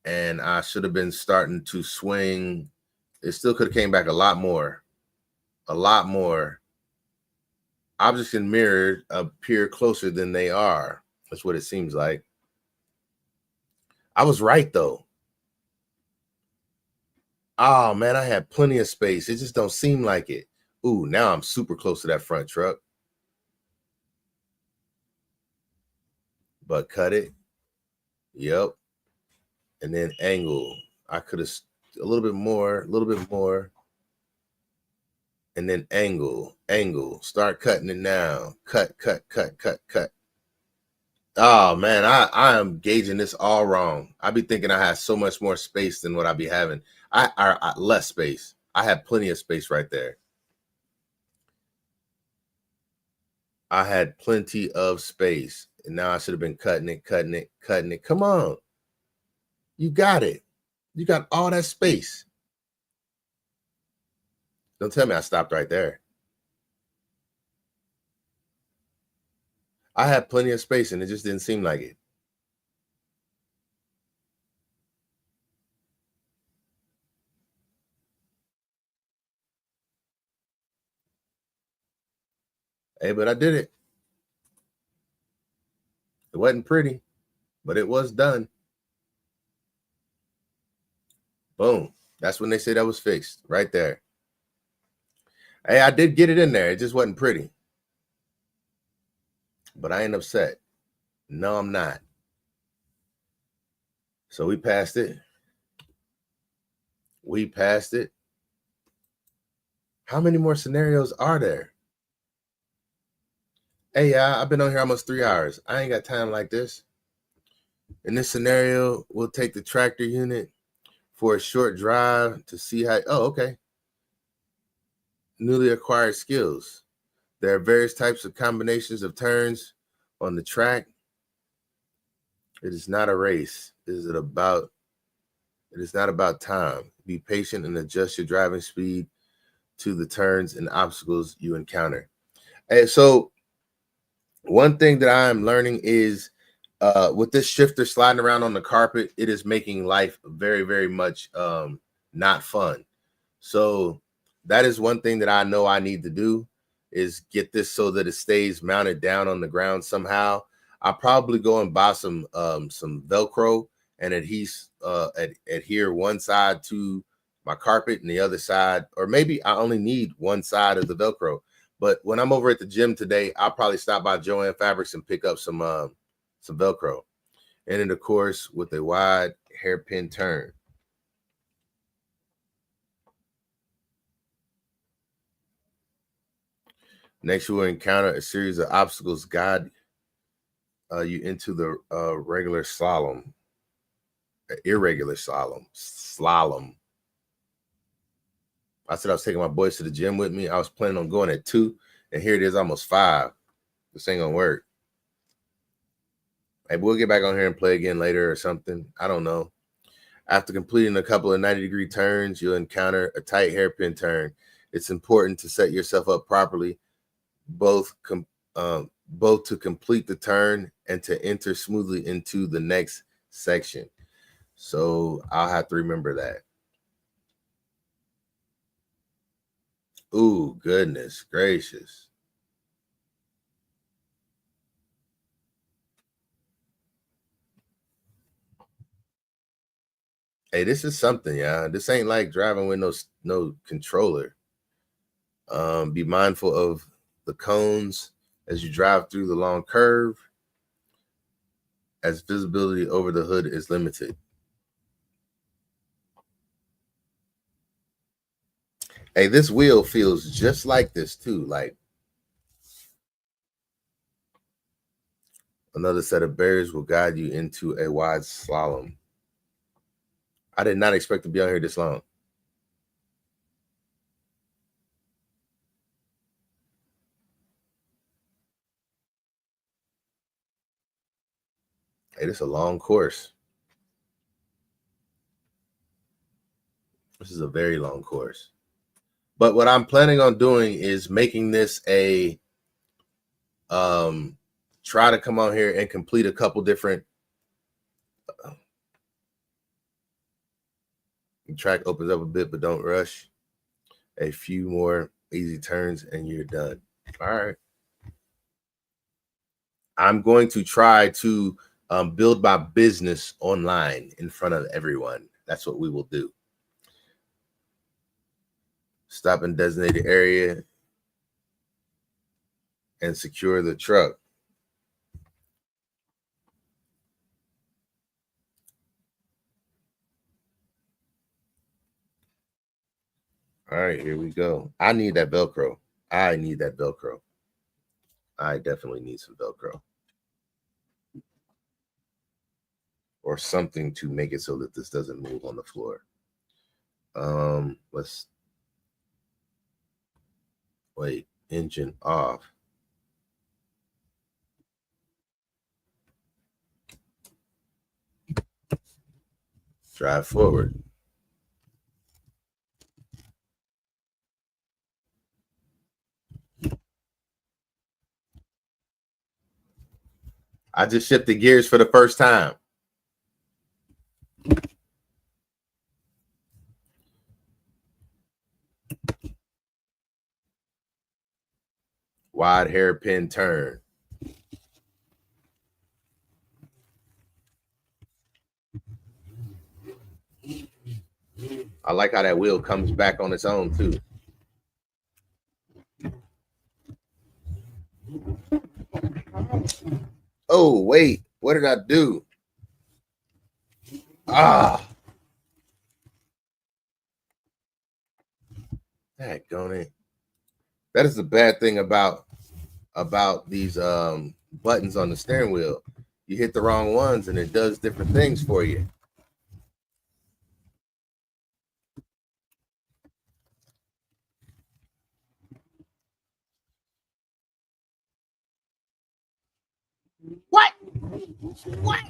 And I should have been starting to swing. It still could have came back a lot more. A lot more. Objects in mirror appear closer than they are. That's what it seems like. I was right, though. Oh, man, I had plenty of space. It just don't seem like it. Ooh, now I'm super close to that front truck. But cut it. Yep. And then angle. I could have a little bit more, a little bit more. And then angle, angle. Start cutting it now. Cut, cut, cut, cut, cut. Oh, man, I am gauging this all wrong. I be thinking I have so much more space than what I be having. I less space. I had plenty of space right there. I had plenty of space. And now I should have been cutting it, cutting it, cutting it. Come on. You got it. You got all that space. Don't tell me I stopped right there. I had plenty of space and it just didn't seem like it. Hey, but I did it. It wasn't pretty, but it was done. Boom. That's when they say that was fixed, right there. Hey, I did get it in there. It just wasn't pretty. But I ain't upset. No, I'm not. So we passed it. We passed it. How many more scenarios are there? Hey, I've been on here almost 3 hours. I ain't got time like this. In this scenario, we'll take the tractor unit for a short drive to see how. Oh, okay. Newly acquired skills. There are various types of combinations of turns on the track. It is not a race. It is not about time. Be patient and adjust your driving speed to the turns and obstacles you encounter. And so one thing that I am learning is with this shifter sliding around on the carpet, it is making life very, very much not fun. So that is one thing that I know I need to do is get this so that it stays mounted down on the ground somehow. I'll probably go and buy some Velcro and adhere one side to my carpet and the other side, or maybe I only need one side of the Velcro. But when I'm over at the gym today, I'll probably stop by Joann Fabrics and pick up some Velcro. And then, of course, with a wide hairpin turn. Next, you will encounter a series of obstacles guide you into the irregular slalom. I said I was taking my boys to the gym with me. I was planning on going at 2, and here it is almost 5. This ain't gonna work. Maybe we'll get back on here and play again later or something. I don't know. After completing a couple of 90-degree turns, you'll encounter a tight hairpin turn. It's important to set yourself up properly, both to complete the turn and to enter smoothly into the next section. So I'll have to remember that. Ooh, goodness gracious. Hey, this is something, yeah. This ain't like driving with no controller. Be mindful of the cones as you drive through the long curve, as visibility over the hood is limited. Hey, this wheel feels just like this too. Like another set of barriers will guide you into a wide slalom. I did not expect to be on here this long. Hey, this is a long course. This is a very long course. But what I'm planning on doing is making this a try to come on here and complete a couple different track opens up a bit, but don't rush. A few more easy turns and you're done. All right. I'm going to try to build my business online in front of everyone. That's what we will do. Stop in designated area and secure the truck. All right, here we go. I need that Velcro. I need that Velcro. I definitely need some Velcro. Or something to make it so that this doesn't move on the floor. Let's wait. Engine off. Drive forward. I just shifted gears for the first time. Wide hairpin turn. I like how that wheel comes back on its own too. Oh, wait. What did I do? Ah. Daggone it. That is the bad thing about these buttons on the steering wheel. You hit the wrong ones and it does different things for you. What? What?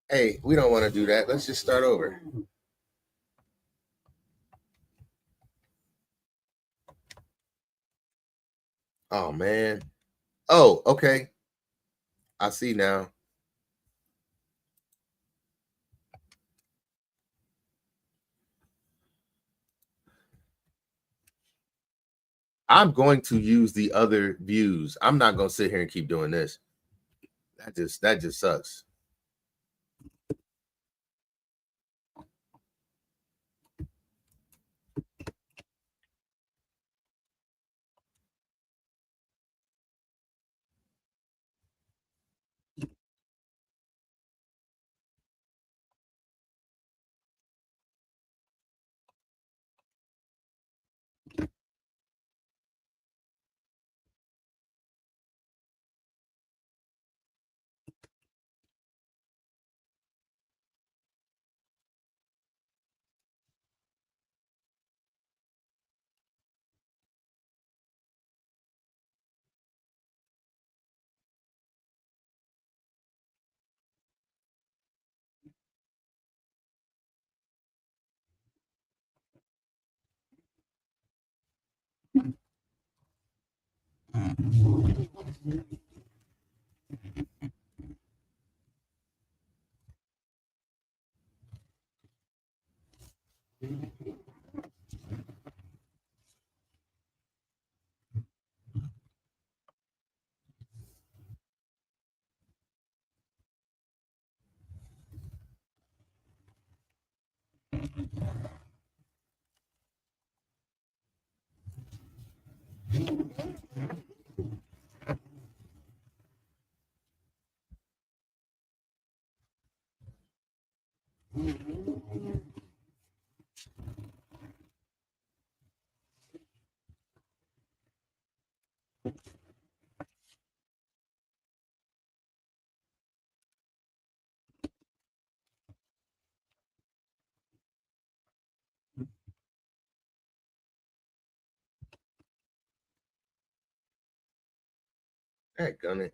Hey, we don't want to do that. Let's just start over. Oh man. Oh, okay. I see now. I'm going to use the other views. I'm not going to sit here and keep doing this. That just sucks. Heck, gun it.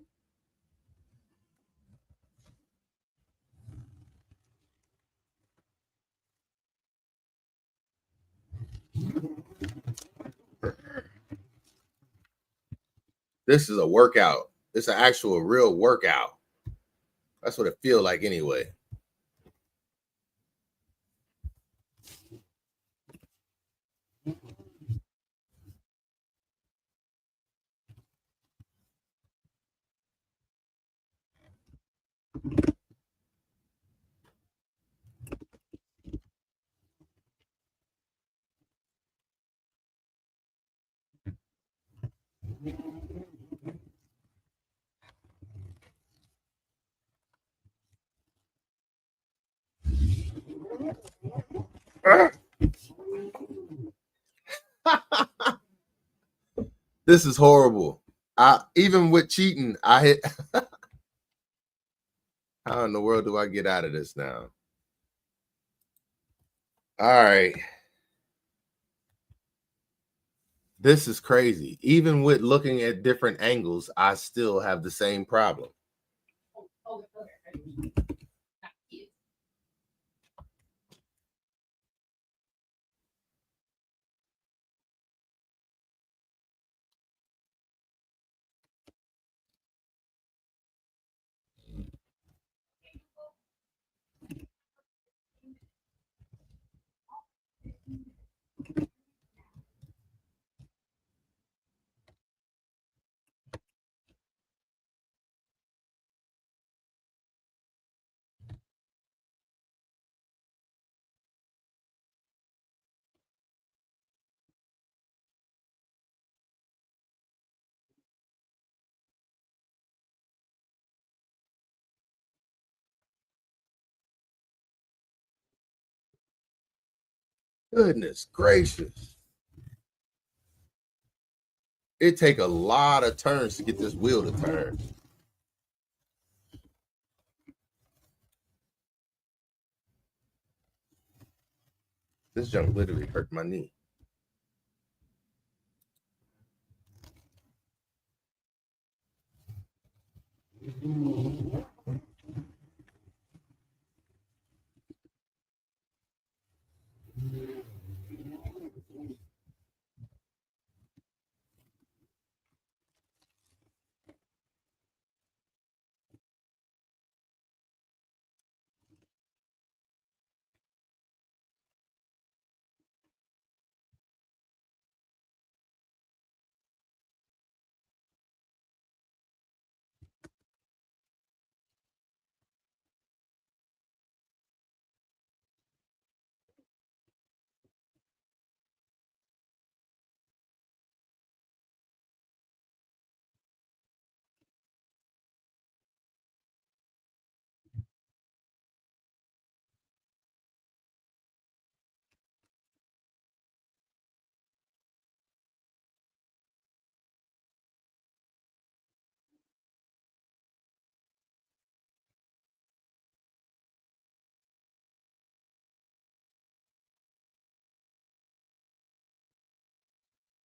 This is a workout. It's an actual real workout. That's what it feels like anyway. This is horrible. Even with cheating, I hit. How in the world do I get out of this now? All right. This is crazy. Even with looking at different angles, I still have the same problem. Goodness gracious. It take a lot of turns to get this wheel to turn. This junk literally hurt my knee.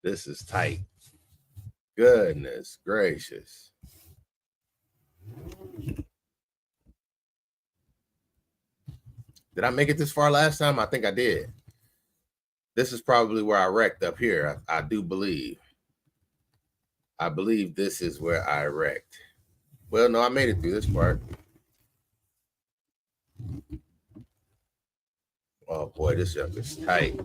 This is tight. Goodness gracious. Did I make it this far last time? I think I did. This is probably where I wrecked up here. I do believe. I believe this is where I wrecked. Well, no, I made it through this part. Oh boy, this jump is tight.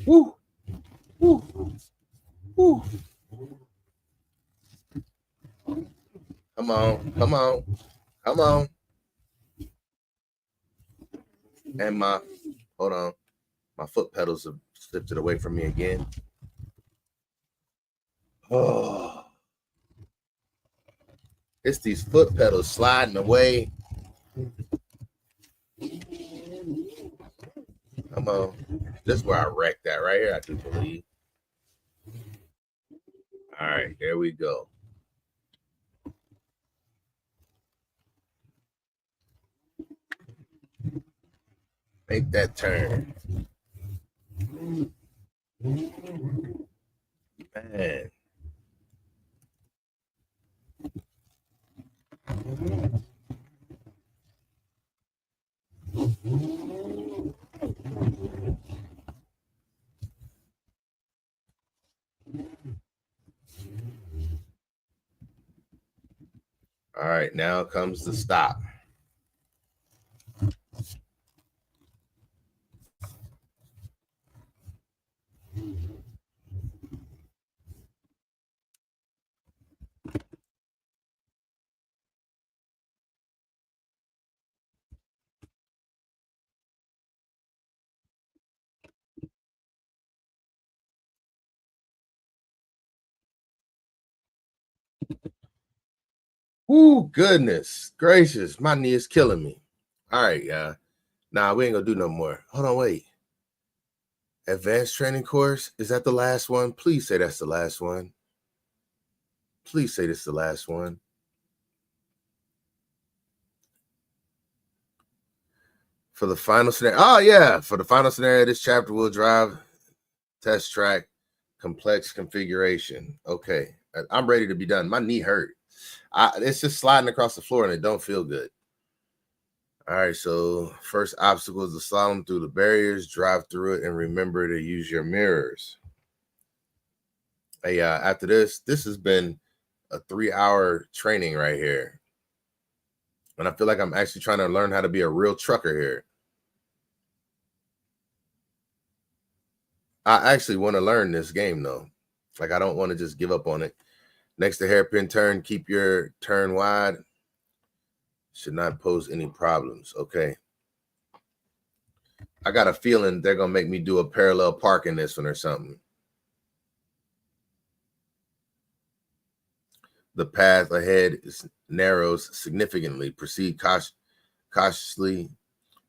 Woo, woo, woo. Come on, come on, come on. And hold on, my foot pedals have slipped it away from me again. Oh, it's these foot pedals sliding away. Come on, this is where I wrecked that right here. I do believe. All right, there we go. Make that turn. Man. All right, now comes the stop. Ooh, goodness gracious, my knee is killing me. All right, yeah. Nah, we ain't gonna do no more. Hold on, wait. Advanced training course? Is that the last one? Please say that's the last one. Please say this is the last one. For the final scenario. Oh, yeah. For the final scenario, this chapter will drive test track complex configuration. Okay. I'm ready to be done. My knee hurt. It's just sliding across the floor and it don't feel good. All right, so first obstacle is the slalom through the barriers, drive through it, and remember to use your mirrors. Hey, after this has been a 3-hour training right here. And I feel like I'm actually trying to learn how to be a real trucker here. I actually want to learn this game, though. Like, I don't want to just give up on it. Next to hairpin turn, keep your turn wide. Should not pose any problems. Okay. I got a feeling they're going to make me do a parallel park in this one or something. The path ahead narrows significantly. Proceed cautiously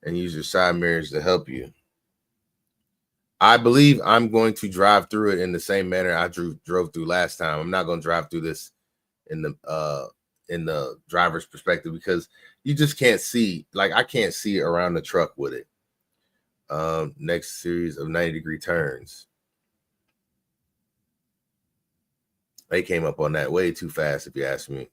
and use your side mirrors to help you. I believe I'm going to drive through it in the same manner I drove through last time. I'm not going to drive through this in the driver's perspective because you just can't see. Like, I can't see around the truck with it. Next series of 90-degree turns. They came up on that way too fast, if you ask me.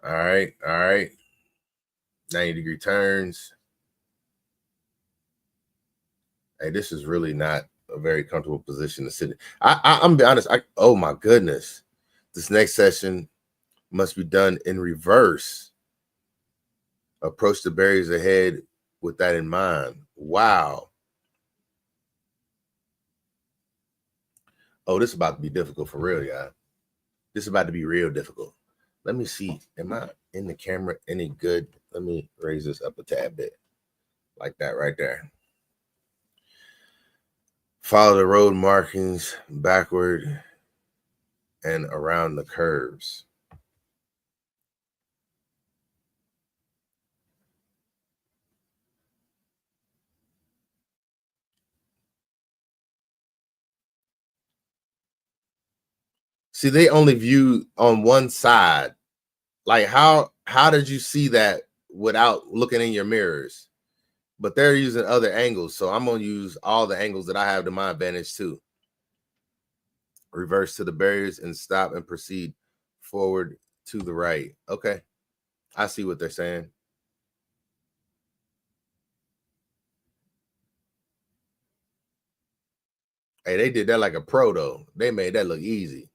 All right. 90-degree turns. Hey, this is really not a very comfortable position to sit in. I'm gonna be honest. Oh my goodness, this next session must be done in reverse. Approach the barriers ahead with that in mind. Wow. Oh, this is about to be difficult for real, y'all. This is about to be real difficult. Let me see. Am I in the camera any good? Let me raise this up a tad bit. Like that right there. Follow the road markings backward and around the curves. See, they only view on one side. Like, how How did you see that without looking in your mirrors? But they're using other angles, so I'm going to use all the angles that I have to my advantage too. Reverse to the barriers and stop and proceed forward to the right. Okay, I see what they're saying. Hey, they did that like a pro though. They made that look easy.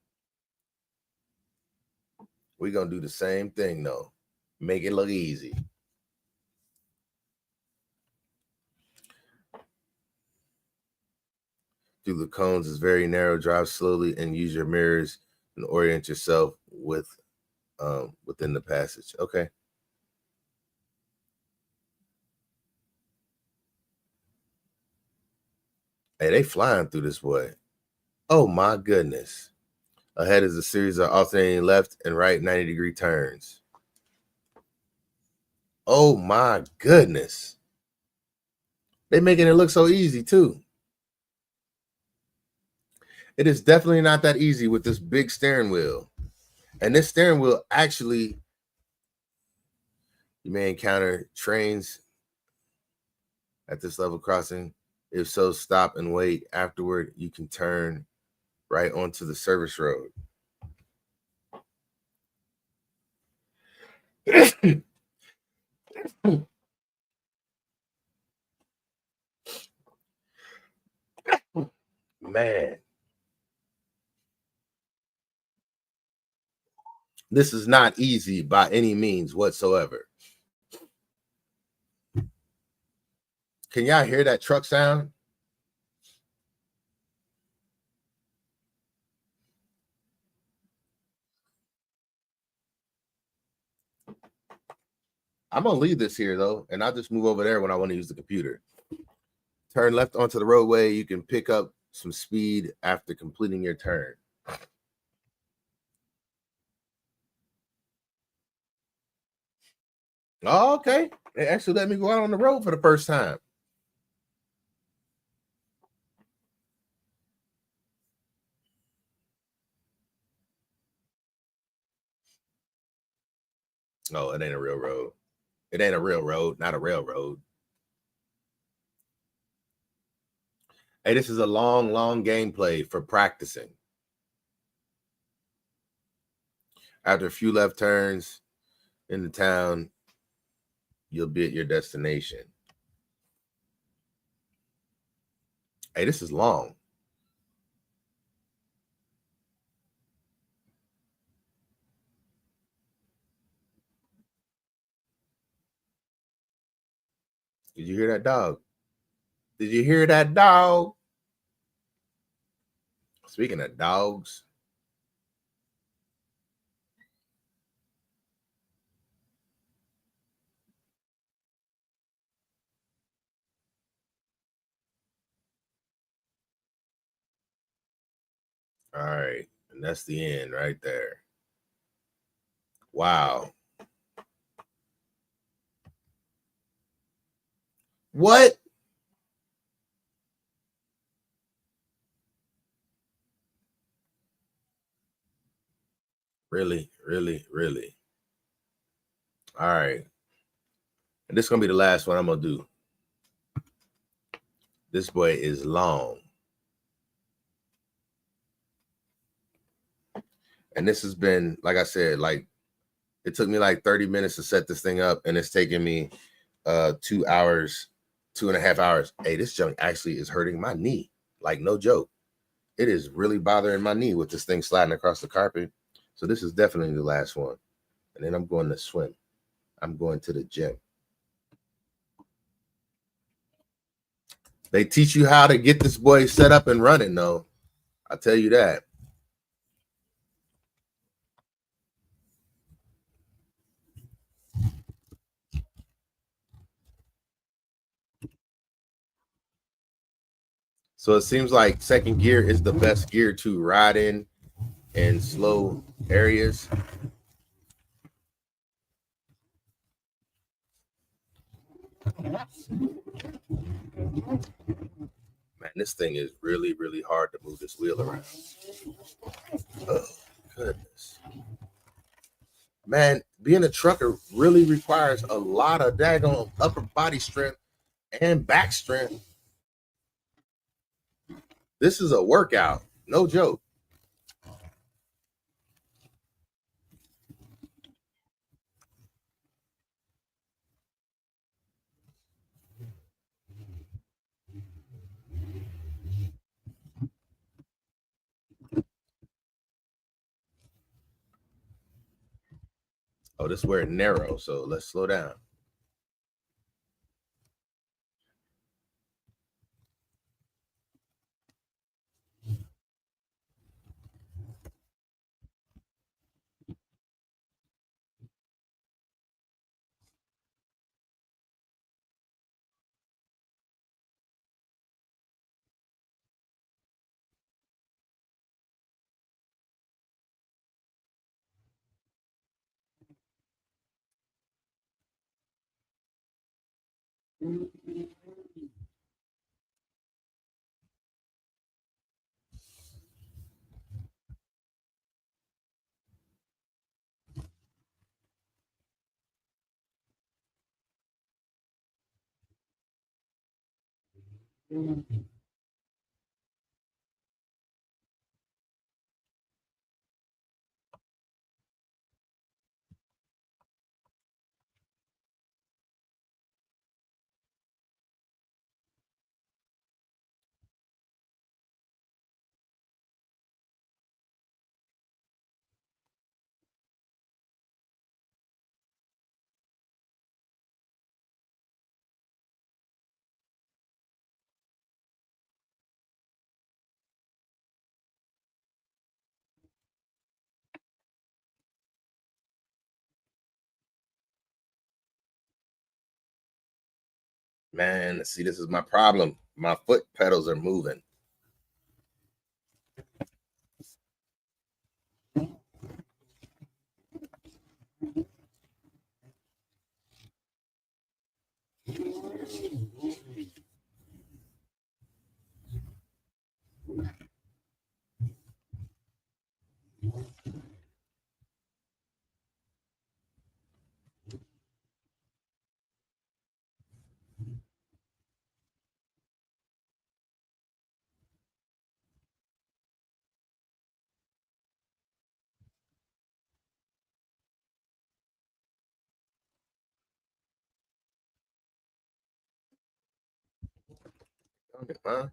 We're going to do the same thing though. Make it look easy. Through the cones is very narrow. Drive slowly and use your mirrors and orient yourself within the passage. Okay. Hey, they flying through this way. Oh my goodness. Ahead is a series of alternating left and right 90-degree turns. Oh my goodness. They're making it look so easy too. It is definitely not that easy with this big steering wheel. And this steering wheel actually, you may encounter trains at this level crossing. If so, stop and wait. Afterward, you can turn right onto the service road. Man, this is not easy by any means whatsoever. Can y'all hear that truck sound? I'm going to leave this here, though, and I'll just move over there when I want to use the computer. Turn left onto the roadway. You can pick up some speed after completing your turn. Oh, okay. They actually let me go out on the road for the first time. Oh, it ain't a real road. It ain't a real road, not a railroad. Hey, this is a long, long gameplay for practicing. After a few left turns in the town, you'll be at your destination. Hey, this is long. Did you hear that dog? Did you hear that dog? Speaking of dogs, all right, and that's the end right there. Wow. What? Really, really, really. All right. And this is going to be the last one I'm going to do. This boy is long. And this has been, like I said, like it took me like 30 minutes to set this thing up, and it's taken me 2 hours, 2.5 hours. Hey, this junk actually is hurting my knee. Like, no joke. It is really bothering my knee with this thing sliding across the carpet. So this is definitely the last one. And then I'm going to swim. I'm going to the gym. They teach you how to get this boy set up and running, though. I'll tell you that. So it seems like second gear is the best gear to ride in slow areas. Man, this thing is really, really hard to move this wheel around. Oh, goodness. Man, being a trucker really requires a lot of daggone upper body strength and back strength. This is a workout, no joke. Oh, this is where it's narrow, so let's slow down. Man, see, this is my problem. My foot pedals are moving. Huh?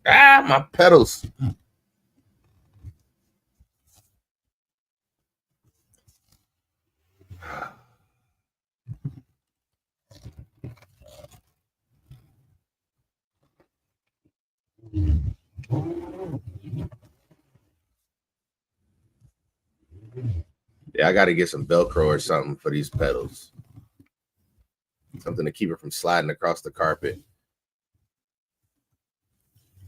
Ah, my pedals. Yeah, I got to get some Velcro or something for these pedals. Something to keep it from sliding across the carpet.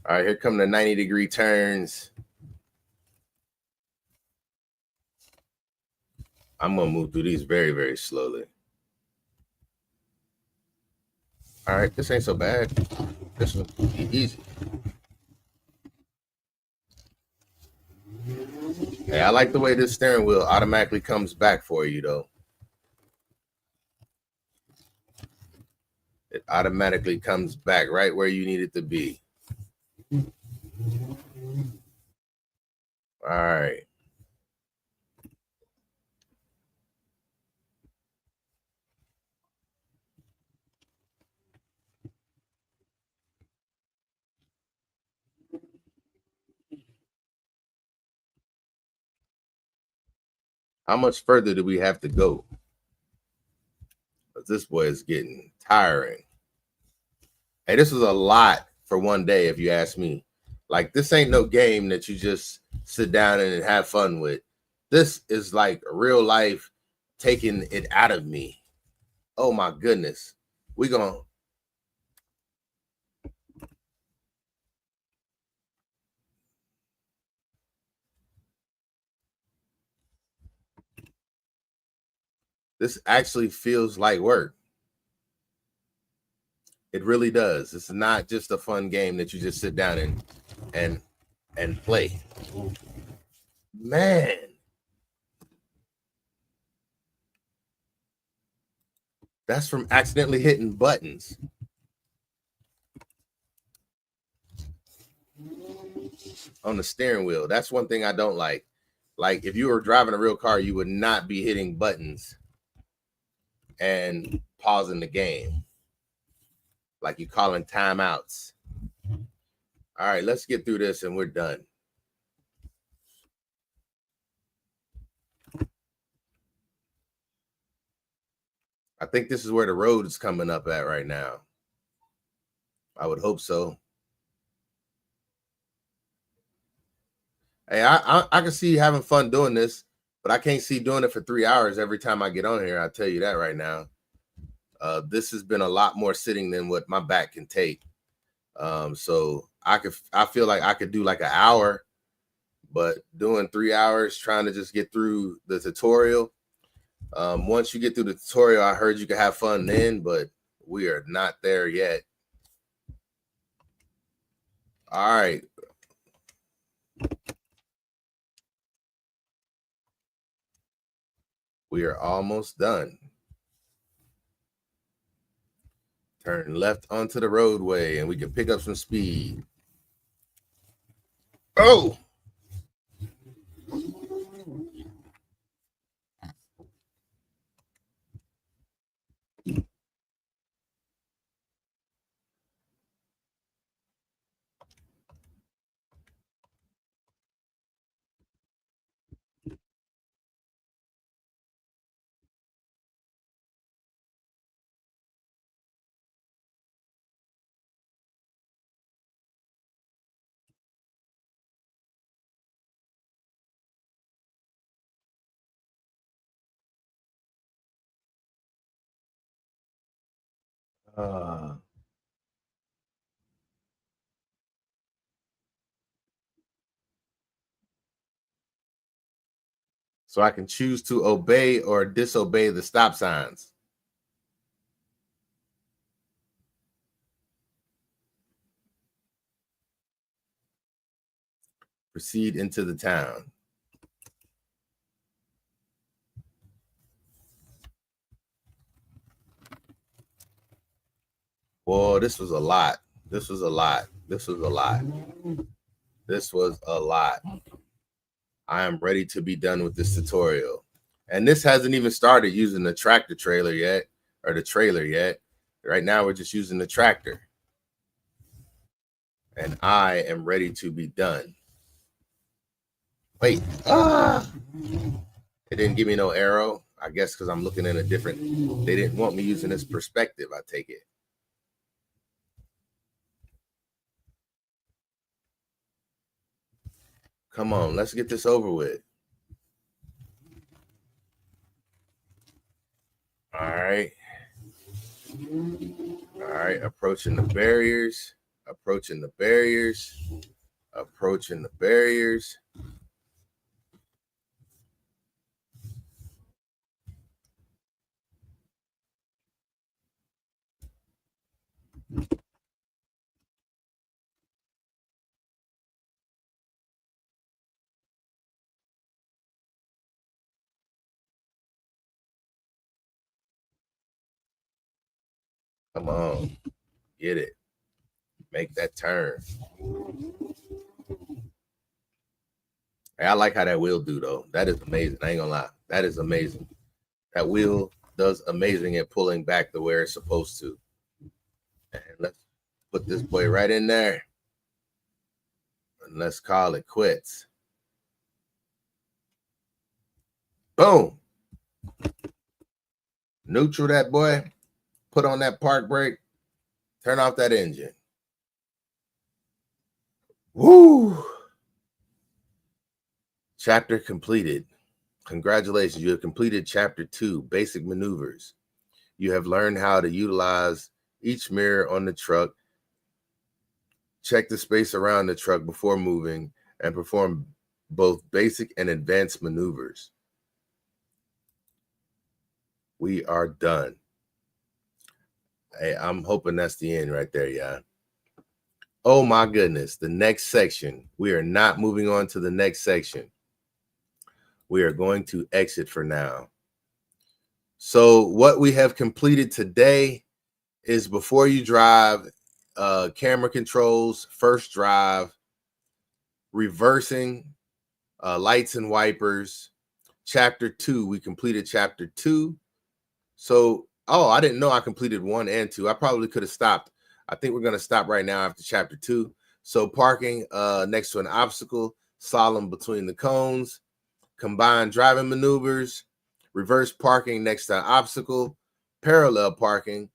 All right, here come the 90-degree turns. I'm going to move through these very, very slowly. All right, this ain't so bad. This one easy. Hey, I like the way this steering wheel automatically comes back for you, though. It automatically comes back right where you need it to be. All right. How much further do we have to go? But this boy is getting tiring. Hey, this was a lot for one day, if you ask me. Like, this ain't no game that you just sit down and have fun with. This is like real life taking it out of me. Oh my goodness. We gonna this actually feels like work. It really does. It's not just a fun game that you just sit down and play. Man. That's from accidentally hitting buttons on the steering wheel. That's one thing I don't like. Like, if you were driving a real car, you would not be hitting buttons and pausing the game. Like, you calling timeouts. All right, let's get through this and we're done. I think this is where the road is coming up at right now. I would hope so. Hey, I can see having fun doing this, but I can't see doing it for 3 hours every time I get on here. I'll tell you that right now. This has been a lot more sitting than what my back can take. So I feel like I could do like an hour, but doing 3 hours trying to just get through the tutorial. Once you get through the tutorial, I heard you can have fun then, but we are not there yet. All right. We are almost done. Turn left onto the roadway and we can pick up some speed. Oh! So I can choose to obey or disobey the stop signs. Proceed into the town. Whoa, this was a lot. This was a lot. This was a lot. This was a lot. I am ready to be done with this tutorial. And this hasn't even started using the tractor trailer yet, or the trailer yet. Right now, we're just using the tractor. And I am ready to be done. Wait. It didn't give me no arrow. I guess because I'm looking in a different, they didn't want me using this perspective, I take it. Come on, let's get this over with. All right. All right, approaching the barriers, approaching the barriers, approaching the barriers. Come on. Get it. Make that turn. Hey, I like how that wheel do, though. That is amazing. I ain't gonna lie. That is amazing. That wheel does amazing at pulling back the where it's supposed to. And let's put this boy right in there. And let's call it quits. Boom. Neutral that boy. Put on that park brake. Turn off that engine. Woo! Chapter completed. Congratulations. You have completed Chapter 2, Basic Maneuvers. You have learned how to utilize each mirror on the truck, check the space around the truck before moving, and perform both basic and advanced maneuvers. We are done. Hey, I'm hoping that's the end right there, yeah. Oh my goodness, the next section. We are not moving on to the next section. We are going to exit for now. So what we have completed today is before you drive, camera controls, first drive, reversing, lights and wipers. Chapter 2, we completed Chapter 2. So, I didn't know I completed 1 and 2. I probably could have stopped. I think we're going to stop right now after Chapter 2. So parking next to an obstacle, slalom between the cones, combined driving maneuvers, reverse parking next to an obstacle, parallel parking,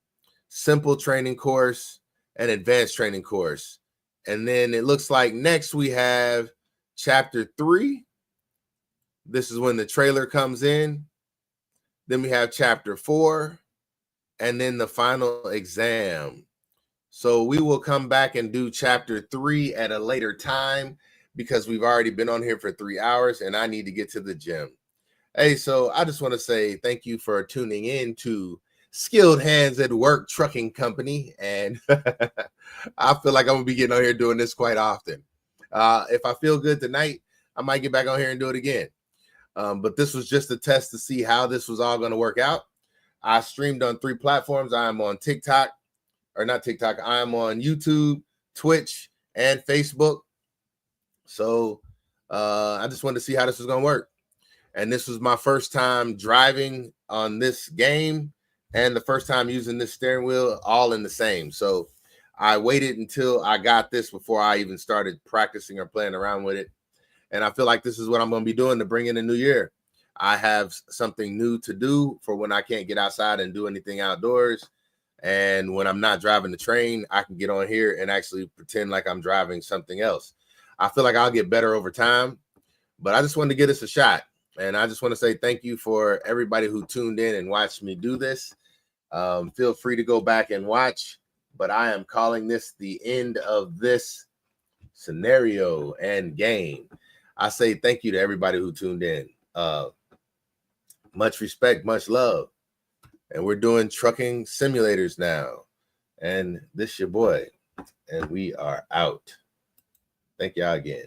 simple training course, and advanced training course. And then it looks like next we have Chapter 3. This is when the trailer comes in. Then we have Chapter 4, and then the final exam. So we will come back and do Chapter 3 at a later time because we've already been on here for 3 hours and I need to get to the gym. Hey, so I just want to say thank you for tuning in to Skilled Hands at Work Trucking Company. And I feel like I'm going to be getting on here doing this quite often. If I feel good tonight, I might get back on here and do it again. But this was just a test to see how this was all going to work out. I streamed on 3 platforms. I am on TikTok, or not TikTok. I am on YouTube, Twitch, and Facebook. So I just wanted to see how this was going to work. And this was my first time driving on this game and the first time using this steering wheel all in the same. So I waited until I got this before I even started practicing or playing around with it. And I feel like this is what I'm going to be doing to bring in the new year. I have something new to do for when I can't get outside and do anything outdoors. And when I'm not driving the train, I can get on here and actually pretend like I'm driving something else. I feel like I'll get better over time, but I just wanted to give this a shot. And I just want to say thank you for everybody who tuned in and watched me do this. Feel free to go back and watch, but I am calling this the end of this scenario and game. I say thank you to everybody who tuned in. Much respect, much love. And we're doing trucking simulators now. And this your boy. And we are out. Thank y'all again.